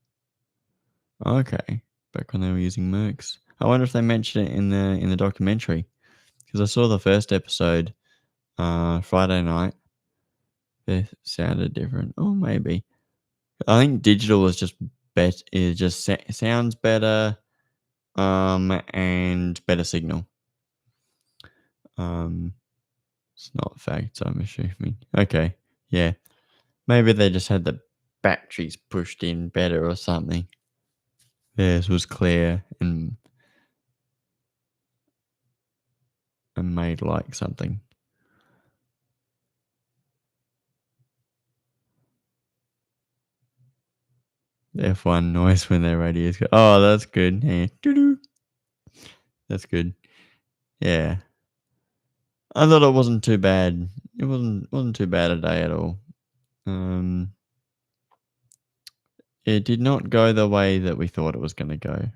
okay, back when they were using Mercs. I wonder if they mentioned it in the documentary because I saw the first episode Friday night. It sounded different. Oh, maybe. I think digital is just it just sounds better and better signal. Um it's not facts, I'm assuming. Okay. Yeah. Maybe they just had the batteries pushed in better or something. Theirs was clear and made like something. The F1 noise when their radios go. Oh, that's good. Yeah. Doo-doo. That's good. Yeah. I thought it wasn't too bad. It wasn't too bad a day at all. Um it did not go the way that we thought it was gonna go.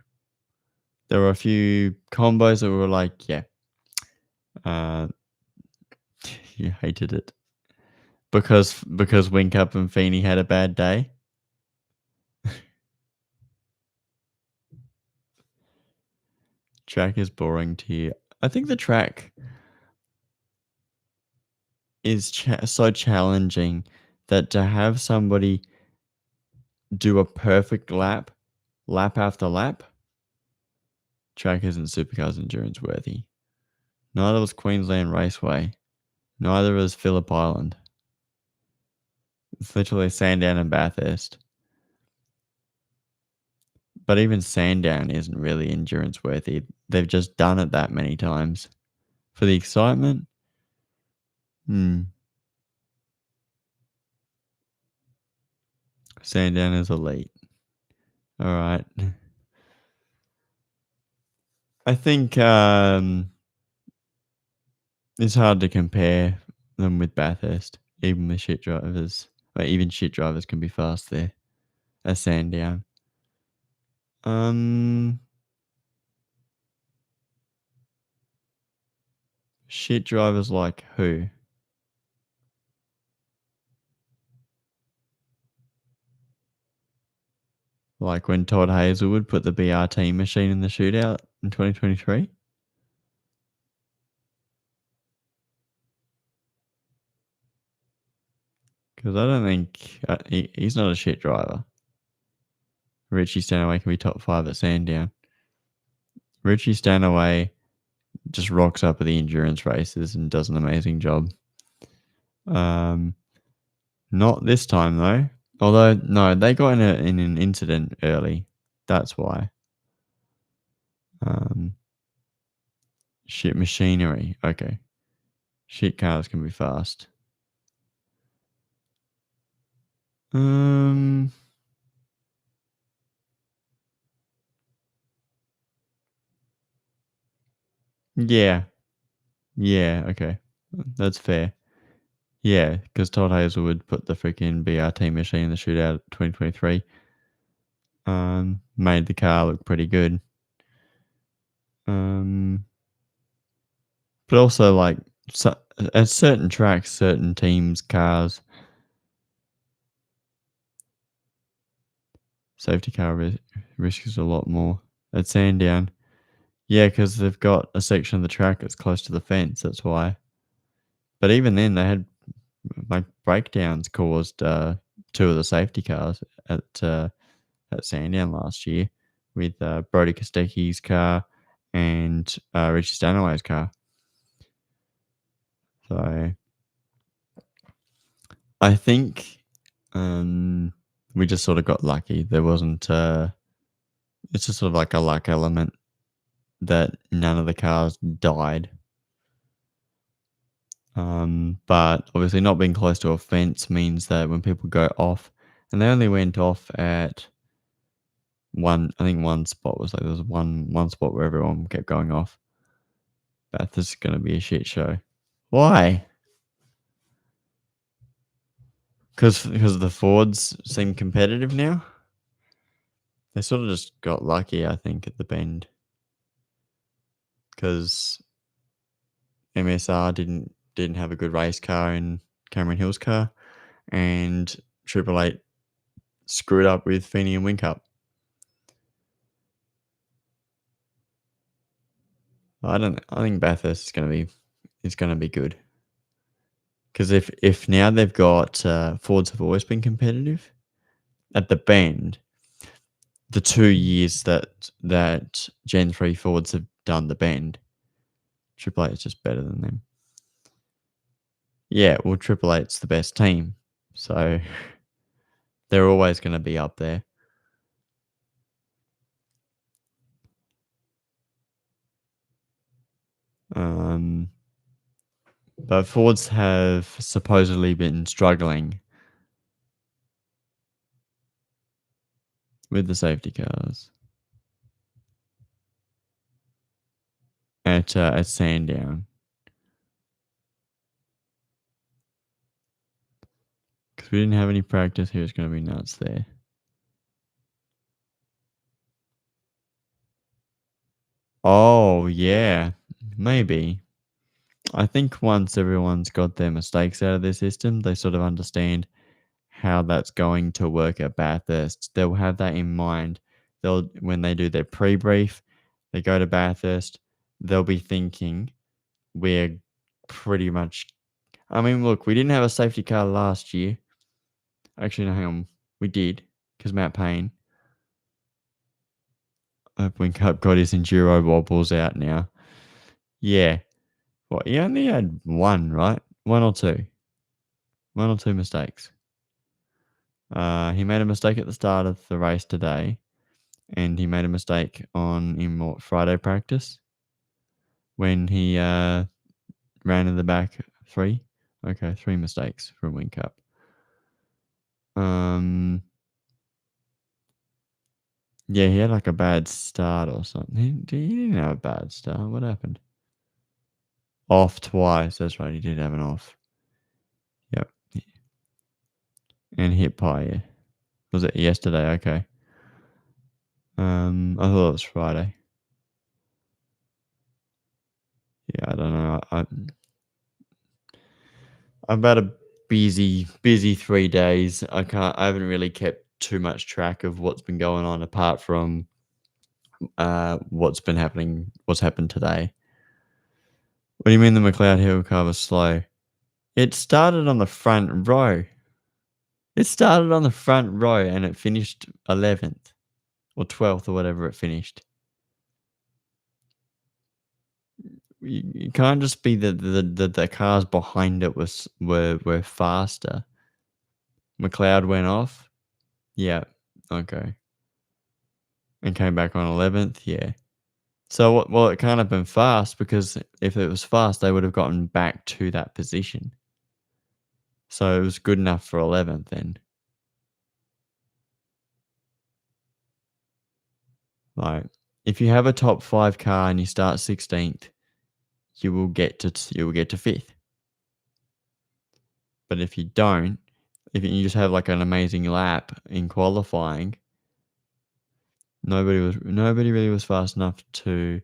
There were a few combos that were like, yeah, uh, you hated it because Wink Up and Feeney had a bad day. Track is boring to you. I think the track is so challenging that to have somebody do a perfect lap after lap, track isn't Supercars endurance worthy. Neither was Queensland Raceway. Neither was Phillip Island. It's literally Sandown and Bathurst. But even Sandown isn't really endurance worthy. They've just done it that many times. For the excitement, hmm, Sandown is elite. All right. I think it's hard to compare them with Bathurst. Even the shit drivers, even shit drivers can be fast there. A Sandown. Um, Shit drivers like who? Like when Todd Hazelwood put the BRT machine in the shootout in 2023? Because I don't think he's not a shit driver. Richie Stanaway can be top 5 at Sandown. Richie Stanaway just rocks up at the endurance races and does an amazing job. Not this time though. Although no, they got in an incident early. That's why. Um, Shit machinery. Okay. Shit cars can be fast. Um, yeah. Yeah, okay. That's fair. Yeah, because Todd Hazelwood put the freaking BRT machine in the shootout 2023. Made the car look pretty good. Um, but also like so, at certain tracks, certain teams, cars, safety car risk is a lot more. At Sandown, yeah, because they've got a section of the track that's close to the fence. That's why. But even then, they had like breakdowns caused two of the safety cars at Sandown last year with Brody Kostecki's car and Richie Stanaway's car. So I think we just sort of got lucky. There wasn't. It's just sort of like a luck element that none of the cars died. But obviously, not being close to a fence means that when people go off, and they only went off at one. I think one spot was like there was one spot where everyone kept going off. Bath is going to be a shit show. Why? Because the Fords seem competitive now. They sort of just got lucky, I think, at the bend. Because MSR didn't have a good race car in Cameron Hill's car, and Triple Eight screwed up with Feeney and Whincup. I think Bathurst is gonna be good. Because if now they've got Fords have always been competitive at the bend, the 2 years that Gen 3 Fords have done the bend, Triple Eight is just better than them. Yeah, well, Triple Eight's the best team, so they're always going to be up there. But Fords have supposedly been struggling with the safety cars at Sandown. Because we didn't have any practice, he was going to be nuts there. Oh, yeah, maybe. I think once everyone's got their mistakes out of their system, they sort of understand how that's going to work at Bathurst. They'll have that in mind. When they do their pre-brief, they go to Bathurst, they'll be thinking we're pretty much. I mean, look, we didn't have a safety car last year. Actually, no, hang on, we did because Matt Payne. When Cup got his enduro wobbles out now. Yeah, well, he only had one, right? One or two mistakes. He made a mistake at the start of the race today, and he made a mistake in Friday practice when he ran in the back three. Okay, three mistakes from Wing Cup. Yeah, he had like a bad start or something. He didn't have a bad start. What happened? Off twice. That's right. He did have an off. Yep. And hit pie. Yeah. Was it yesterday? Okay. I thought it was Friday. Yeah, I don't know. I've had a busy 3 days. I haven't really kept too much track of what's been going on apart from what's happened today. What do you mean the McLeod Hill car was slow? It started on the front row. And it finished 11th or 12th or whatever it finished. You can't just be the cars behind it were faster. McLeod went off. Yeah. Okay. And came back on 11th. Yeah. So well, it can't have been fast because if it was fast, they would have gotten back to that position. So it was good enough for 11th then. Like, if you have a top 5 car and you start 16th, you will get to 5th. But if you don't, if you just have like an amazing lap in qualifying, nobody really was fast enough to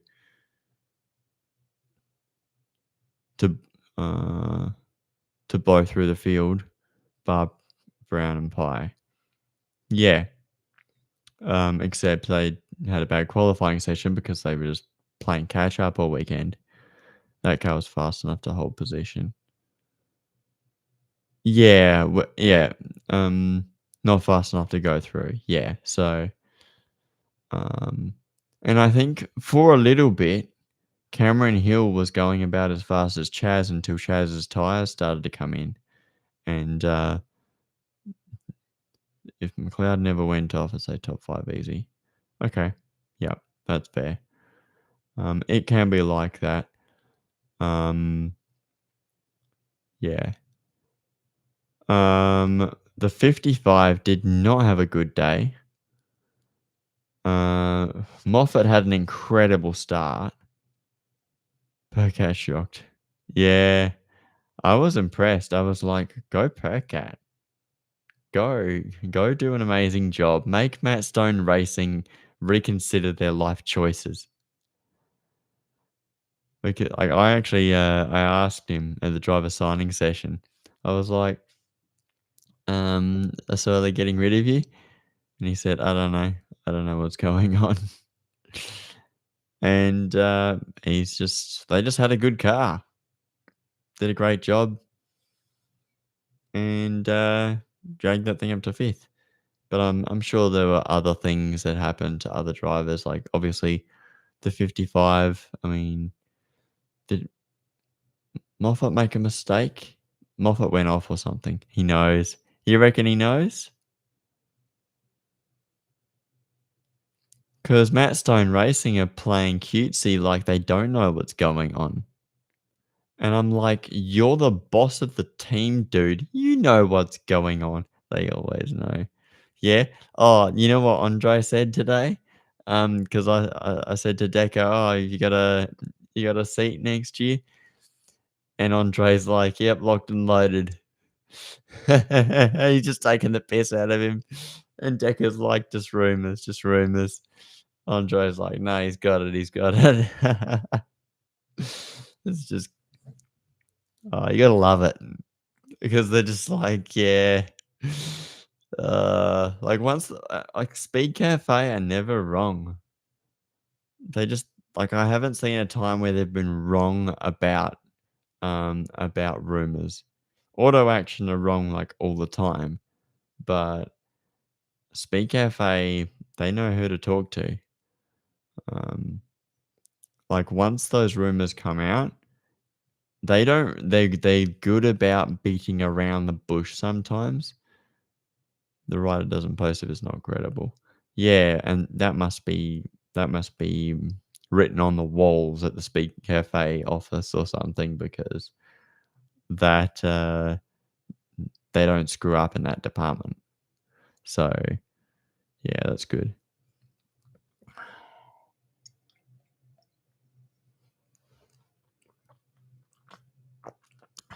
to uh, to blow through the field, bar Brown and Pye. Yeah, except they had a bad qualifying session because they were just playing catch up all weekend. That car was fast enough to hold position. Yeah, yeah, not fast enough to go through. Yeah, so um, and I think for a little bit, Cameron Hill was going about as fast as Chaz until Chaz's tires started to come in, and if McLeod never went off, I'd say top 5 easy. Okay. Yep, that's fair. It can be like that. Um, yeah. The 55 did not have a good day. Moffat had an incredible start. Percat shocked. Yeah, I was impressed. I was like, go Percat. Go do an amazing job. Make Matt Stone Racing reconsider their life choices. Because I actually I asked him at the driver signing session. I was like, so are they getting rid of you? And he said, I don't know. I don't know what's going on. And they just had a good car. Did a great job and dragged that thing up to fifth. But I'm sure there were other things that happened to other drivers. Like obviously the 55. I mean, did Moffat make a mistake? Moffat went off or something. He knows. You reckon he knows? Because Matt Stone Racing are playing cutesy like they don't know what's going on. And I'm like, you're the boss of the team, dude. You know what's going on. They always know. Yeah. Oh, you know what Andre said today? Because I said to Deco, oh, you got a seat next year? And Andre's like, yep, locked and loaded. He's just taking the piss out of him. And Deca's like, just rumors, just rumors. Andre's like, no, he's got it, he's got it. It's just, oh, you gotta love it because they're just like, yeah. Like once, like Speed Cafe are never wrong. They just like I haven't seen a time where they've been wrong about rumors. Auto Action are wrong like all the time, but Speed Cafe they know who to talk to. Um, like once those rumors come out, they don't they're good about beating around the bush sometimes. The writer doesn't post if it's not credible. Yeah, and that must be written on the walls at the Speak Cafe office or something because that they don't screw up in that department. So yeah, that's good.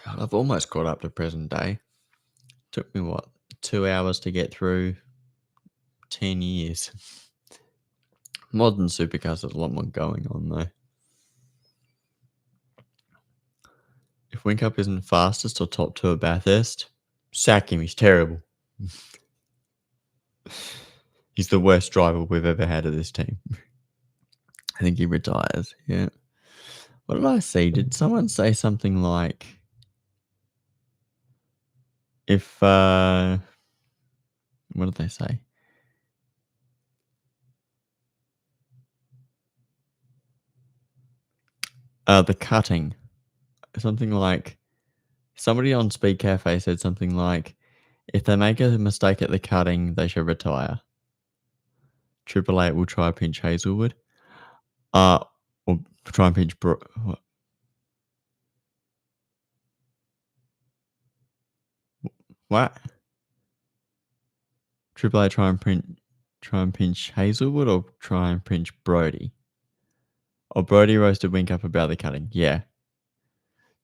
God, I've almost caught up to present day. Took me what 2 hours to get through 10 years. Modern supercars has a lot more going on though. If Winkup isn't fastest or top two at Bathurst, sack him. He's terrible. He's the worst driver we've ever had at this team. I think he retires. Yeah. What did I see? Did someone say something like, if, what did they say? The cutting. Something like, somebody on Speed Cafe said something like, if they make a mistake at the cutting, they should retire. Triple Eight will try pinch Hazelwood. Or try and pinch what? Triple Eight try and pinch Hazelwood or try and pinch Brody? Or Brody roasted Wink up about the cutting. Yeah.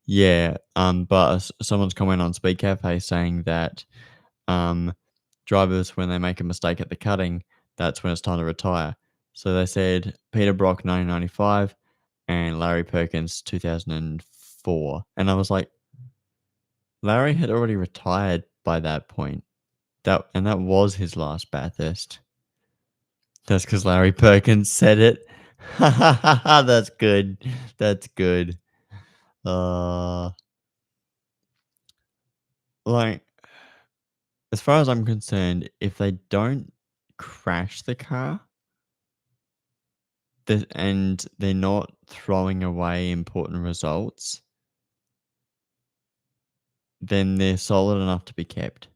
Yeah. But someone's comment on Speed Cafe saying that drivers, when they make a mistake at the cutting, that's when it's time to retire. So they said Peter Brock 1995 and Larry Perkins 2004. 04. And I was like, Larry had already retired by that point. That was his last Bathurst. That's because Larry Perkins said it. That's good. That's good. Uh, like, as far as I'm concerned, if they don't crash the car, and they're not throwing away important results, then they're solid enough to be kept.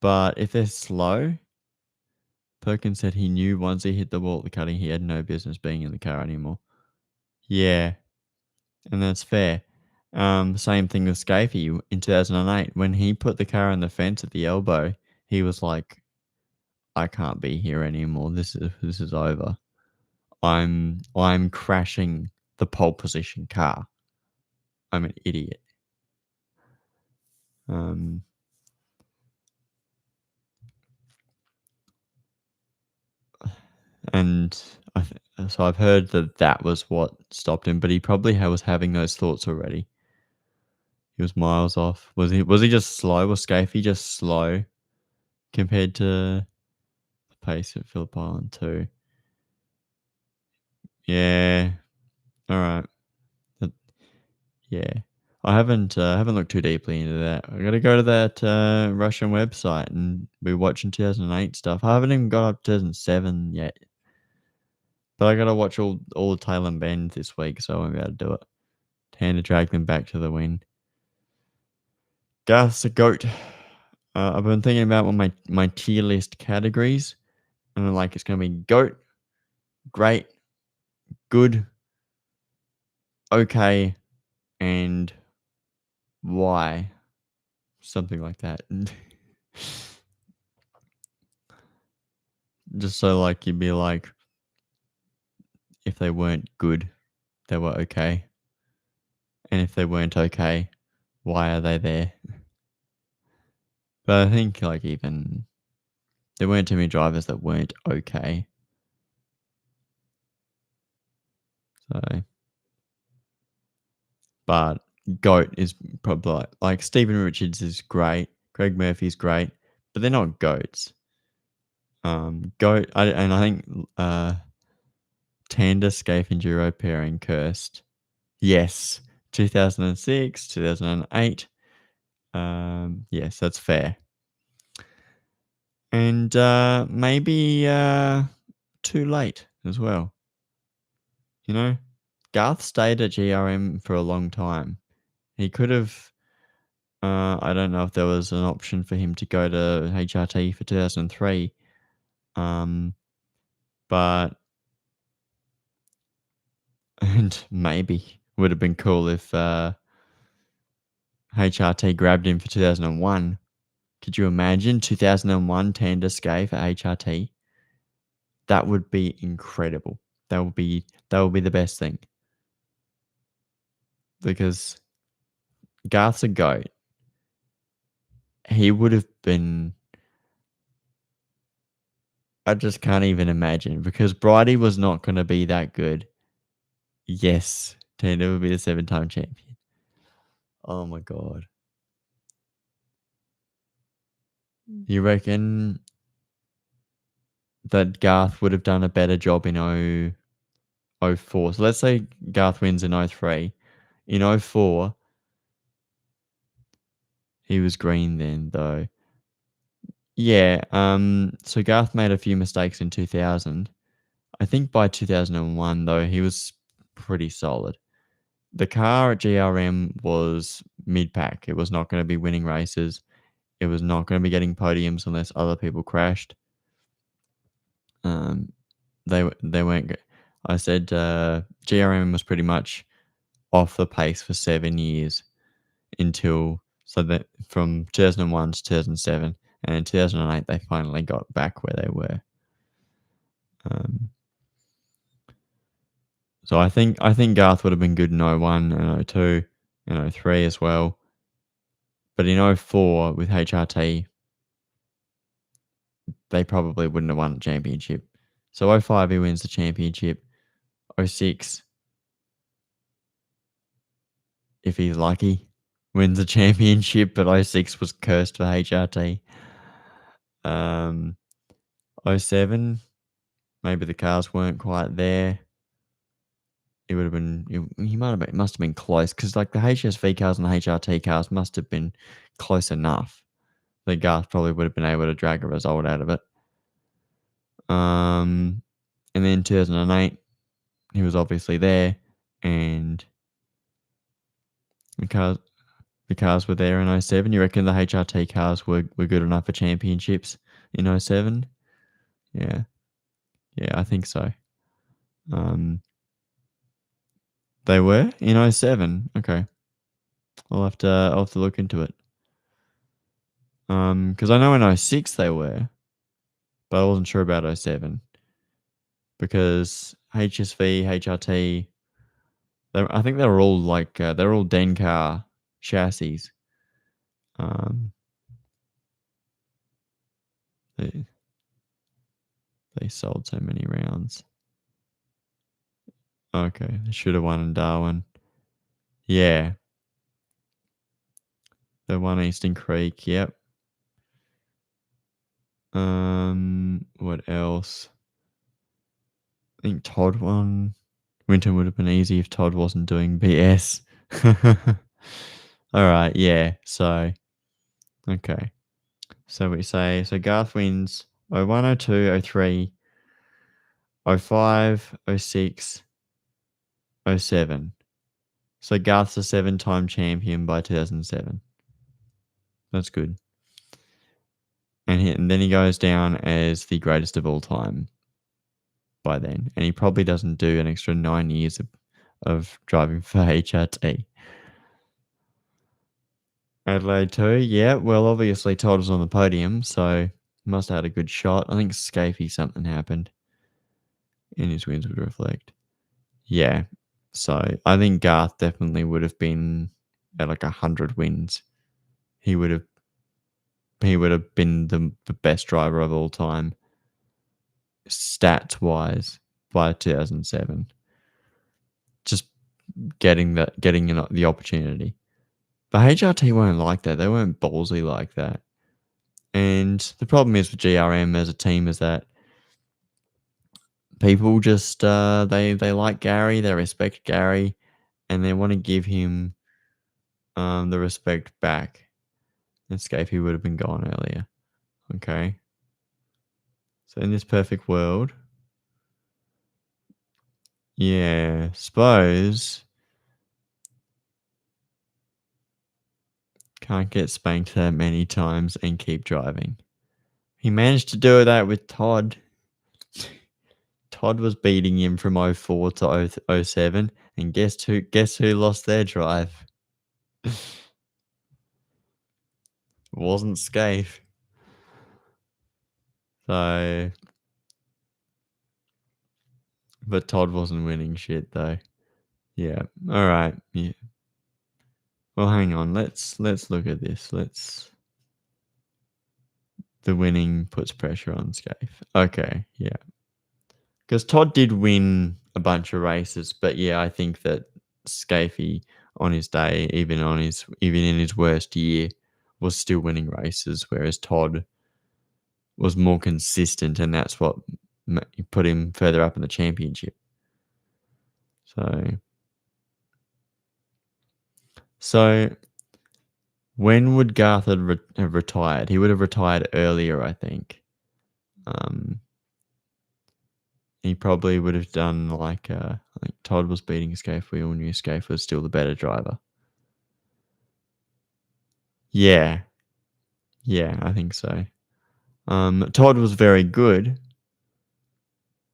But if they're slow, Perkins said he knew once he hit the wall at the cutting, he had no business being in the car anymore. Yeah, and that's fair. Same thing with Scafie in 2008. When he put the car on the fence at the elbow, he was like, I can't be here anymore. This is over. I'm crashing the pole position car. I'm an idiot. Um, and so I've heard that was what stopped him, but he probably was having those thoughts already. He was miles off. Was he just slow? Was Scafie just slow compared to the pace at Phillip Island too? Yeah. All right. That- yeah. I haven't looked too deeply into that. I got to go to that Russian website and be watching 2008 stuff. I haven't even got up to 2007 yet, but I got to watch all the Tail and Bend this week, so I won't be able to do it. Time to drag them back to the win. Garth's a goat. I've been thinking about what my tier list categories, and I'm like, it's gonna be goat, great, good, okay, and why, something like that. Just so like you'd be like, if they weren't good, they were okay, and if they weren't okay, why are they there? But I think like even there weren't too many drivers that weren't okay. So, but GOAT is probably like Stephen Richards is great, Greg Murphy's great, but they're not GOATs. GOAT, and I think Tanda Scaife Enduro pairing cursed. Yes, 2006, 2008. Yes, that's fair. And maybe too late as well. You know, Garth stayed at GRM for a long time. He could have. I don't know if there was an option for him to go to HRT for 2003. But and maybe would have been cool if HRT grabbed him for 2001. Could you imagine 2001 Tanda Skye for HRT? That would be incredible. That would be the best thing. Because Garth's a goat. He would have been. I just can't even imagine because Bridie was not going to be that good. Yes, Tanda would be the 7-time champion. Oh my god. You reckon that Garth would have done a better job in 04? So let's say Garth wins in 03. In 04, he was green then though. Yeah, so Garth made a few mistakes in 2000. I think by 2001 though, he was pretty solid. The car at GRM was mid-pack. It was not going to be winning races. It was not going to be getting podiums unless other people crashed. They weren't. I said GRM was pretty much off the pace for 7 years until that from 2001 to 2007, and in 2008 they finally got back where they were. So I think Garth would have been good in 01 and 02 and 03 as well, but in 04 with HRT they probably wouldn't have won the championship. So 05 he wins the championship. 06 if he's lucky, wins a championship, but '06 was cursed for HRT. Um, '07, maybe the cars weren't quite there. It would have been. He must have been close because like the HSV cars and the HRT cars must have been close enough that Garth probably would have been able to drag a result out of it. And then 2008, he was obviously there, and the cars were there in '07. You reckon the HRT cars were good enough for championships in '07? Yeah, yeah, I think so. They were in '07. Okay, I'll have to look into it. Because I know in '06 they were, but I wasn't sure about '07 because HSV, HRT, I think they were all like they're all Dencar chassis. Um, they they sold so many rounds. Okay, they should have won in Darwin. Yeah, they won Eastern Creek. Yep. What else? I think Todd won. Winton would have been easy if Todd wasn't doing BS. All right, yeah. So, okay. So we say Garth wins 01, 02, 03, 05, 06, 07. So Garth's a 7-time champion by 2007. That's good. And then he goes down as the greatest of all time by then. And he probably doesn't do an extra 9 years of driving for HRT. Adelaide too, yeah. Well, obviously Todd was on the podium, so must have had a good shot. I think Scafey something happened, and his wins would reflect. Yeah, so I think Garth definitely would have been at like 100 wins. He would have been the best driver of all time, stats wise, by 2007. Just getting the opportunity. But HRT weren't like that. They weren't ballsy like that. And the problem is with GRM as a team is that people just they like Gary, they respect Gary, and they want to give him the respect back. And Scapey would have been gone earlier. Okay. So in this perfect world, yeah, suppose can't get spanked that many times and keep driving. He managed to do that with Todd. Todd was beating him from 04 to 07, and guess who lost their drive? Wasn't Scaife. So, but Todd wasn't winning shit though. Yeah. All right. Yeah. Well, hang on. Let's look at this. The winning puts pressure on Scaife. Okay. Yeah. Because Todd did win a bunch of races, but yeah, I think that Scafey on his day, even in his worst year, was still winning races, whereas Todd was more consistent, and that's what put him further up in the championship. So when would Garth have retired? He would have retired earlier, I think. He probably would have done like Todd was beating Scaife. We all knew Scaife was still the better driver. Yeah, I think so. Todd was very good.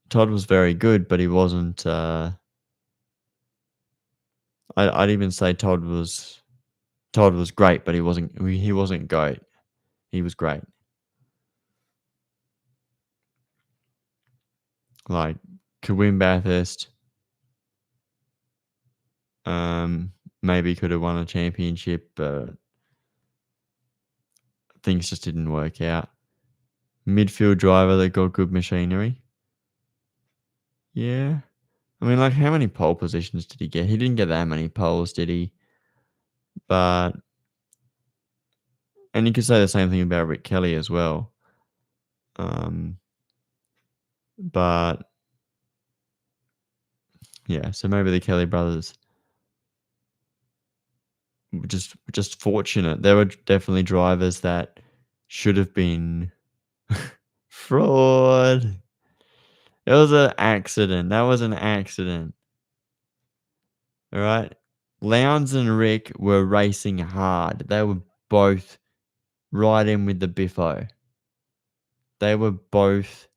But he wasn't. I'd even say Todd was great, but he wasn't. He wasn't GOAT. He was great. Like could win Bathurst. Maybe could have won a championship, but things just didn't work out. Midfield driver that got good machinery. Yeah. I mean, like, how many pole positions did he get? He didn't get that many poles, did he? But and you could say the same thing about Rick Kelly as well. But yeah, so maybe the Kelly brothers were just fortunate. There were definitely drivers that should have been fraud. It was an accident. That was an accident. All right. Lowndes and Rick were racing hard. They were both right in with the biffo. They were both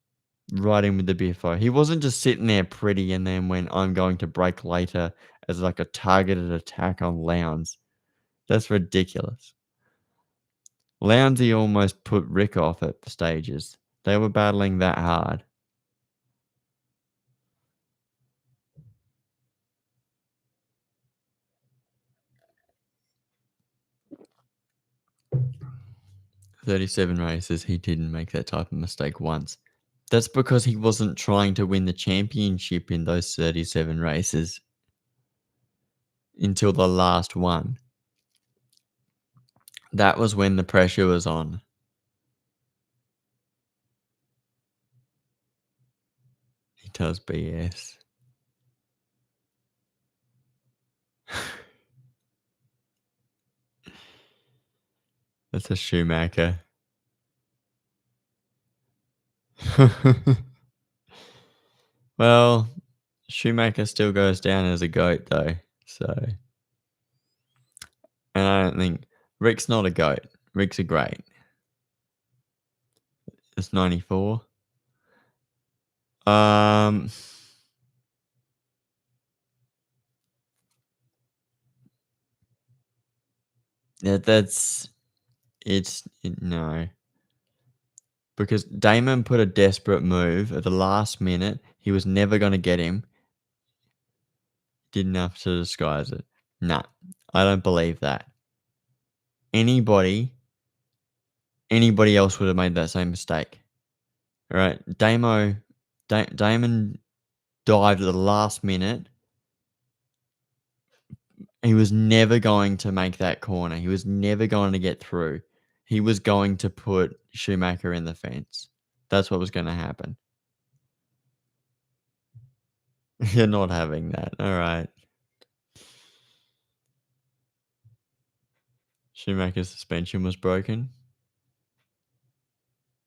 right in with the biffo. He wasn't just sitting there pretty and then went, I'm going to brake later as like a targeted attack on Lowndes. That's ridiculous. Lounsey almost put Rick off at stages. They were battling that hard. "37 races, he didn't make that type of mistake once." That's because he wasn't trying to win the championship in those 37 races until the last one. That was when the pressure was on. He does BS. That's a Schumacher. Well, Schumacher still goes down as a GOAT though, so. And I don't think Rick's not a GOAT. Rick's a great. It's 94. Um, yeah, no. Because Damon put a desperate move at the last minute. He was never going to get him. Didn't have to disguise it. Nah, I don't believe that. Anybody else would have made that same mistake. All right, Damon dived at the last minute. He was never going to make that corner. He was never going to get through. He was going to put Schumacher in the fence. That's what was going to happen. You're not having that. All right. Schumacher's suspension was broken.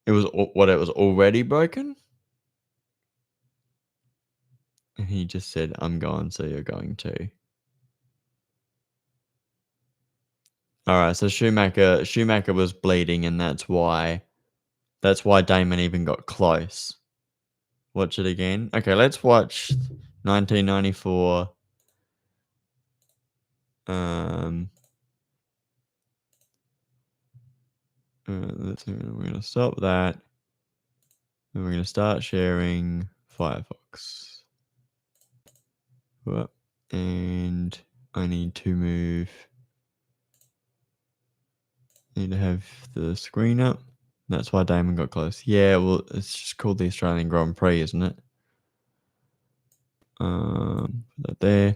It was already broken? And he just said, I'm gone, so you're going too. Alright, so Schumacher was bleeding, and that's why Damon even got close. Watch it again. Okay, let's watch 1994. We're gonna stop that. And we're gonna start sharing Firefox. And I need to have the screen up. That's why Damon got close. Yeah, well, it's just called the Australian Grand Prix, isn't it? Put that there.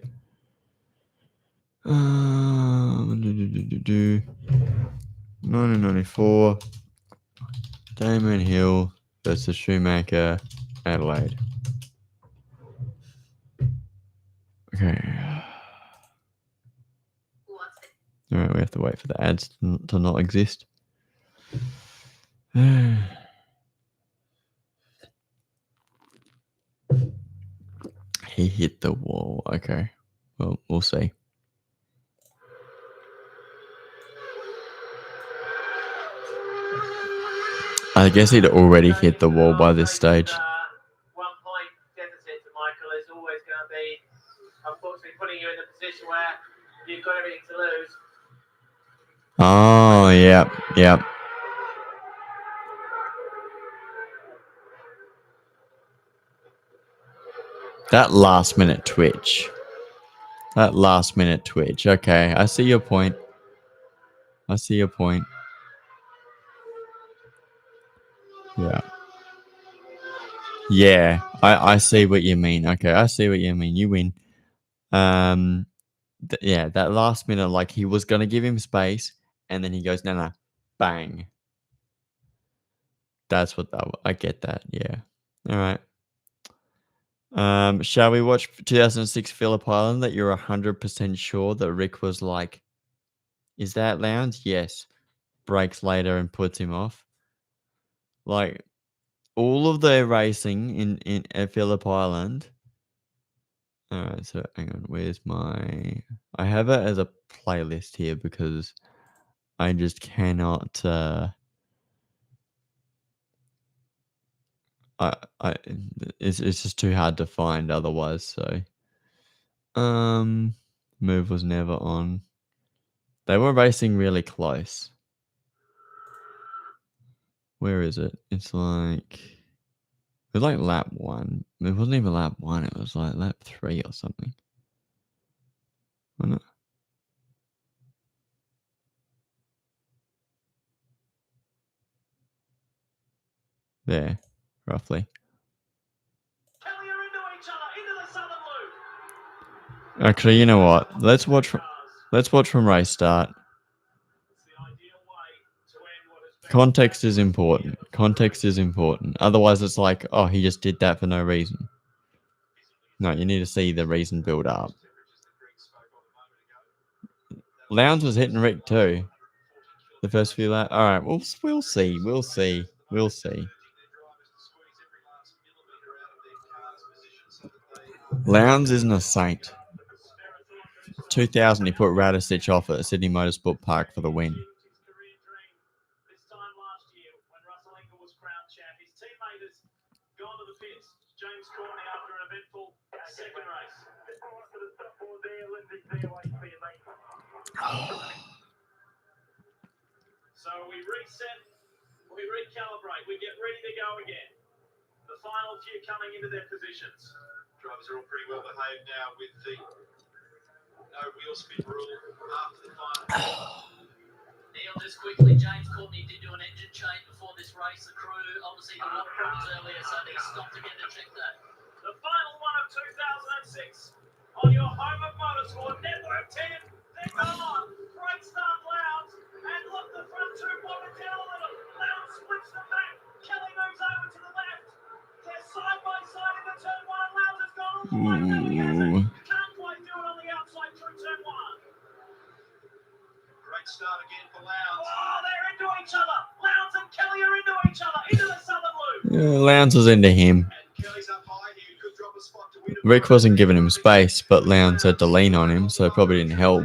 1994. Damon Hill versus Schumacher, Adelaide. Okay. Alright, we have to wait for the ads to not exist. He hit the wall. Okay. Well, we'll see. I guess he'd already hit the wall by this stage. 1 point deficit to Michael is always going to be, unfortunately, putting you in the position where you've got everything to lose. Oh, yep. That last minute twitch. Okay, I see your point. Yeah, I see what you mean. Okay, I see what you mean. You win. Yeah, that last minute, like he was gonna give him space, and then he goes, no, no, bang. That's what that. I get that. Yeah. All right. Shall we watch 2006 Phillip Island that you're 100% sure that Rick was like, is that Lowndes? Yes. Breaks later and puts him off. Like all of their racing in at Phillip Island. All right, so hang on. Where's my? I have it as a playlist here because I just cannot. I it's just too hard to find otherwise. So, move was never on. They were racing really close. Where is it? It's like lap 1. It wasn't even lap 1. It was like lap 3 or something. Wasn't it? There, roughly. Actually, you know what? Let's watch from race start. Context is important. Context is important. Otherwise, it's like, oh, he just did that for no reason. No, you need to see the reason build up. Lowndes was hitting Rick too. The first few laps. All right, we'll see. We'll see. We'll see. Lowndes isn't a saint. 2000, he put Radistich off at Sydney Motorsport Park for the win. So we reset, we recalibrate, we get ready to go again. The final few coming into their positions. Drivers are all pretty well behaved now with the no wheel spin rule after the final. Neil, just quickly, James Courtney did do an engine change before this race. The crew obviously got a lot of problems earlier, so they stopped again to check that. The final one of 2006 on your home of motorsport, Network 10. They're gone. Great start, Lowndes. And look, the front two want to tell a little. Lowndes splits them back. Kelly moves over to the left. They're side by side into turn 1. Lowndes has gone all the way. No, he hasn't. Can't quite do it on the outside through turn 1. Great start again for Lowndes. Oh, they're into each other. Lowndes and Kelly are into each other. Into the southern loop. Lowndes was into him. Rick wasn't giving him space, but Lowndes had to lean on him, so it probably didn't help.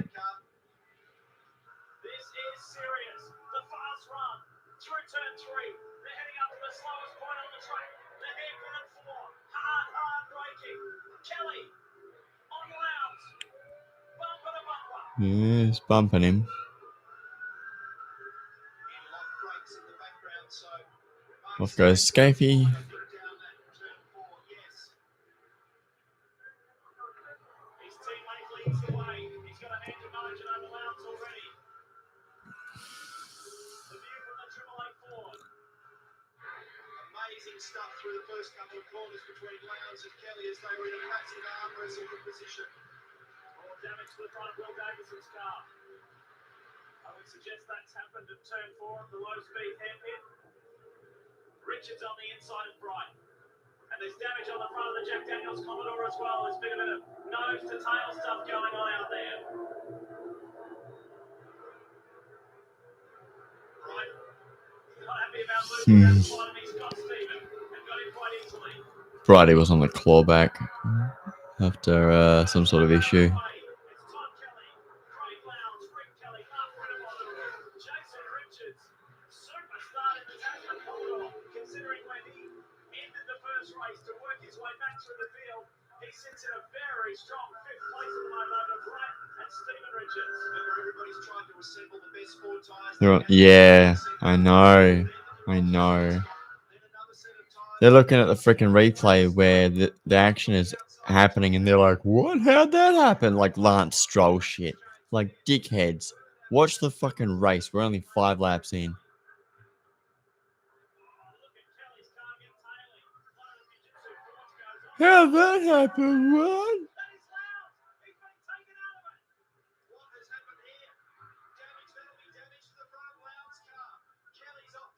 This is serious. The fast run through turn 3. They're heading up to the slowest point on the track. The hairpin at 4. Hard braking. Kelly on Lowndes. Bumper to bumper. Yes, bumping him. Off goes Scafie. Stuff through the first couple of corners between Lowndes and Kelly as they were in a massive arm wrestle for position. More damage to the front of Will Davison's car. I would suggest that's happened at turn 4 of the low-speed hairpin. Richards on the inside of Bright. And there's damage on the front of the Jack Daniels Commodore as well. There's been a bit of nose-to-tail stuff going on out there. Bright not happy about losing that spot, and he's got Stephen. Friday was on the clawback after some sort of issue. Yeah, I know. They're looking at the freaking replay where the action is happening and they're like, what? How'd that happen? Like Lance Stroll shit. Like dickheads. Watch the fucking race. We're only 5 laps in. How'd that happen? What?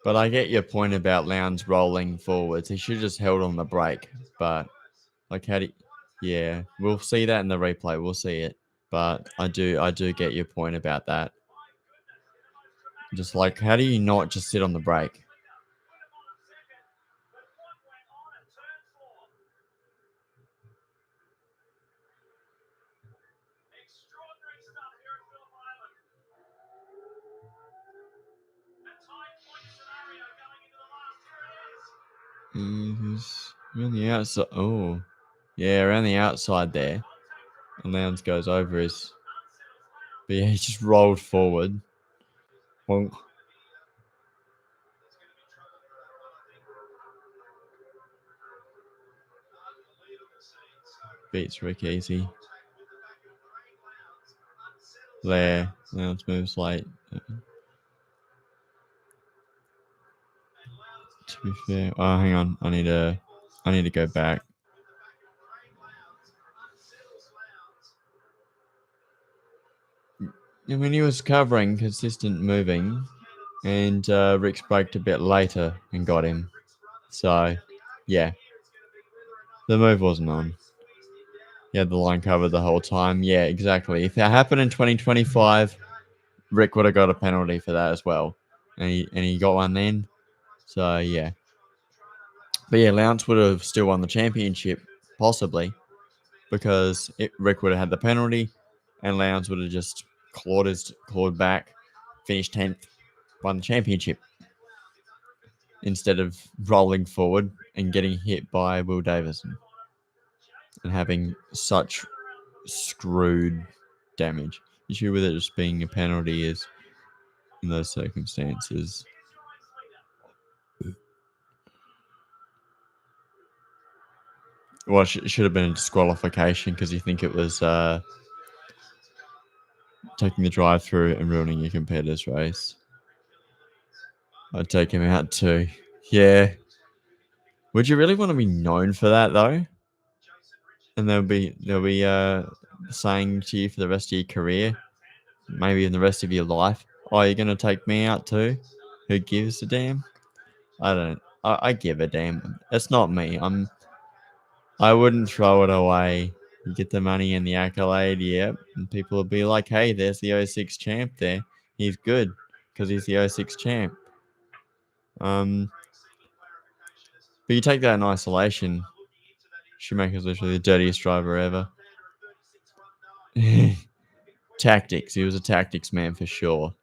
But I get your point about Lowndes rolling forwards. He should have just held on the brake. But like, how do you, yeah, we'll see that in the replay. We'll see it. But I do get your point about that. Just like, how do you not just sit on the brake? Extraordinary stuff here at Phillip Island. A tight point scenario going into the last 3 years. Around the outside. Oh, yeah, around the outside there. And Lowndes goes over his. But yeah, he just rolled forward. Well, beats Rick easy. There, Lowndes moves late. To be fair, oh, hang on, I need to go back. I mean, he was covering consistent moving, and Rick's braked a bit later and got him. So, yeah, the move wasn't on. He had the line covered the whole time. Yeah, exactly. If that happened in 2025, Rick would have got a penalty for that as well, and he got one then. So yeah, but yeah, Lowndes would have still won the championship possibly because Rick would have had the penalty, and Lowndes would have just clawed back, finished 10th, won the championship instead of rolling forward and getting hit by Will Davison and having such screwed damage. The issue with it just being a penalty is in those circumstances. Well, it should have been a disqualification because you think it was taking the drive through and ruining your competitor's race. I'd take him out too. Yeah. Would you really want to be known for that though? And they'll be saying to you for the rest of your career, maybe in the rest of your life, oh, you're gonna take me out too? Who gives a damn? I don't. I give a damn. It's not me. I wouldn't throw it away. You get the money and the accolade, yep. And people will be like, hey, there's the 06 champ there. He's good because he's the 06 champ. But you take that in isolation. Schumacher's literally the dirtiest driver ever. Tactics. He was a tactics man for sure.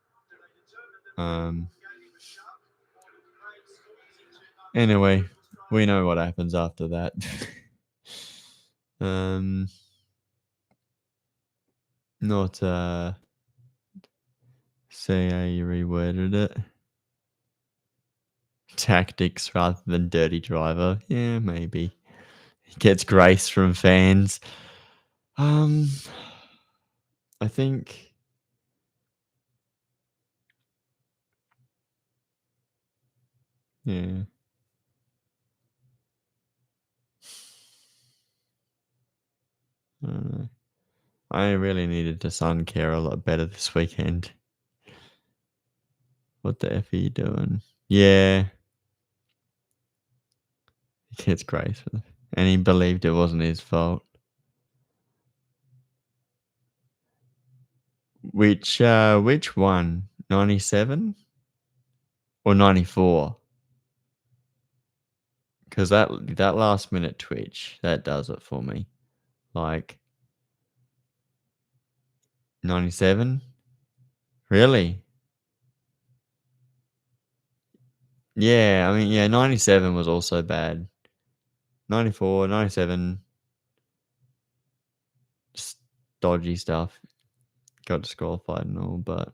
Anyway, we know what happens after that. Not say how you reworded it. Tactics rather than dirty driver. Yeah, maybe. He gets grace from fans. I think yeah. I don't know. I really needed to sun care a lot better this weekend. What the F are you doing? Yeah. He gets grace. And he believed it wasn't his fault. Which one? 97 or 94? Because that last minute twitch, that does it for me. Like 97? Really? Yeah, I mean, yeah, 97 was also bad. 94, 97, just dodgy stuff. Got disqualified and all, but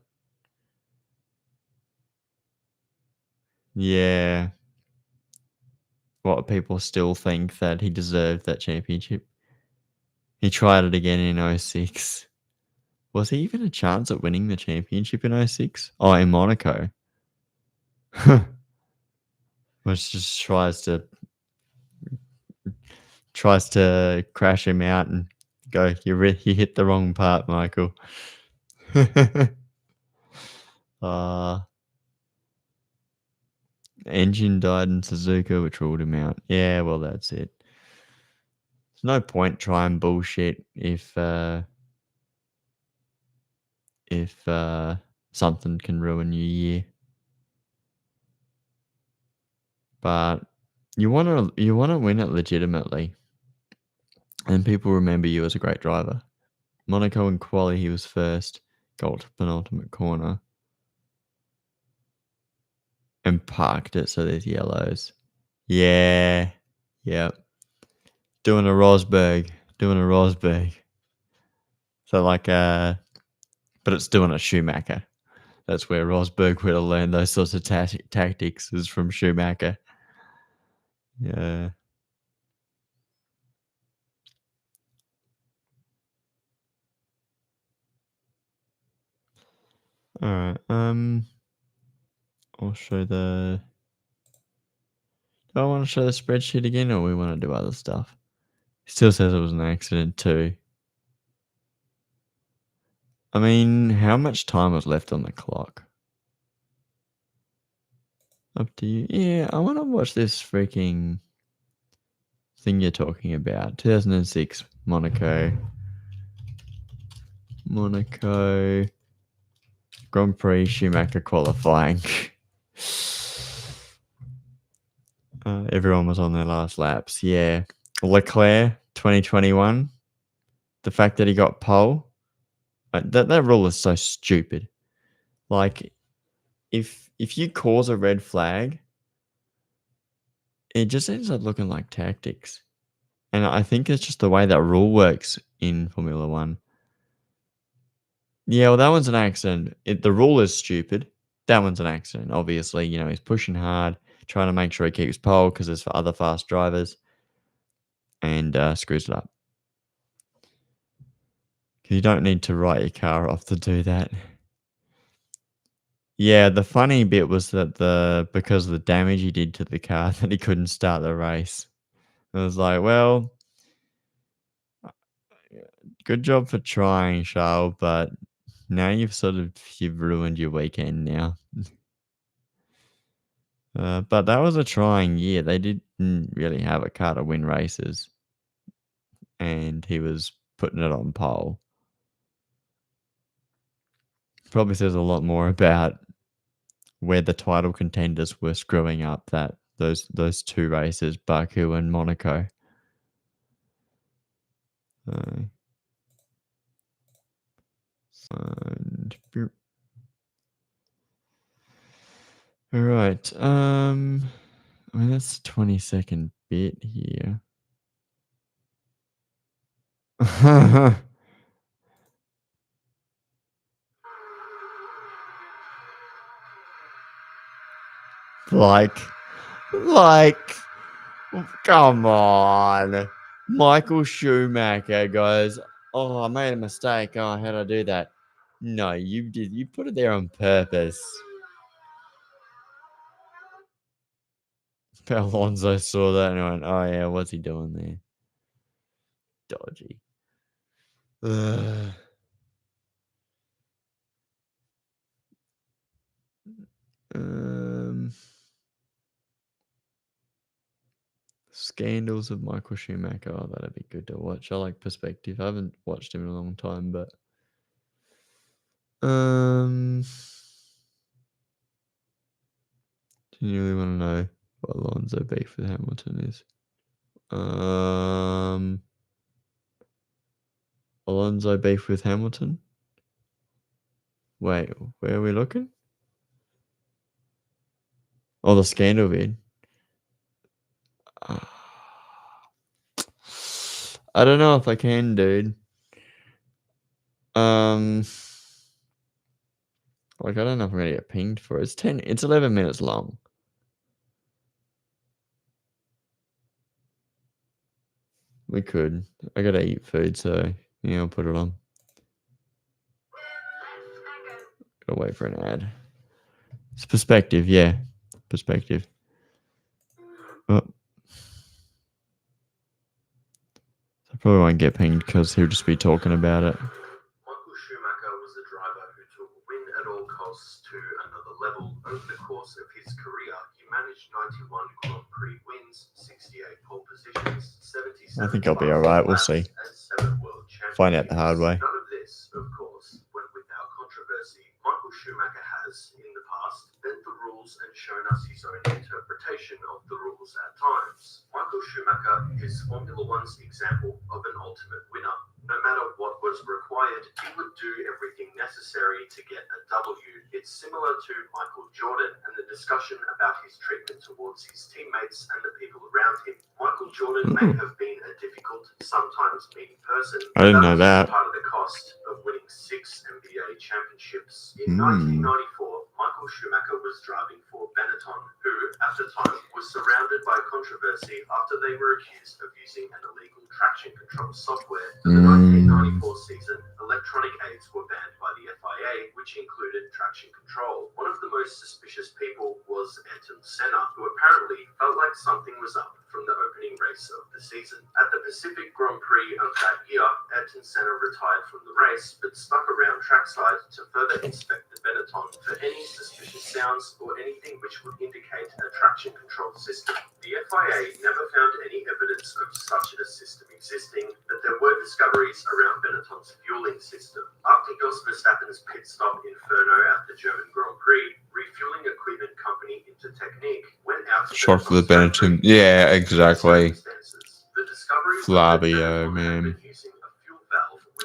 yeah. What, people still think that he deserved that championship? He tried it again in 06. Was he even a chance at winning the championship in 06? Oh, in Monaco. Which just tries to crash him out and go, you hit the wrong part, Michael. Engine died in Suzuka, which ruled him out. Yeah, well, that's it. There's no point trying bullshit if something can ruin your year. But you want to win it legitimately, and people remember you as a great driver. Monaco and quali, he was first, got to penultimate corner, and parked it so there's yellows. Yeah, yep. Doing a Rosberg. So but it's doing a Schumacher. That's where Rosberg would have learned those sorts of tactics, is from Schumacher. Yeah. All right. I'll show the. Do I want to show the spreadsheet again, or we want to do other stuff? It still says it was an accident too. I mean, how much time was left on the clock? Up to you. Yeah, I want to watch this freaking thing you're talking about. 2006 Monaco Grand Prix Schumacher qualifying. Everyone was on their last laps. Yeah. Leclerc 2021. The fact that he got pole. That rule is so stupid. Like, if you cause a red flag, it just ends up looking like tactics. And I think it's just the way that rule works in Formula One. Yeah, well, that one's an accident. The rule is stupid. That one's an accident. Obviously, he's pushing hard, trying to make sure he keeps pole because it's for other fast drivers, and screws it up. Because you don't need to write your car off to do that. Yeah, the funny bit was that because of the damage he did to the car, that he couldn't start the race. I was like, well, good job for trying, Charles, but now you've ruined your weekend now. But that was a trying year. They didn't really have a car to win races, and he was putting it on pole. Probably says a lot more about where the title contenders were screwing up, that those two races, Baku and Monaco. All right. I mean, that's a 20-second bit here. like, come on. Michael Schumacher goes, oh, I made a mistake. Oh, how'd I do that? No, you did. You put it there on purpose. Alonso saw that and went, oh, yeah, what's he doing there? Dodgy. Scandals of Michael Schumacher. Oh, that'd be good to watch. I like Perspective. I haven't watched him in a long time, but do you really want to know what Alonso beef with Hamilton is? Alonso beef with Hamilton? Wait, where are we looking? Oh, the scandal vid. I don't know if I can, dude. Like, I don't know if I'm gonna get pinged for it. It's 11 minutes long. We could. I gotta eat food, so yeah, I'll put it on. Gotta wait for an ad. It's Perspective, yeah. Perspective. Oh. I probably won't get pinged because he'll just be talking about it. Michael Schumacher was a driver who took win at all costs to another level. Over the course of his career, he managed I think I'll be alright. We'll see. Find out the hard way. None of this, of course, went without controversy. Michael Schumacher has, in the past, bent the rules and shown us his own interpretation of the rules at times. Michael Schumacher is Formula One's example of an ultimate winner. No matter what was required, he would do everything necessary to get a W. It's similar to Michael Jordan and the discussion about his treatment towards his teammates and the people around him. Michael Jordan may have been a difficult, sometimes mean person. I didn't know that. Part of the cost of winning 6 NBA championships. In 1994, Michael Schumacher was driving for Benetton, who, at the time, was surrounded by controversy after they were accused of using an illegal traction control software. For the 1994 season, electronic aids were banned by the FIA, which included traction control. One of the most suspicious people was Ayrton Senna, who apparently felt like something was up from the opening race of the season. At the Pacific Grand Prix of that year, Ayrton Senna retired from the race, but stuck around trackside to further inspect the Benetton for any suspicious sounds or anything which would indicate a traction control system. The FIA never found any evidence of such a system existing, but there were discoveries around Benetton's fueling system. After Jos Verstappen's pit stop Inferno at the German Grand Prix, refueling equipment company Intertechnik went out to Shot for the Benetton. Yeah, exactly. Flavio, man.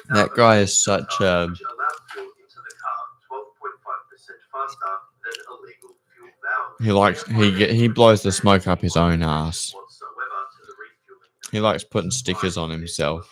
That guy is such a... He blows the smoke up his own ass. He likes putting stickers on himself.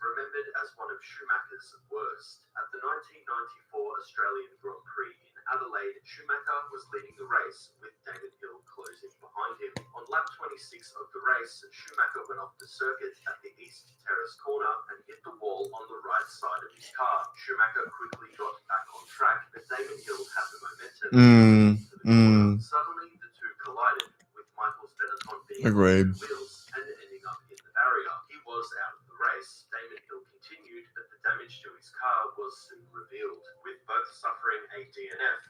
Remembered as one of Schumacher's worst. At the 1994 Australian Grand Prix in Adelaide, Schumacher was leading the race with Damon Hill closing behind him. On lap 26 of the race, Schumacher went off the circuit at the East Terrace corner and hit the wall on the right side of his car. Schumacher quickly got back on track, but Damon Hill had the momentum. Suddenly, the two collided, with Michael's Benetton being on wheels and ending up in the barrier. He was out of the race. Damon Hill continued, but the damage to his car was soon revealed. With both suffering a DNF,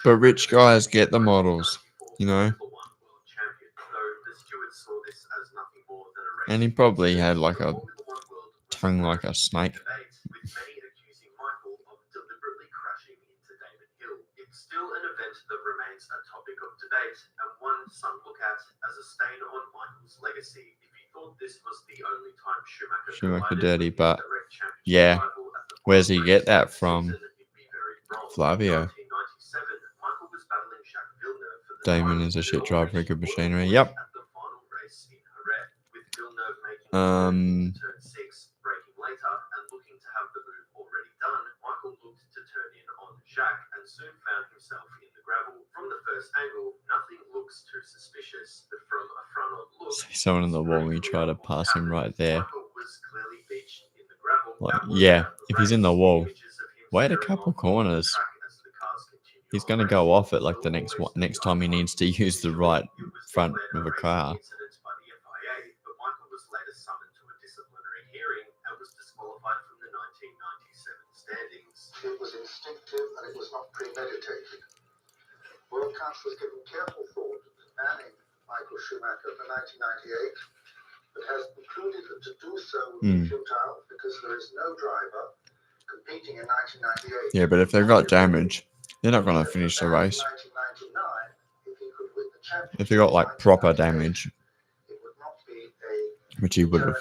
but rich guys get the models, you know. And he probably had like a tongue like a snake. With many accusing Michael of deliberately crashing into Damon Hill. It's still an event that remains a topic of debate and one some look at as a stain on Michael's legacy. If you thought this was the only time Schumacher dirty, but yeah, where's he get that from? Flavio. Damon is a shit driver for good machinery. Yep. And soon found himself in the gravel. From the first angle, nothing looks too suspicious, but from a front-on look, see someone in the wall and you try to pass him right there. Like, yeah, if he's in the wall, wait a couple corners. He's going to go off it like the next time he needs to use the right front of a car. It was instinctive and it was not premeditated. World Council has given careful thought to banning Michael Schumacher for 1998, but has concluded that to do so would be futile because there is no driver competing in 1998. Yeah, but if they've got damage, they're not going to finish the race. If they got like proper damage, it would not be which he would have.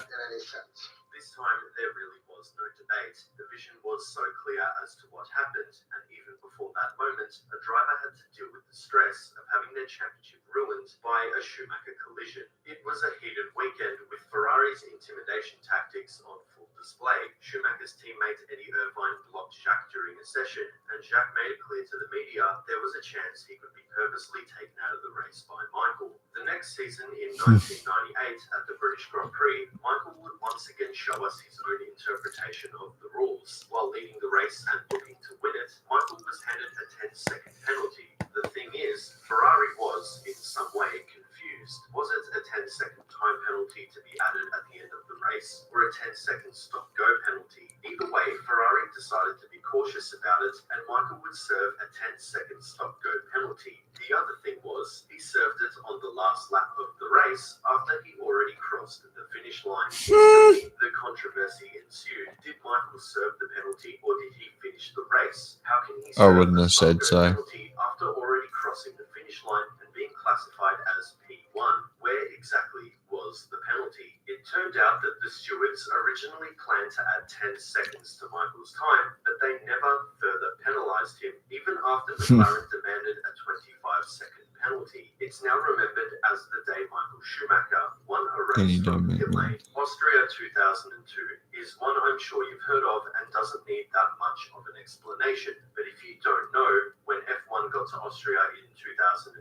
This time there really was no debate. The vision was so clear as to what happened, and even before that moment, a driver had to deal with the stress of having their championship ruined by a Schumacher collision. It was a heated weekend with Ferrari's intimidation tactics on full display. Schumacher's teammate Eddie Irvine blocked Jacques during a session, and Jacques made it clear to the media there was a chance he could be purposely taken out of the race by Michael. The next season, in 1998, at the British Grand Prix, Michael would once again show us his own interpretation of the rules. While leading the race and looking to win it, Michael was handed a 10-second penalty. The thing is, Ferrari was, in some way, confused. Was it a 10-second time penalty to be added at the end of the race, or a 10-second stop-go penalty? Either way, Ferrari decided to be cautious about it, and Michael would serve a 10-second stop-go penalty. The other thing was, he served it on the last lap of the race after he already crossed the finish line. Instantly, the controversy ensued. Did Michael serve the penalty, or did he finish the race? How can he serve wouldn't the have said stop-go so. penalty after already crossing the finish line and being classified as P1? Where exactly was the penalty? It turned out that the stewards originally planned to add 10 seconds to Michael's time, but they never further penalised him, even after McLaren demanded a 25-second penalty. It's now remembered as the day Michael Schumacher won a race from pit lane. Austria 2002 is one I'm sure you've heard of and doesn't need that much of an explanation. But if you don't know, when F1 got to Austria in 2002,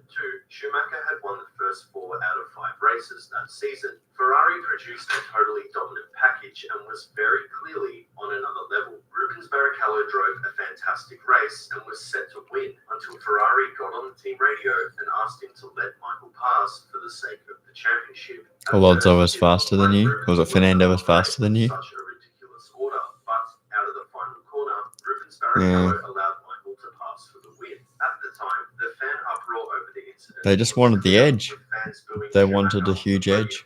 Schumacher had won the first 4 out of 5 races that season. Ferrari produced a totally dominant package and was very clearly on another level. Rubens Barrichello drove a fantastic race and was set to win until Ferrari got on the team radio and asked him to let Michael pass for the sake of the championship. Alonso was faster than you? Was it Fernando was faster than you? Such a ridiculous order, but out of the final corner, Rubens Barrichello allowed Michael to pass for the win. At the time, the fan uproar over the incident. They just wanted the edge. They wanted a huge edge,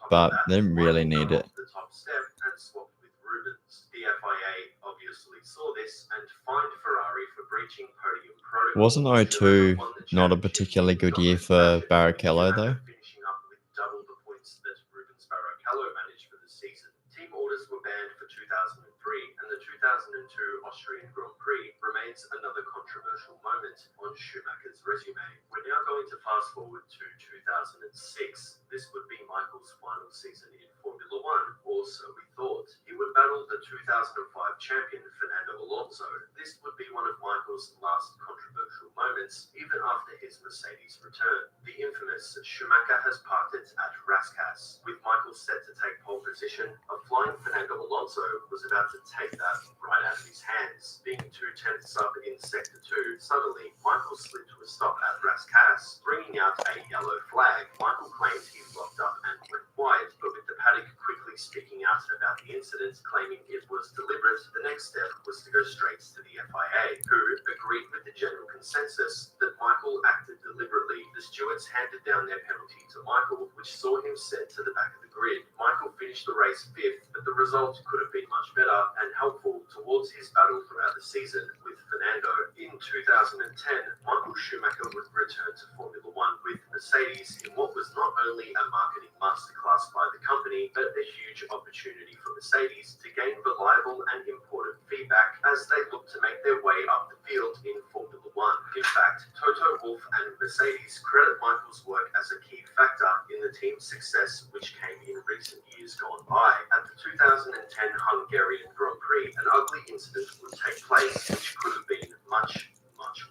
but they didn't really need it. The top step and swapped with Rubens. The FIA obviously saw this and fined Ferrari for breaching podium protocol. Wasn't 02 not a particularly good year for Barrichello though? Finishing up with double the points that Rubens Barrichello managed for the season. Team orders were banned for 2003, and the 2002 Austrian Grand Prix remains another controversial moment on Schumacher's resume. We're now going to fast forward to 2006. This would be Michael's final season in Formula One, or so we thought. He would battle the 2005 champion Fernando Alonso. This would be one of Michael's last controversial moments, even after his Mercedes return. The infamous Schumacher has parked it at Rascasse. With Michael set to take pole position, a flying Fernando Alonso was about to take that right out of his hands. Being 2/10 up in Sector 2, suddenly Michael slid to a stop at Rascasse, bringing out a yellow flag. Michael claimed he locked up and went wide, but with the paddock quickly speaking out about the incident, claiming it was deliberate, the next step was to go straight to the FIA, who agreed with the general consensus that Michael acted deliberately. The stewards handed down their penalty to Michael, which saw him sent to the back of the grid. Michael finished the race 5th, but the result could have been much better and helpful towards his battle throughout the season with Fernando. In 2010, Michael Schumacher would return to Formula One with Mercedes in what was not only a marketing masterclass by the company, but a huge opportunity for Mercedes to gain reliable and important feedback as they look to make their way up the field in Formula One. In fact, Toto Wolff and Mercedes credit Michael's work as a key factor in the team's success, which came in recent years gone by. At the 2010 Hungarian Grand Prix, an ugly incident would take place, which could have been much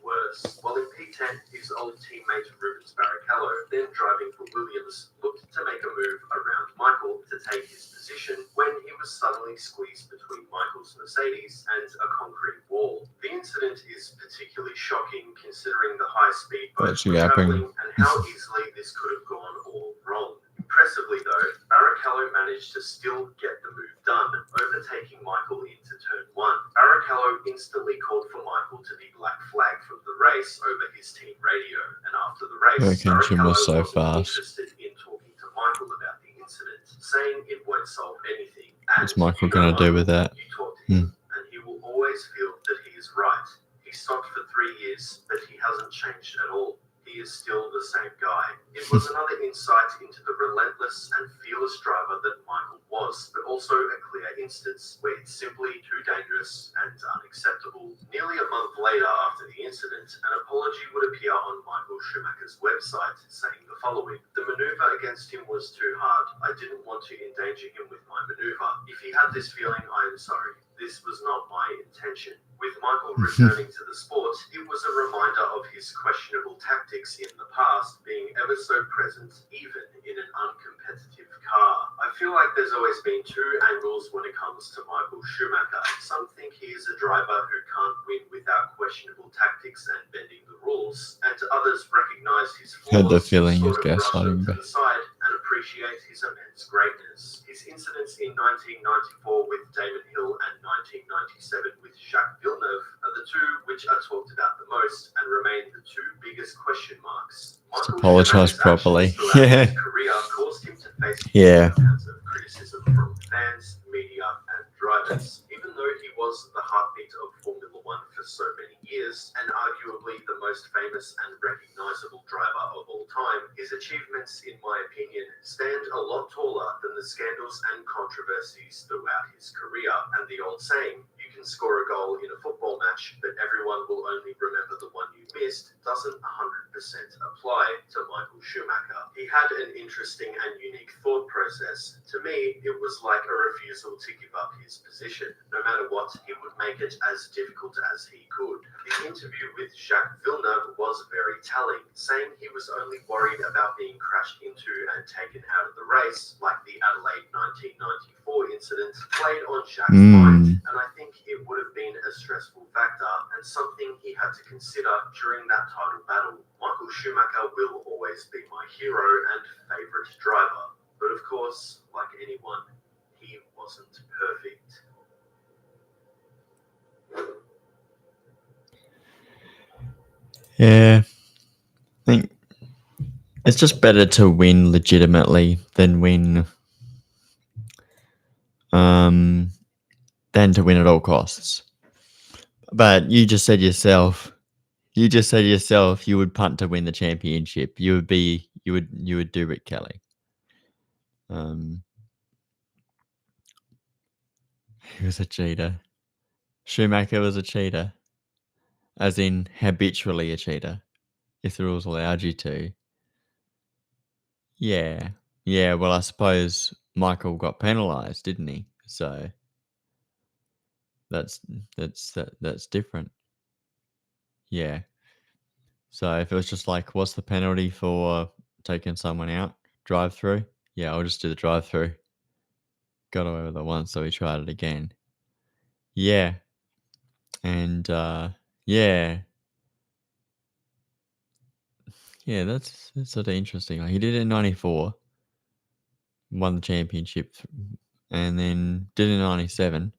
worse. While in P10, his old teammate Rubens Barrichello, then driving for Williams, looked to make a move around Michael to take his position when he was suddenly squeezed between Michael's Mercedes and a concrete wall. The incident is particularly shocking considering the high speed boats were traveling and how easily this could have gone all wrong. Impressively though, Barrichello managed to still get the move done, overtaking Michael into turn 1. Barrichello instantly called for Michael to be black flagged from the race over his team radio, and after the race, Barrichello wasn't interested in talking to Michael about the incident, saying it won't solve anything. What's Michael going to do with that? You talk to him, and he will always feel that he is right. He stopped for 3 years, but he hasn't changed at all. He is still the same guy. It was another insight into the relentless and fearless driver that Michael was, but also a clear instance where it's simply too dangerous and unacceptable. Nearly a month later after the incident, an apology would appear on Michael Schumacher's website saying the following: "The maneuver against him was too hard. I didn't want to endanger him with my maneuver. If he had this feeling, I am sorry. This was not my intention." With Michael returning to the sport, it was a reminder of his questionable tactics in the past being ever so present, even in an uncompetitive car. I feel like there's always been two angles when it comes to Michael Schumacher. Some think he is a driver who can't win without questionable tactics and bending the rules, and others recognize his flaws, Had the feeling he's sort of brush them gaslighting to me. the side, and appreciate appreciate his immense greatness. His incidents in 1994 with Damon Hill and 1997 with Jacques Villeneuve are the two which are talked about the most and remain the two biggest question marks. Just apologize properly. Yeah. His career caused him to face Yeah. amounts of criticism from fans, media, and drivers. Even though he was the heartbeat of Formula One for so many years, and arguably the most famous and recognizable driver of all time, his achievements, in my opinion, stand a lot taller than the scandals and controversies throughout his career. And the old saying, you can score a goal in a football match, but everyone will only remember the one you missed, doesn't 100% apply to Michael Schumacher. He had an interesting and unique thought process. To me, it was like a refusal to give up his position. No matter what, he would make it as difficult as he could. The interview with Jacques Villeneuve was very telling, saying he was only worried about being crashed into and taken out of the race, like the Adelaide 1994 incident, played on Jacques' mind, and I think it would have been a stressful factor and something he had to consider during that title battle. Michael Schumacher will always be my hero and favourite driver, but of course, like anyone, he wasn't perfect. Yeah. I think it's just better to win legitimately than to win at all costs. But you just said yourself you would punt to win the championship. You would do Rick Kelly. He was a cheater. Schumacher was a cheater. As in habitually a cheater. If the rules allowed you to. Yeah. Yeah, well I suppose Michael got penalised, didn't he? So that's different. Yeah. So if it was just like, what's the penalty for taking someone out? Drive through? Yeah, I'll just do the drive through. Got away with it once, so he tried it again. Yeah. And yeah. Yeah, that's sort of interesting. Like, he did it in 94, won the championship, and then did it in 97.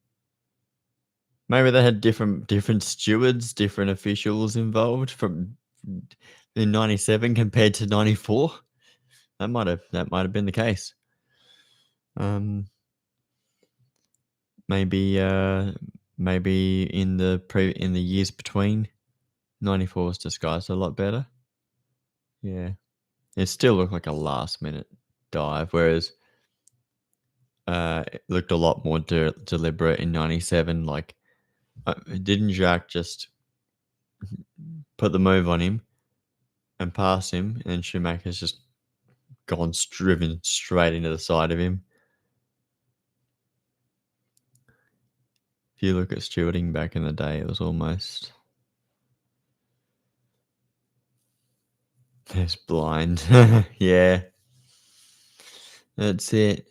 Maybe they had different stewards, different officials involved from in 97 compared to 94. That might have been the case. Maybe in the years between, 94 was disguised a lot better. Yeah, it still looked like a last minute dive, whereas it looked a lot more deliberate in 97. Like, didn't Jacques just put the move on him and pass him, and Schumacher's just driven straight into the side of him? If you look at stewarding back in the day, it was almost... There's blind. Yeah. That's it.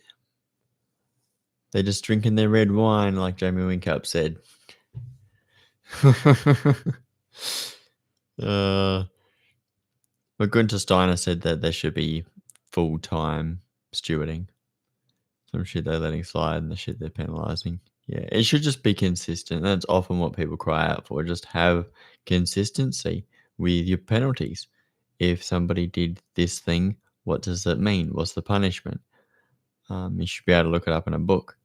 They're just drinking their red wine, like Jamie Winkup said. But Gunther Steiner said that there should be full-time stewarding. Some shit they're letting slide and the shit they're penalising. Yeah, it should just be consistent. That's often what people cry out for. Just have consistency with your penalties. If somebody did this thing, what does that mean? What's the punishment? You should be able to look it up in a book.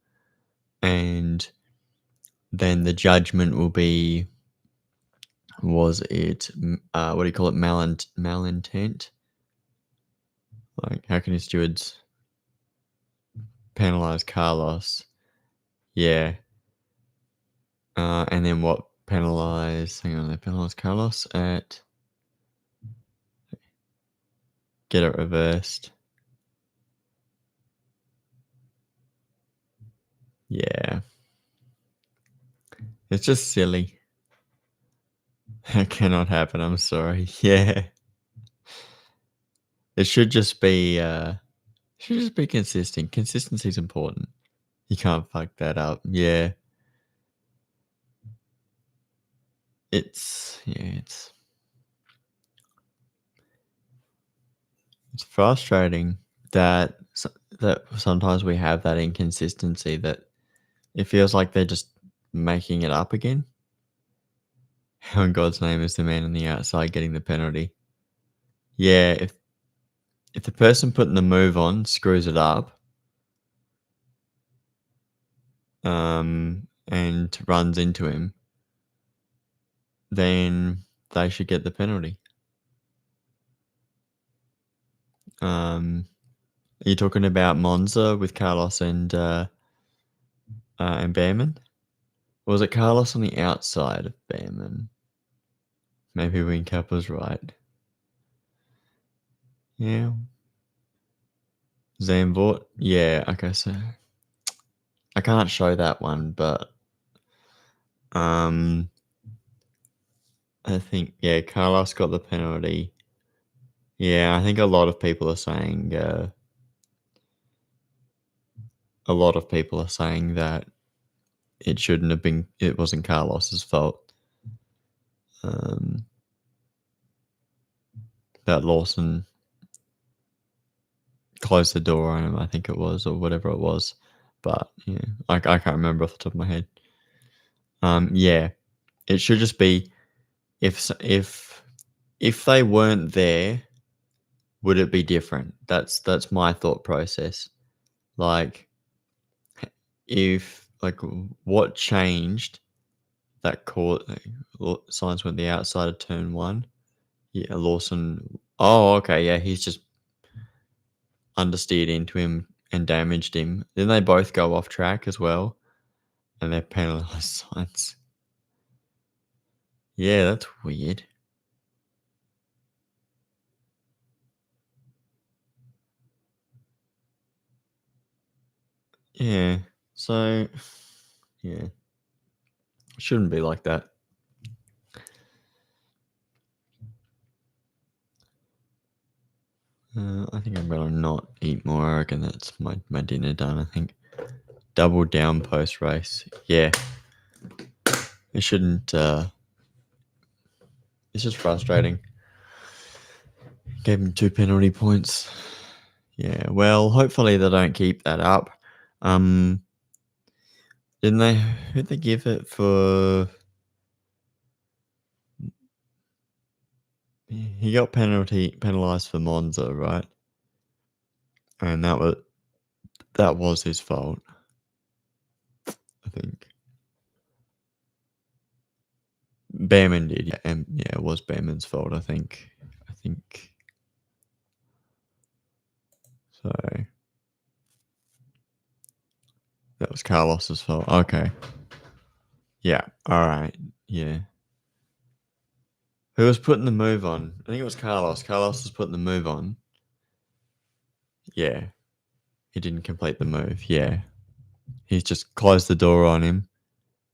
And then the judgment will be, was it, what do you call it, malintent? Like, how can your stewards penalise Carlos? Yeah. And then what penalise, they penalise Carlos at, get it reversed. Yeah. It's just silly. That cannot happen, I'm sorry. Yeah. It should just be consistent. Consistency is important. You can't fuck that up. Yeah. It's frustrating that that sometimes we have that inconsistency that it feels like they're just making it up again. How in God's name is the man on the outside getting the penalty? Yeah, if the person putting the move on screws it up, and runs into him, then they should get the penalty. Are you talking about Monza with Carlos and Behrman? Or was it Carlos on the outside of Behrman? Maybe Wingcap was right. Yeah. Zandvoort? Yeah, okay, so I can't show that one, but I think, yeah, Carlos got the penalty. Yeah, I think a lot of people are saying that it shouldn't have been. It wasn't Carlos's fault. That Lawson closed the door on him, I think it was, or whatever it was. But yeah, I can't remember off the top of my head. Yeah, it should just be if they weren't there, would it be different? That's my thought process. Like, if like what changed that caught signs went the outside of turn one? Yeah, Lawson. Oh, okay, yeah, he's just understeered into him and damaged him. Then they both go off track as well, and they're penalised signs. Yeah, that's weird. Yeah, so yeah, shouldn't be like that. I think I'm gonna not eat more. I reckon that's my dinner done. I think double down post race. Yeah, it shouldn't. It's just frustrating. Gave him 2 penalty points. Yeah, well, hopefully they don't keep that up. Didn't they? Who'd they give it for? He got penalised for Monza, right? And that was his fault, I think. Behrman did, yeah, and yeah, it was Behrman's fault, I think. So that was Carlos's fault. Okay. Yeah. All right. Yeah. Who was putting the move on? I think it was Carlos. Carlos was putting the move on. Yeah. He didn't complete the move. Yeah. He just closed the door on him,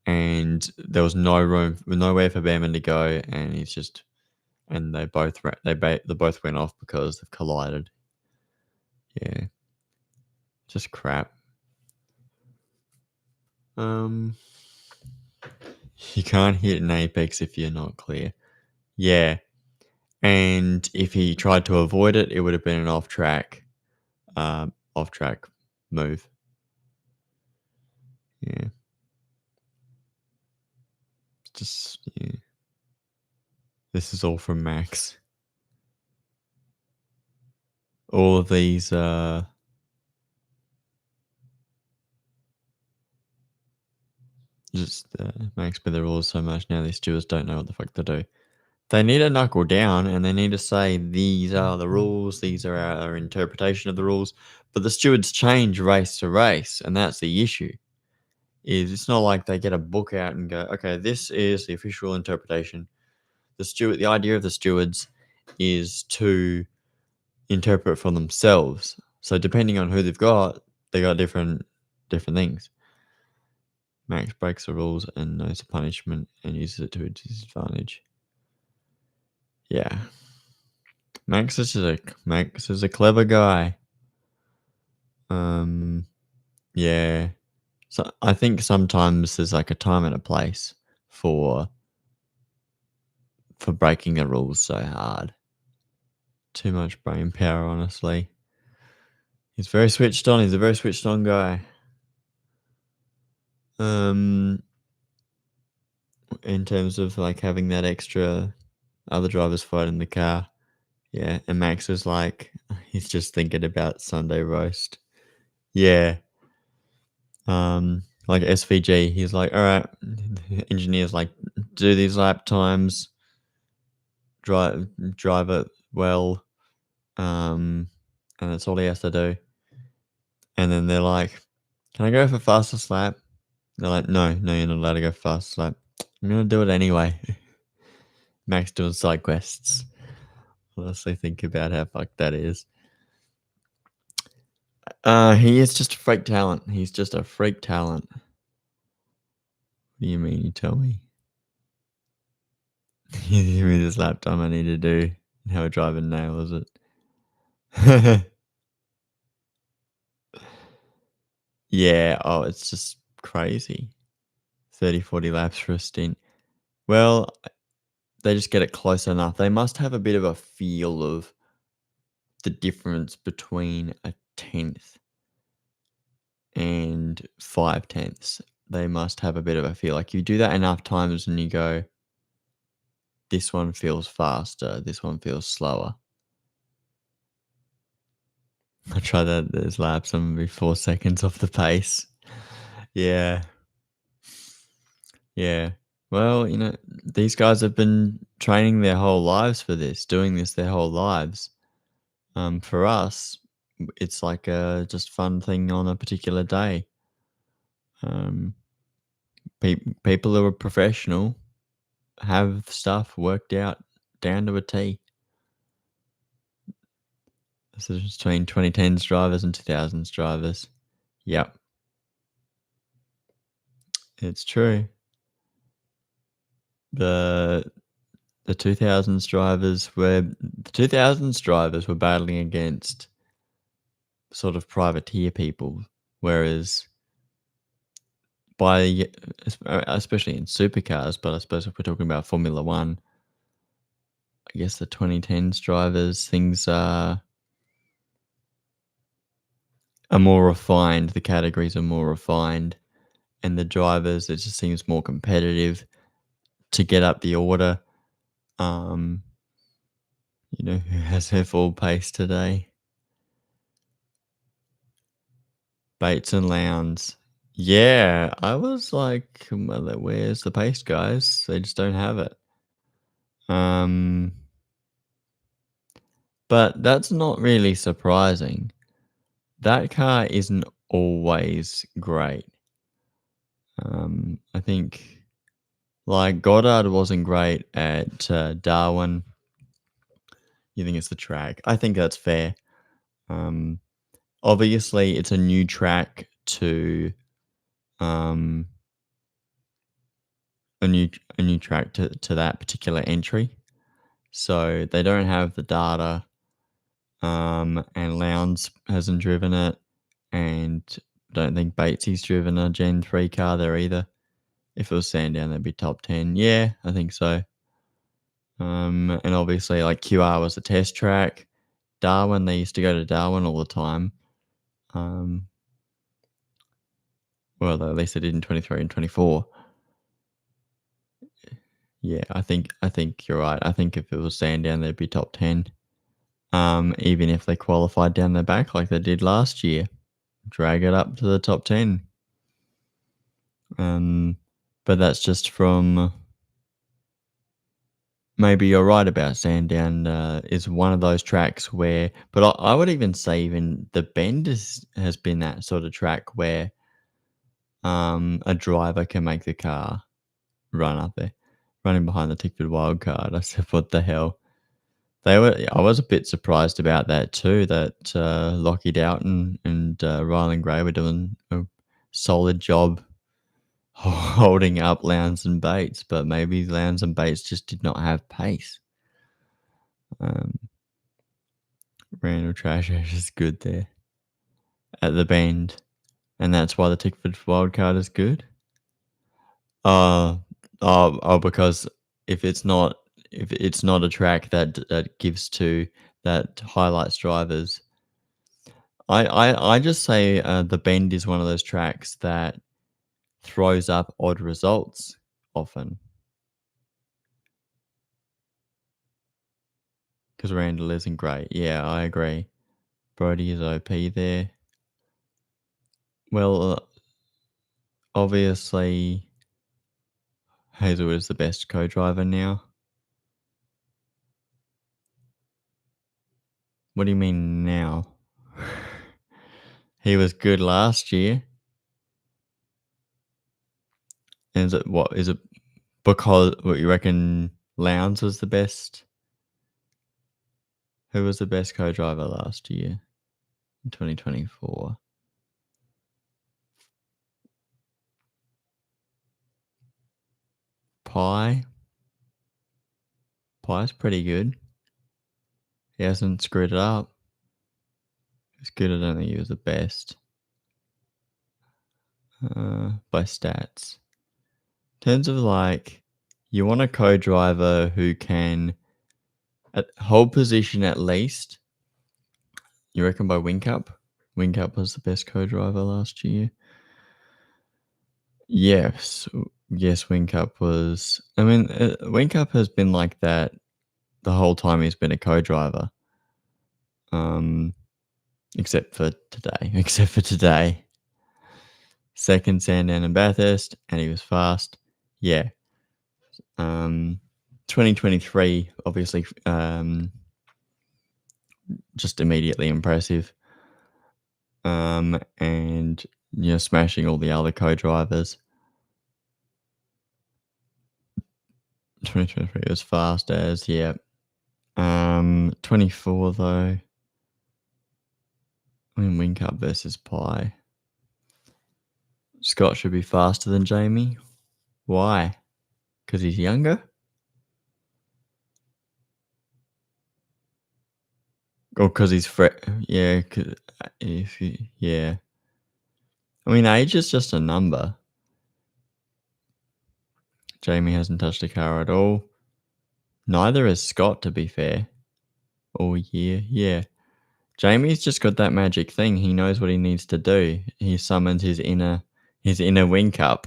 and there was no room, nowhere for Behrman to go, and they both went off because they've collided. Yeah. Just crap. You can't hit an apex if you're not clear. Yeah. And if he tried to avoid it, it would have been an off-track move. Yeah. Just, yeah. This is all from Max. All of these, Max by the rules so much now these stewards don't know what the fuck to do. They need to knuckle down and they need to say, these are the rules, these are our interpretation of the rules. But the stewards change race to race, and that's the issue. It's not like they get a book out and go, okay, this is the official interpretation. The idea of the stewards is to interpret for themselves. So depending on who they've got, they got different things. Max breaks the rules and knows the punishment and uses it to his disadvantage. Yeah. Max is a clever guy. Yeah. So I think sometimes there's like a time and a place for breaking the rules so hard. Too much brain power, honestly. He's very switched on. He's a very switched on guy. In terms of like having that extra other drivers fight in the car. Yeah, and Max is like, he's just thinking about Sunday roast. Yeah. Like SVG, he's like, all right, engineers like, do these lap times, drive it well, and that's all he has to do. And then they're like, can I go for fastest lap? They're like, no, you're not allowed to go for fastest lap. I'm gonna do it anyway. Max doing side quests. Honestly, think about how fucked that is. He is just a freak talent. He's just a freak talent. What do you mean? You tell me. You give me this lap time I need to do. How a driver nails it. Yeah. Oh, it's just crazy. 30, 40 laps for a stint. Well, they just get it close enough. They must have a bit of a feel of the difference between a tenth and 5/10. They must have a bit of a feel. Like you do that enough times and you go, this one feels faster, this one feels slower. I tried that those laps, I'm gonna be 4 seconds off the pace. Yeah. Yeah. Well, these guys have been training their whole lives for this, doing this their whole lives. For us, it's like a just fun thing on a particular day. Um, people who are professional have stuff worked out down to a T. This is between 2010s drivers and 2000s drivers. Yep. It's true. The 2000s drivers were battling against sort of privateer people, whereas especially in supercars, but I suppose if we're talking about Formula One, I guess the 2010s drivers, things are more refined. The categories are more refined, and the drivers, it just seems more competitive to get up the order. Who has her full pace today? Bates and Lowndes. Yeah, I was like, well, where's the pace, guys? They just don't have it. But that's not really surprising. That car isn't always great. I think, like, Goddard wasn't great at Darwin. You think it's the track? I think that's fair. Obviously, it's a new track to a new track to that particular entry, so they don't have the data. And Lowndes hasn't driven it, and don't think Batesy's driven a Gen 3 car there either. If it was Sandown, that'd be top 10. Yeah, I think so. And obviously, like, QR was a test track. Darwin, they used to go to Darwin all the time. Well, at least they did in 23 and 24. Yeah, I think you're right. I think if it was Sandown, they'd be top 10. Even if they qualified down the back like they did last year. Drag it up to the top 10. But that's just from... Maybe you're right about Sandown is one of those tracks where... But I would even say even the Bend has been that sort of track where a driver can make the car run up there. Running behind the Tickford Wildcard. I said, what the hell? I was a bit surprised about that too, that Lockie Doughton and Rylan Gray were doing a solid job holding up Lowndes and Bates, but maybe Lowndes and Bates just did not have pace. Randall Trash is good there at the Bend, and that's why the Tickford Wildcard is good. Because if it's not a track that gives to that highlights drivers, I just say the Bend is one of those tracks that throws up odd results often because Randall isn't great. Yeah, I agree. Brody is OP there. Well, obviously, Hazelwood is the best co-driver now. What do you mean now? He was good last year. And is it what? Is it because what you reckon Lowndes was the best? Who was the best co-driver last year in 2024? Pie. Pie's pretty good. He hasn't screwed it up. He's good. I don't think he was the best by stats. In terms of like, you want a co-driver who can hold position at least. You reckon by Whincup? Whincup was the best co-driver last year. Yes, Whincup was. I mean, Whincup has been like that the whole time he's been a co-driver. Except for today. Second Sandown and Bathurst, and he was fast. Yeah. 2023, obviously, just immediately impressive. And smashing all the other co-drivers. 2023 was fast as, yeah. 24 though. I mean, Whincup versus Pie. Scott should be faster than Jamie. Why? Because he's younger? Or because he's yeah, yeah. I mean, age is just a number. Jamie hasn't touched a car at all. Neither has Scott, to be fair. All year, yeah. Jamie's just got that magic thing. He knows what he needs to do. He summons his inner Whincup.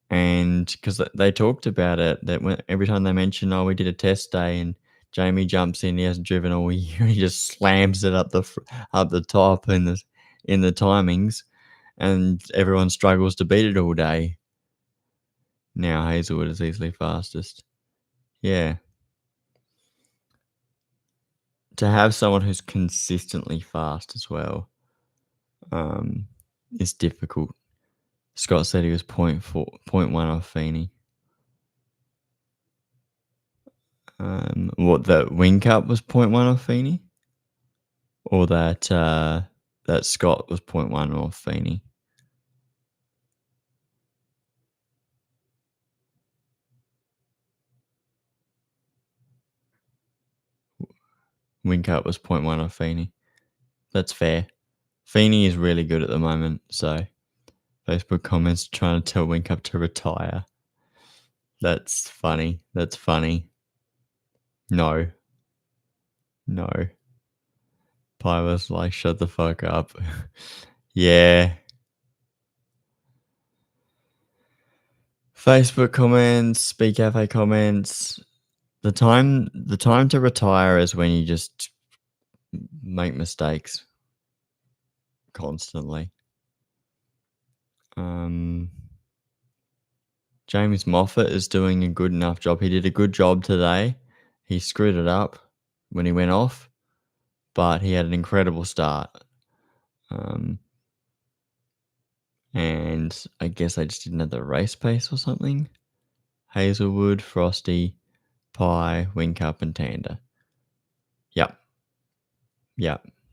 And because they talked about it, that every time they mention, we did a test day, and Jamie jumps in, he hasn't driven all year, he just slams it up the top in the timings, and everyone struggles to beat it all day. Now Hazelwood is easily fastest. Yeah. To have someone who's consistently fast as well is difficult. Scott said he was 0.1 off Feeney. What, that Whincup was 0.1 off Feeney? Or that Scott was 0.1 off Feeney? Whincup was 0.1 off Feeney. That's fair. Feeney is really good at the moment, so Facebook comments trying to tell Whincup to retire. That's funny. No. Pie was like, shut the fuck up. Yeah. Facebook comments, Speak Cafe comments. The time to retire is when you just make mistakes constantly. James Moffat is doing a good enough job. He did a good job today. He screwed it up when he went off, but he had an incredible start. And I guess I just didn't have the race pace or something. Hazelwood, Frosty, Pie, Whincup, and Tander. Yep.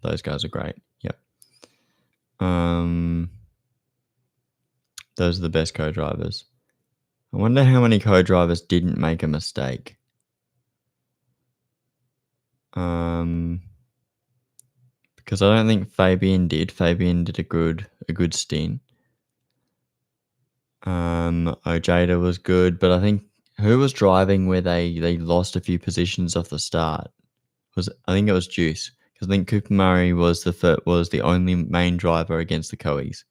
Those guys are great. Yep. Those are the best co-drivers. I wonder how many co-drivers didn't make a mistake. Because I don't think Fabian did. Fabian did a good stint. Ojeda was good, but I think who was driving where they lost a few positions off the start? I think it was Juice, because 'Cause I think Cooper Murray was the only main driver against the Coes.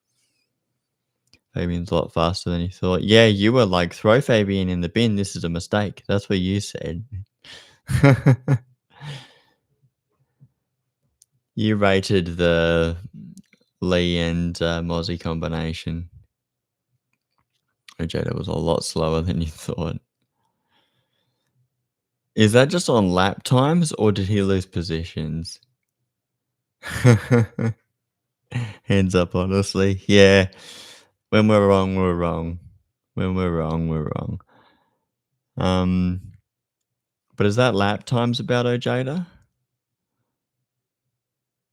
Fabian's a lot faster than you thought. Yeah, you were like, "Throw Fabian in the bin, this is a mistake." That's what you said. You rated the Lee and Mozzie combination. Ojeda was a lot slower than you thought. Is that just on lap times, or did he lose positions? Hands up, honestly. Yeah. When we're wrong, we're wrong. When we're wrong, we're wrong. But is that lap times about Ojeda?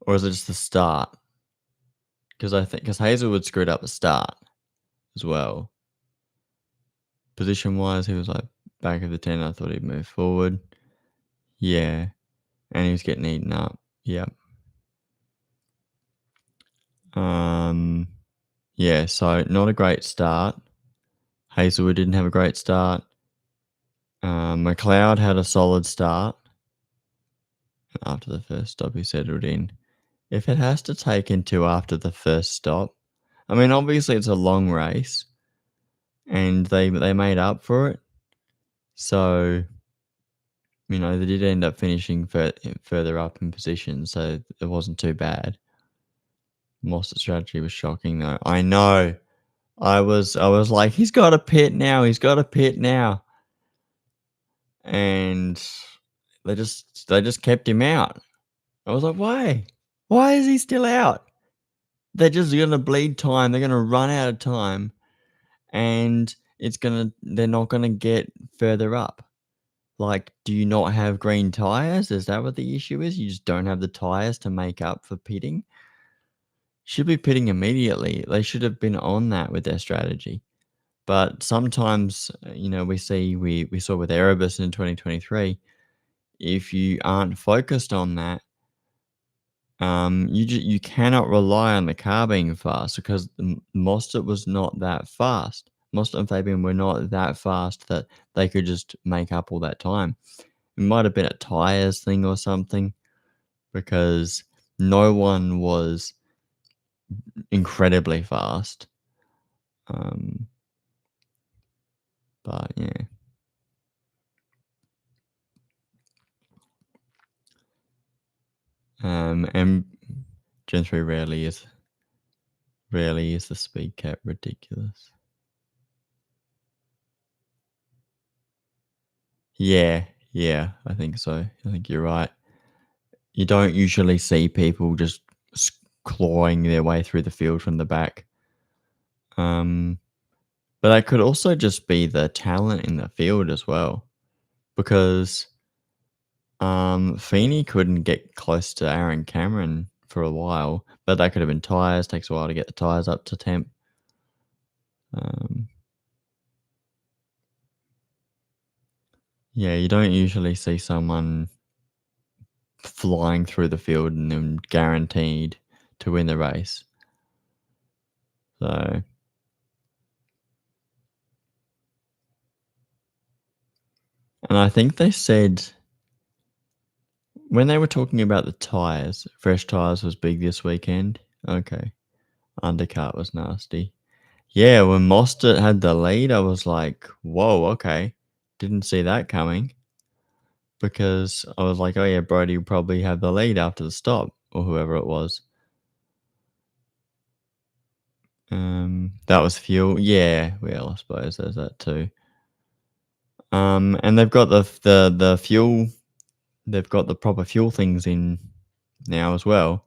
Or is it just the start? Because Hazelwood screwed up the start as well. Position-wise, he was, like, back of the 10. I thought he'd move forward. Yeah. And he was getting eaten up. Yep. Yeah, so not a great start. Hazelwood didn't have a great start. McLeod had a solid start. After the first stop, he settled in. If it has to take into after the first stop, I mean, obviously it's a long race, and they made up for it. So, you know, they did end up finishing further up in position, so it wasn't too bad. Most's strategy was shocking, though. I know. I was like, he's got a pit now. He's got a pit now, and they just kept him out. I was like, why? Why is he still out? They're just gonna bleed time. They're gonna run out of time, and they're not gonna get further up. Like, do you not have green tires? Is that what the issue is? You just don't have the tires to make up for pitting? Should be pitting immediately. They should have been on that with their strategy. But sometimes, you know, we saw with Erebus in 2023, if you aren't focused on that, you cannot rely on the car being fast, because Mostert was not that fast. Mostert and Fabian were not that fast that they could just make up all that time. It might have been a tires thing or something, because no one was incredibly fast. But yeah. And Gen 3 rarely is the speed cap ridiculous. Yeah, I think so. I think you're right. You don't usually see people just clawing their way through the field from the back. But that could also just be the talent in the field as well, because Feeney couldn't get close to Aaron Cameron for a while, but that could have been tires. Takes a while to get the tires up to temp. Yeah, you don't usually see someone flying through the field and then guaranteed to win the race. So, and I think they said when they were talking about the tires, fresh tires was big this weekend. Okay. Undercut was nasty. Yeah, when Mostert had the lead, I was like, whoa, okay. Didn't see that coming. Because I was like, oh yeah, Brody will probably have the lead after the stop, or whoever it was. That was fuel. Yeah, well, I suppose there's that too. And they've got the fuel. They've got the proper fuel things in now as well.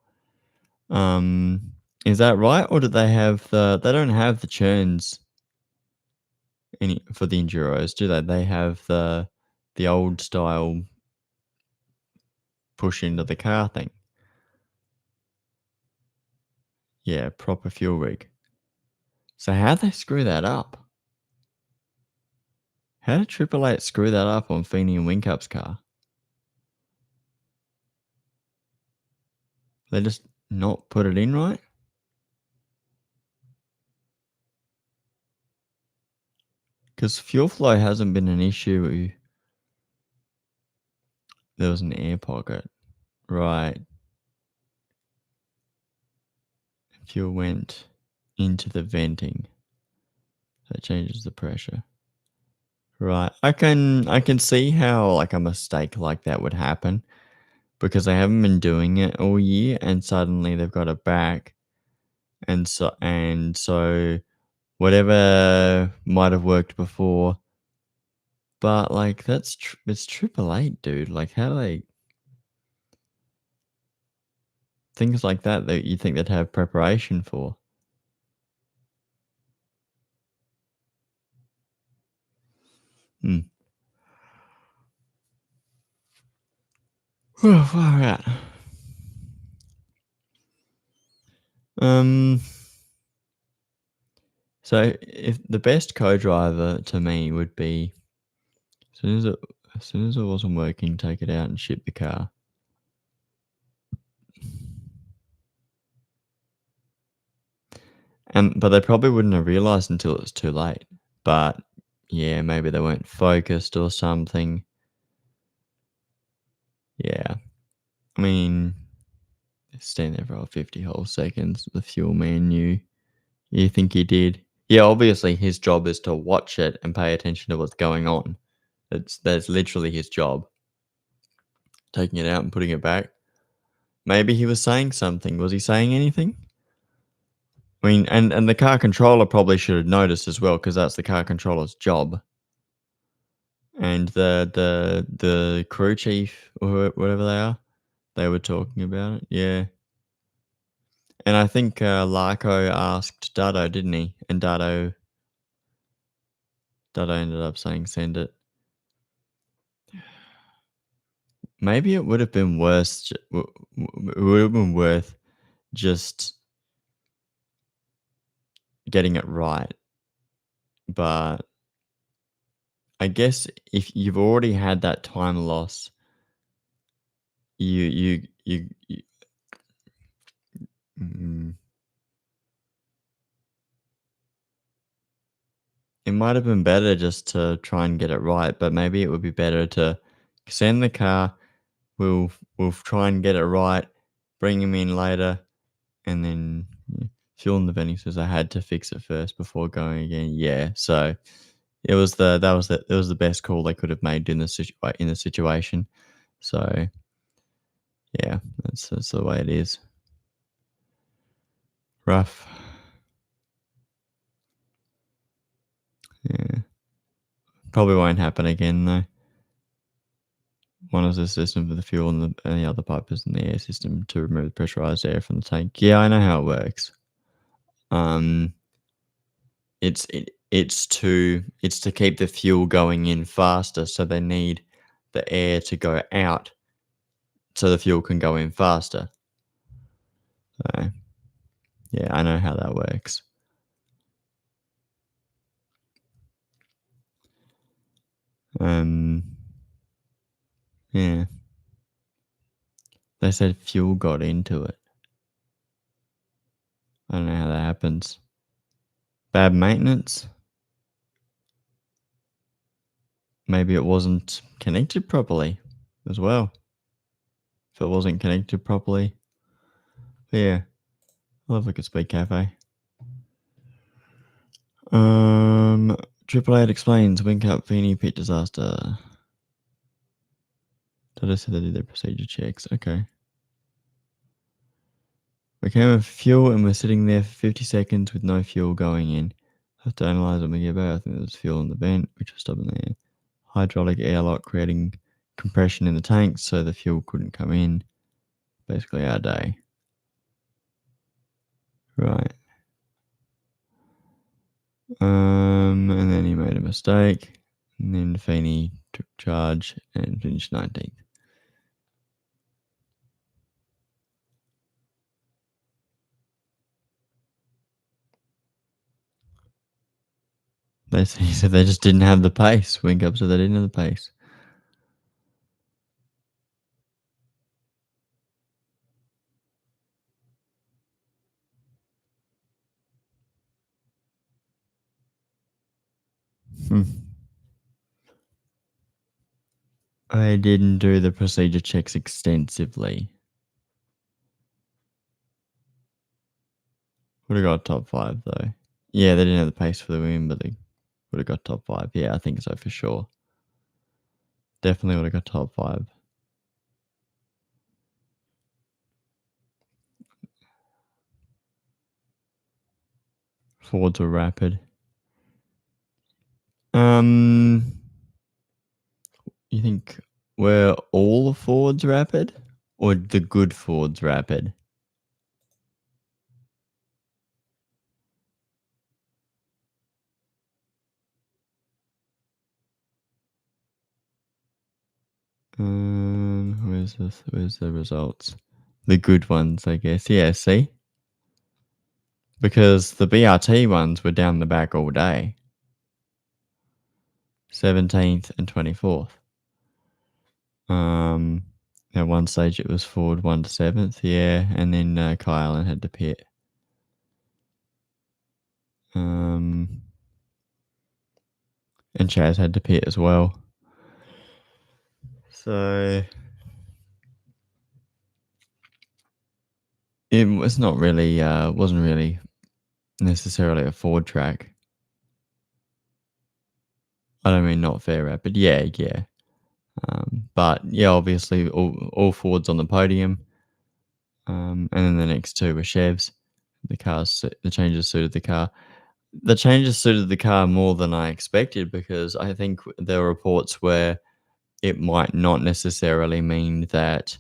Is that right, or do they have They don't have the churns for the enduros, do they? They have the old style push into the car thing. Yeah, proper fuel rig. So how'd they screw that up? How did Triple Eight screw that up on Feeney and Winkup's car? They just not put it in right? Because fuel flow hasn't been an issue. There was an air pocket. Right. Fuel went into the venting. That changes the pressure. Right. I can see how like a mistake like that would happen because they haven't been doing it all year and suddenly they've got it back. And so whatever might have worked before, but like it's triple eight, dude. Like how do they things like that you think they'd have preparation for? Hmm. Far out. Um. So if the best co-driver to me would be as soon as it as soon as it wasn't working, take it out and ship the car. And but they probably wouldn't have realized until it was too late. But yeah, maybe they weren't focused or something. Yeah. I mean, staying there for 50 whole seconds, the fuel man knew. You think he did? Yeah, obviously his job is to watch it and pay attention to what's going on. That's literally his job. Taking it out and putting it back. Maybe he was saying something. Was he saying anything? I mean, and the car controller probably should have noticed as well because that's the car controller's job. And the crew chief or whatever they are, they were talking about it. Yeah, and I think Larko asked Dado, didn't he? And Dado ended up saying send it. Maybe it would have been worse. It would have been worth just getting it right. But I guess if you've already had that time loss, you mm, it might have been better just to try and get it right, but maybe it would be better to send the car. We'll try and get it right, bring him in later, and then fuel in the venting says I had to fix it first before going again. Yeah, so it was the best call they could have made in the situation. So yeah, that's the way it is. Rough. Yeah, probably won't happen again though. One is the system for the fuel, and the other pipe is in the air system to remove pressurized air from the tank. Yeah, I know how it works. Um, it's to keep the fuel going in faster, so they need the air to go out so the fuel can go in faster. So, yeah, I know how that works. Yeah, they said fuel got into it. I don't know how that happens. Bad maintenance? Maybe it wasn't connected properly as well. If it wasn't connected properly. But yeah, I'll have a look at Speed Cafe. Triple Eight explains Wink Up Feeney pit disaster. Did I say they did their procedure checks? Okay. We came with fuel and we're sitting there for 50 seconds with no fuel going in. Have to analyze when we get back. I think there's fuel in the vent, which was stubborn there. Hydraulic airlock creating compression in the tank, so the fuel couldn't come in. Basically, our day. Right. And then he made a mistake. And then Feeney took charge and finished 19th. He said they just didn't have the pace. Wink Up said they didn't have the pace. I didn't do the procedure checks extensively. Would have got top 5 though. Yeah, they didn't have the pace for the win, but they would have got top 5. Yeah, I think so for sure. Definitely would have got top 5. Fords were rapid. You think were all Fords rapid or the good Fords rapid? Where's this? Where's the results? The good ones, I guess. Yeah, see? Because the BRT ones were down the back all day. 17th and 24th. At one stage it was Ford 1 to 7th, yeah, and then Kyle had to pit. And Chaz had to pit as well. So it was not really, wasn't really necessarily a Ford track. I don't mean not fair rapid. Yeah. But yeah, obviously all Fords on the podium. And then the next two were Chevs. The changes suited the car. The changes suited the car more than I expected because I think there were reports where it might not necessarily mean that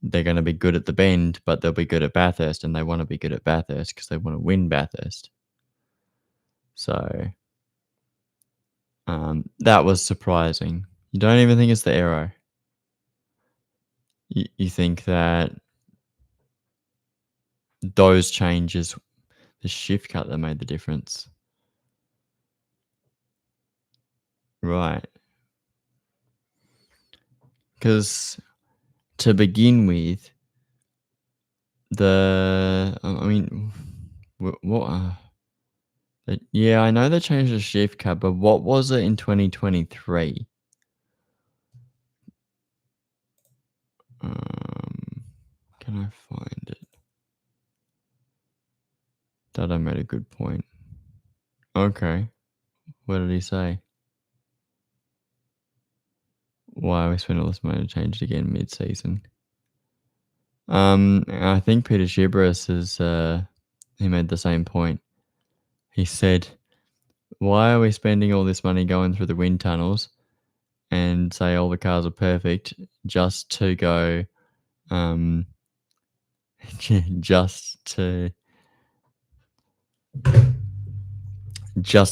they're going to be good at the bend, but they'll be good at Bathurst, and they want to be good at Bathurst because they want to win Bathurst. So that was surprising. You don't even think it's the aero. You think that those changes, the shift cut that made the difference. Right. Because to begin with, what? Yeah, I know they changed the shift cut, but what was it in 2023? Can I find it? Dado made a good point. Okay. What did he say? Why we spent all this money to change it again mid-season? I think Peter Shibris he made the same point. He said, "Why are we spending all this money going through the wind tunnels and say all the cars are perfect just to go, just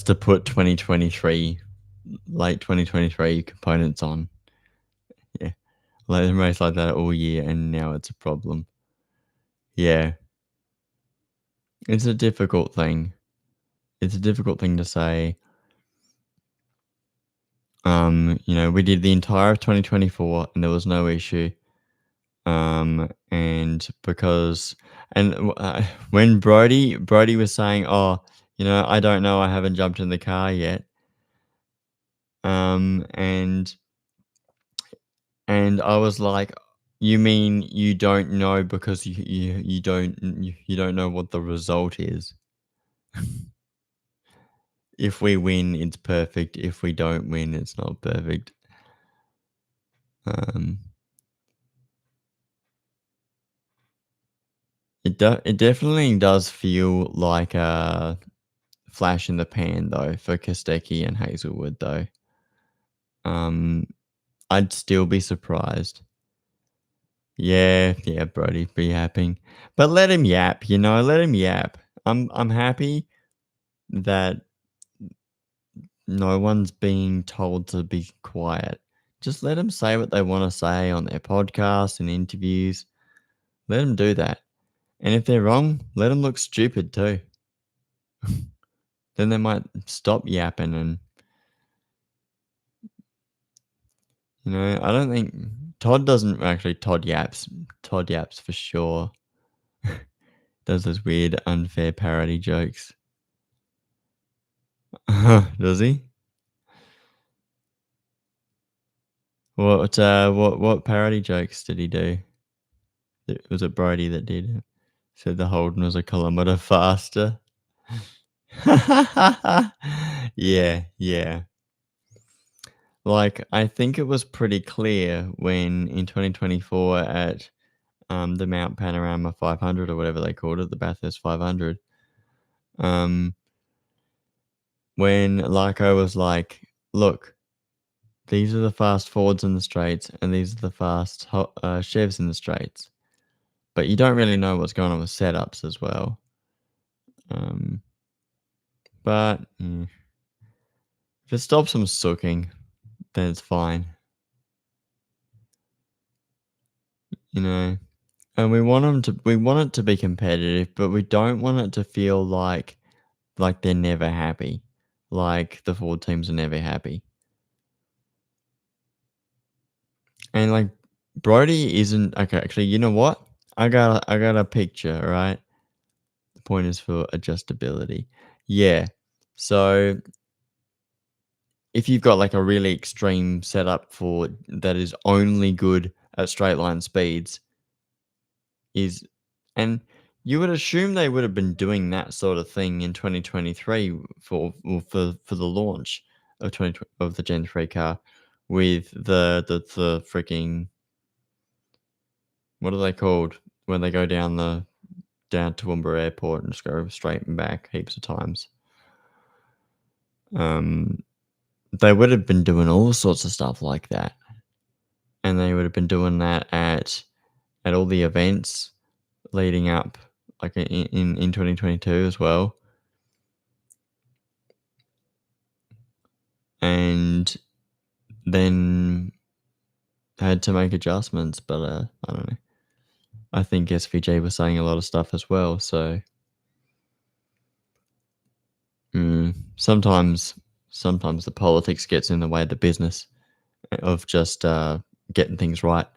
to put 2023, late 2023 components on? Yeah, let them race like that all year, and now it's a problem." Yeah, it's a difficult thing. It's a difficult thing to say. We did the entire of 2024 and there was no issue. And because when Brody was saying, "Oh, I don't know, I haven't jumped in the car yet." And I was like, "You mean you don't know because you don't know what the result is? If we win, it's perfect. If we don't win, it's not perfect." Um, it definitely does feel like a flash in the pan though for Kostecki and Hazelwood though. I'd still be surprised. Yeah, Brody, be happy. But let him yap, let him yap. I'm happy that no one's being told to be quiet. Just let them say what they want to say on their podcasts and interviews. Let them do that. And if they're wrong, let them look stupid too. Then they might stop yapping and I don't think Todd doesn't actually Todd yaps. Todd yaps for sure. Does those weird unfair parody jokes. Does he? What parody jokes did he do? Was it Brody that did it? Said the Holden was a kilometer faster. Yeah, yeah. Like, I think it was pretty clear when in 2024 at, the Mount Panorama 500 or whatever they called it, the Bathurst 500, um, when Larko was like, "Look, these are the fast Fords in the straights, and these are the fast Chevs in the straights, but you don't really know what's going on with setups as well." Um, but, if it stops them sooking, then it's fine, you know? And we want it to be competitive, but we don't want it to feel like they're never happy, like the Ford teams are never happy. And, like, Brody isn't okay, actually, you know what? I got a picture, right? The point is for adjustability. Yeah. So, if you've got, like, a really extreme setup for that is only good at straight line speeds, is and you would assume they would have been doing that sort of thing in 2023 for well, for the launch of of the Gen 3 car with the freaking what are they called when they go down to Toowoomba Airport and just go straight and back heaps of times. Um, they would have been doing all sorts of stuff like that, and they would have been doing that at all the events leading up, like in 2022 as well. And then had to make adjustments, but, I don't know. I think SVG was saying a lot of stuff as well, so, sometimes the politics gets in the way of the business of just, getting things right,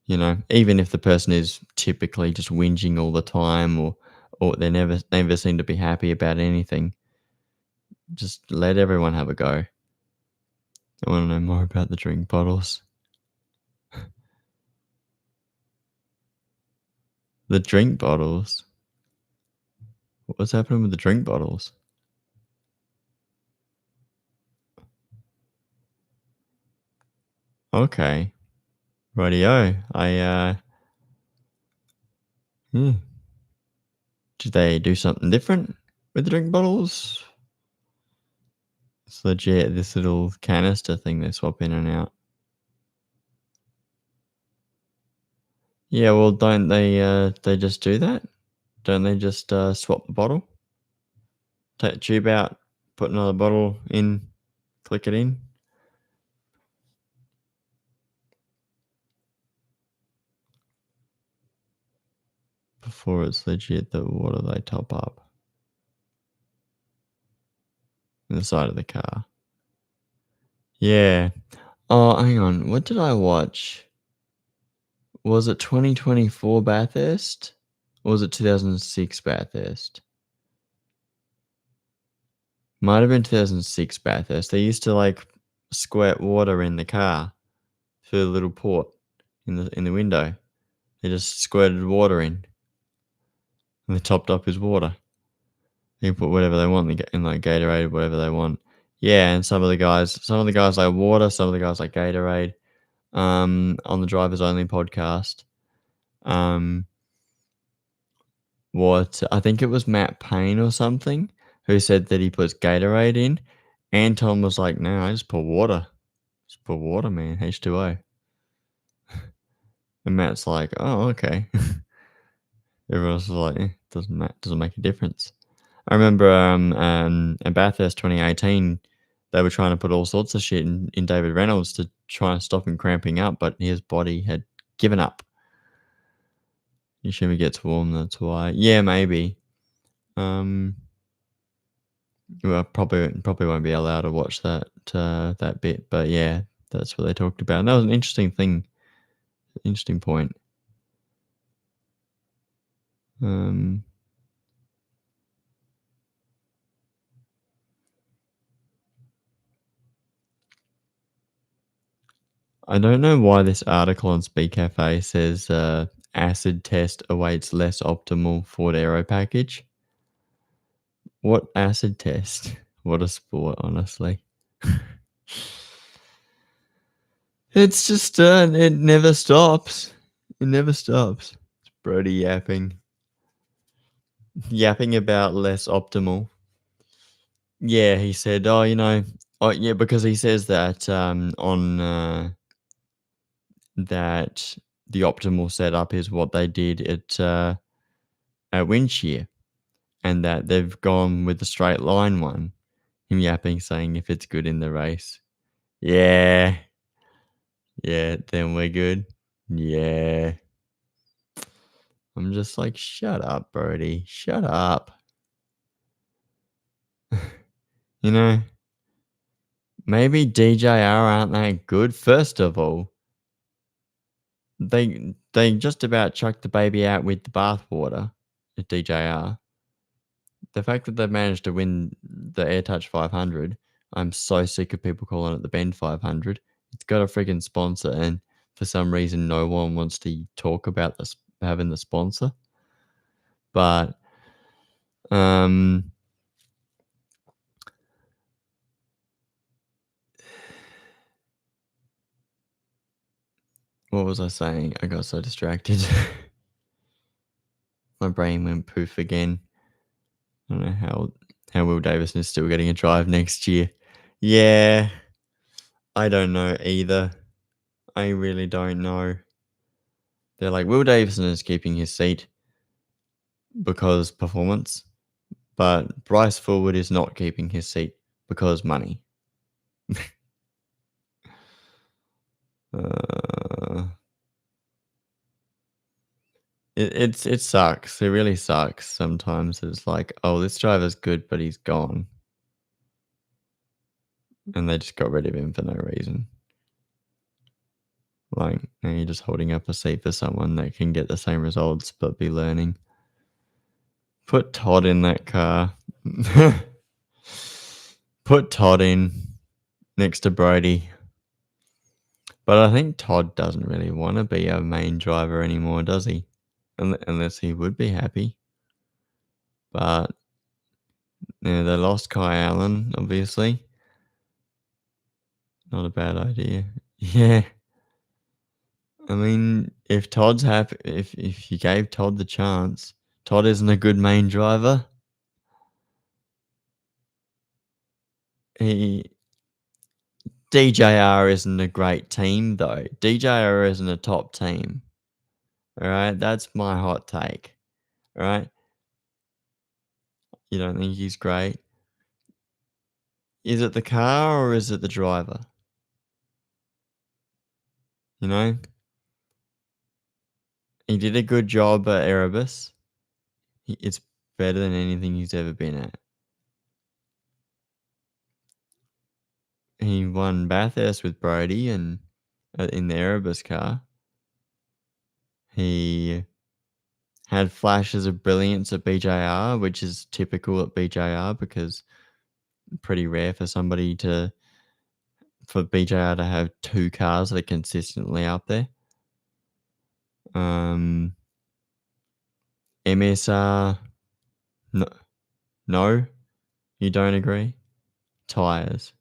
you know? Even if the person is typically just whinging all the time or they never seem to be happy about anything, just let everyone have a go. I wanna know more about the drink bottles. The drink bottles? What's happening with the drink bottles? Okay. Rightio. Hmm. Did they do something different with the drink bottles? It's legit this little canister thing they swap in and out. Yeah, well, don't they just do that? Don't they just, swap the bottle? Take the tube out, put another bottle in, click it in? Before it's legit, the water they top up in the side of the car. Yeah. Oh, hang on. What did I watch? Was it 2024 Bathurst? Or was it 2006 Bathurst? Might have been 2006 Bathurst. They used to, like, squirt water in the car through the little port in the window. They just squirted water in, and they topped up his water. They can put whatever they want in, like, Gatorade, whatever they want. Yeah, and some of the guys like water, some of the guys like Gatorade, on the Drivers Only podcast. Um What I think it was Matt Payne or something who said that he puts Gatorade in. Anton was like, "No, I just put water. Just put water, man, H2O." And Matt's like, "Oh, okay." Everyone else was like, doesn't make a difference." I remember, at Bathurst 2018, they were trying to put all sorts of shit in David Reynolds to try and stop him cramping up, but his body had given up. He assume he gets warm, that's why. Yeah, maybe. Um Well, probably won't be allowed to watch that bit, but yeah, that's what they talked about, and that was an interesting thing, interesting point. Um, I don't know why this article on Speed Cafe says, acid test awaits less optimal Ford Aero package. What acid test? What a sport, honestly. It's just, it never stops. It never stops. It's Brody yapping. Yapping about less optimal. Yeah, he said, oh, yeah, because he says that on that the optimal setup is what they did at Windshear, and that they've gone with the straight line one. Him yapping, saying if it's good in the race. Yeah. Yeah, then we're good. Yeah. I'm just like, shut up, Brody. Shut up. You know, maybe DJR aren't that good. First of all, they just about chucked the baby out with the bathwater at DJR. The fact that they've managed to win the AirTouch 500, I'm so sick of people calling it the Bend 500. It's got a freaking sponsor, and for some reason, no one wants to talk about this having the sponsor. But what was I saying? I got so distracted. My brain went poof again. I don't know how Will Davison is still getting a drive next year. Yeah, I don't know either. I really don't know. They're like, Will Davison is keeping his seat because performance, but Bryce Forward is not keeping his seat because money. It sucks. It really sucks. Sometimes it's like, oh, this driver's good, but he's gone, and they just got rid of him for no reason. Like, now you're just holding up a seat for someone that can get the same results but be learning. Put Todd in that car. Put Todd in next to Brody. But I think Todd doesn't really want to be a main driver anymore, does he? Unless he would be happy. But yeah, they lost Kai Allen, obviously. Not a bad idea. Yeah. I mean, if Todd's happy, if you gave Todd the chance, Todd isn't a good main driver. DJR isn't a great team, though. DJR isn't a top team. All right, that's my hot take. All right, you don't think he's great? Is it the car or is it the driver? You know, he did a good job at Erebus. It's better than anything he's ever been at. He won Bathurst with Brody and in the Erebus car. He had flashes of brilliance at BJR, which is typical at BJR because pretty rare for BJR to have two cars that are consistently up there. MSR, no, you don't agree? Tires.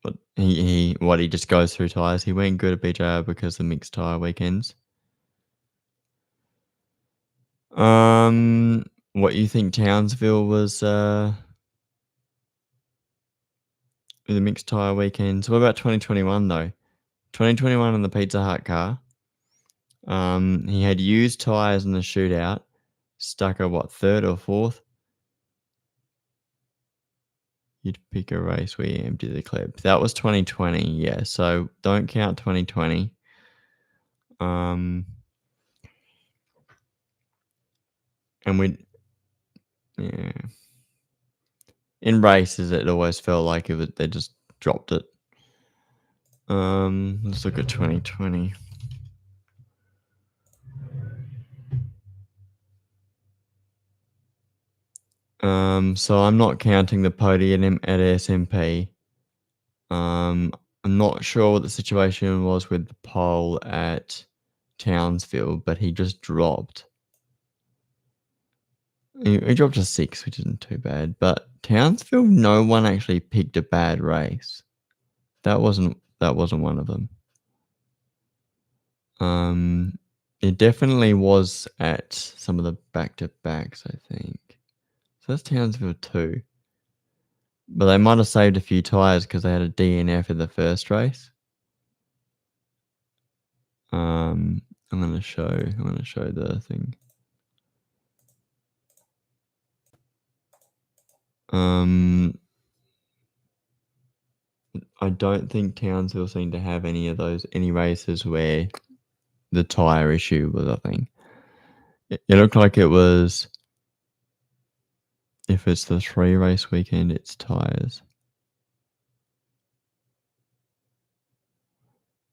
But he just goes through tires. He went good at BJR because of mixed tire weekends. What you think Townsville was with the mixed tire weekends? What about 2021 though? 2021 in the Pizza Hut car. He had used tires in the shootout. Stuck at third or fourth? You'd pick a race where you empty the clip. That was 2020, yeah. So don't count 2020. And yeah. In races, it always felt like they just dropped it. Let's look at 2020. So I'm not counting the podium at SMP. I'm not sure what the situation was with the pole at Townsville, but he just dropped. He dropped to 6, which isn't too bad. But Townsville, no one actually picked a bad race. That wasn't one of them. It definitely was at some of the back-to-backs, I think. So that's Townsville 2. But they might have saved a few tyres because they had a DNF in the first race. I'm gonna show the thing. I don't think Townsville seemed to have any races where the tyre issue was a thing. It looked like it was, if it's the 3-race weekend, it's tyres.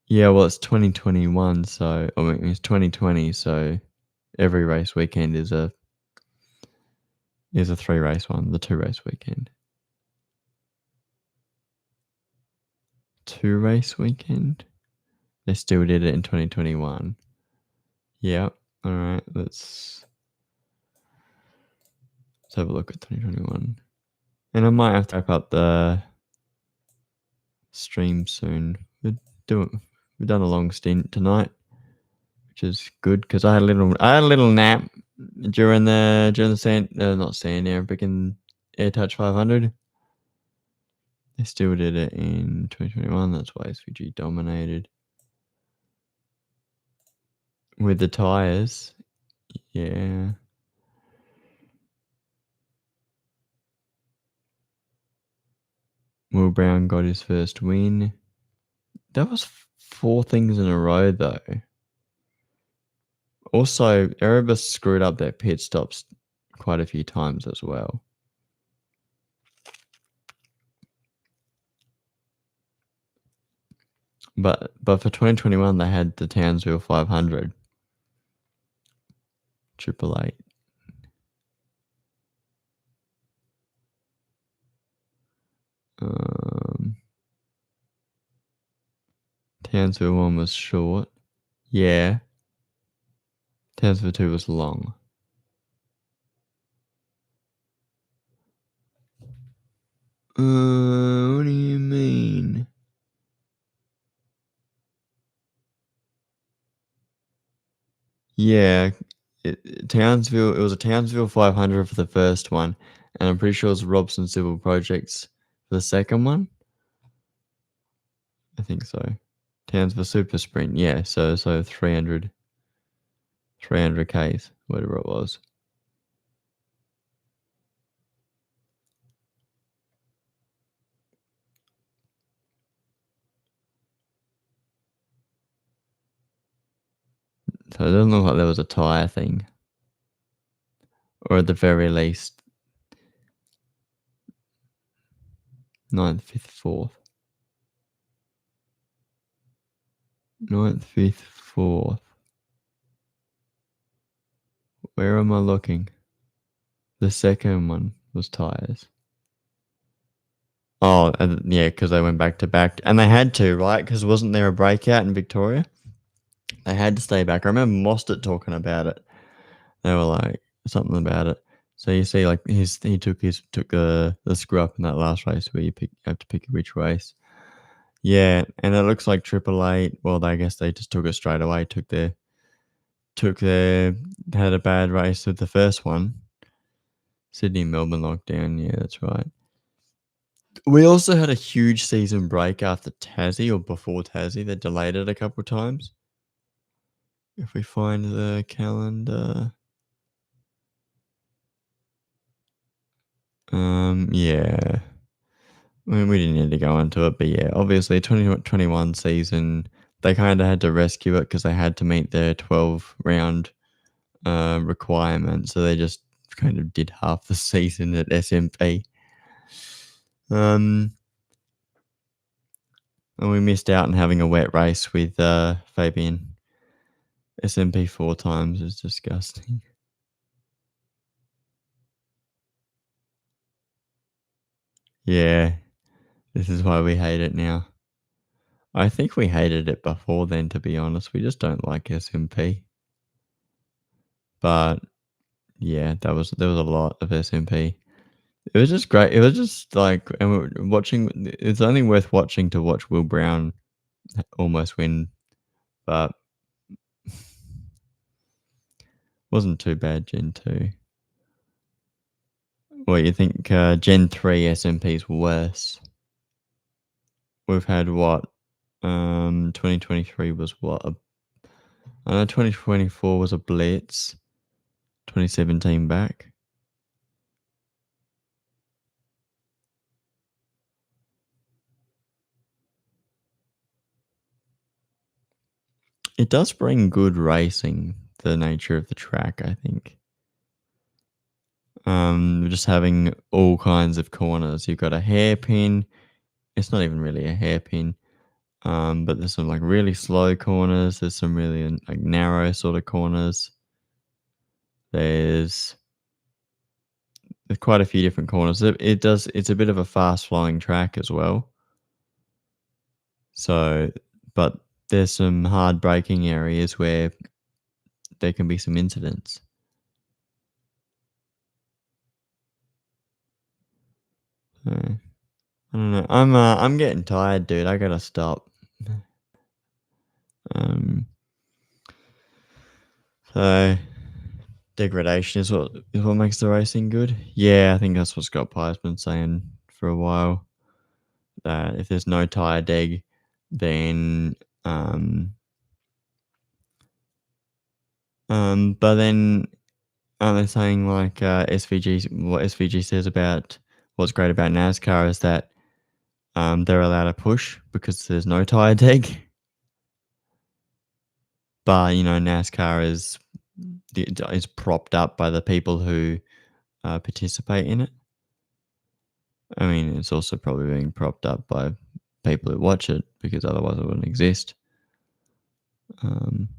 Yeah, well, it's 2021, so I mean, it's 2020, so every race weekend is a 3-race one, the 2-race weekend. 2-race weekend? They still did it in 2021. Yep. All right, let's have a look at 2021. And I might have to wrap up the stream soon. We've done a long stint tonight, which is good because I had a little nap during the sand Arabic and AirTouch 500. They still did it in 2021. That's why SVG dominated with the tires. Yeah. Will Brown got his first win. That was 4 things in a row, though. Also, Erebus screwed up their pit stops quite a few times as well. But for 2021, they had the Townsville 500. 888. Townsville 1 was short. Yeah. Townsville 2 was long. What do you mean? Yeah. It was a Townsville 500 for the first one, and I'm pretty sure it was Robson Civil Projects for the second one. I think so. Townsville Super Sprint, yeah. So 300 Ks, whatever it was. So it doesn't look like there was a tyre thing. Or at the very least, 9th, 5th, 4th. 9th, 5th, 4th. Where am I looking? The second one was tyres. Oh, yeah, because they went back to back. And they had to, right? Because wasn't there a breakout in Victoria? They had to stay back. I remember Mostert talking about it. They were like, something about it. So you see, like, he took the screw up in that last race where you have to pick which race. Yeah, and it looks like 888. Well, I guess they just took it straight away. Had a bad race with the first one. Sydney, Melbourne lockdown. Yeah, that's right. We also had a huge season break after Tassie or before Tassie. They delayed it a couple of times. If we find the calendar. Yeah. I mean, we didn't need to go into it, but yeah, obviously 2021 season, they kind of had to rescue it because they had to meet their 12-round requirement. So they just kind of did half the season at SMP. And we missed out on having a wet race with Fabian. SMP 4 times is disgusting. Yeah. This is why we hate it now. I think we hated it before then, to be honest. We just don't like SMP. But yeah, there was a lot of SMP. It was just great. It was just like, and we were watching. It's only worth watching to watch Will Brown almost win, but wasn't too bad. Gen 2. What you think? Gen 3 SMP's worse. We've had what? 2023 was what? I know 2024 was a blitz. 2017 back. It does bring good racing, the nature of the track, I think. Just having all kinds of corners. You've got a hairpin. It's not even really a hairpin. But there's some like really slow corners. There's some really like narrow sort of corners. There's quite a few different corners. It's a bit of a fast flowing track as well. So, but there's some hard braking areas where there can be some incidents. I don't know. I'm getting tired, dude. I gotta stop. Um, so degradation is what makes the racing good. Yeah, I think that's what Scott Pye's been saying for a while. That if there's no tire deg, then but then aren't they saying like SVG? What SVG says about what's great about NASCAR is that they're allowed to push because there's no tire deg. But NASCAR is propped up by the people who participate in it. I mean, it's also probably being propped up by people who watch it because otherwise it wouldn't exist. And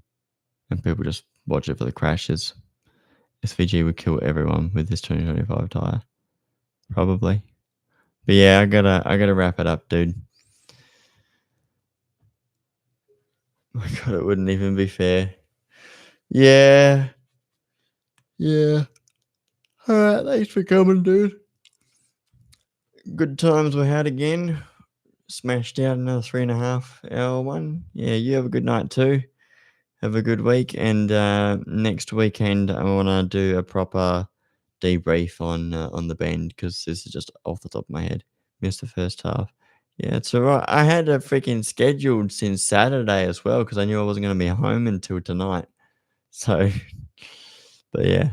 people just watch it for the crashes. SVG would kill everyone with this 2025 tire, probably. But yeah, I gotta wrap it up, dude. My God, it wouldn't even be fair. Yeah. All right, thanks for coming, dude. Good times we had again. Smashed out another 3.5 hour one. Yeah, you have a good night too. Have a good week, and next weekend I want to do a proper debrief on the bend because this is just off the top of my head. Missed the first half. Yeah, it's alright. I had a freaking scheduled since Saturday as well because I knew I wasn't going to be home until tonight. So, but yeah,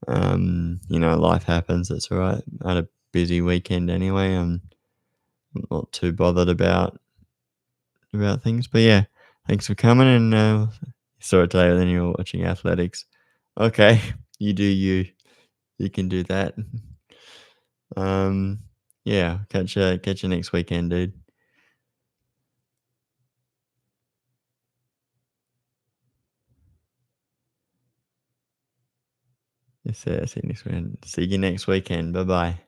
life happens. That's all right. I had a busy weekend anyway. I'm not too bothered about things, but yeah, thanks for coming and saw it today. Then you were watching athletics. Okay, you do you. You can do that. Yeah, catch you next weekend, dude. Yes, see you next weekend. See you next weekend. Bye bye.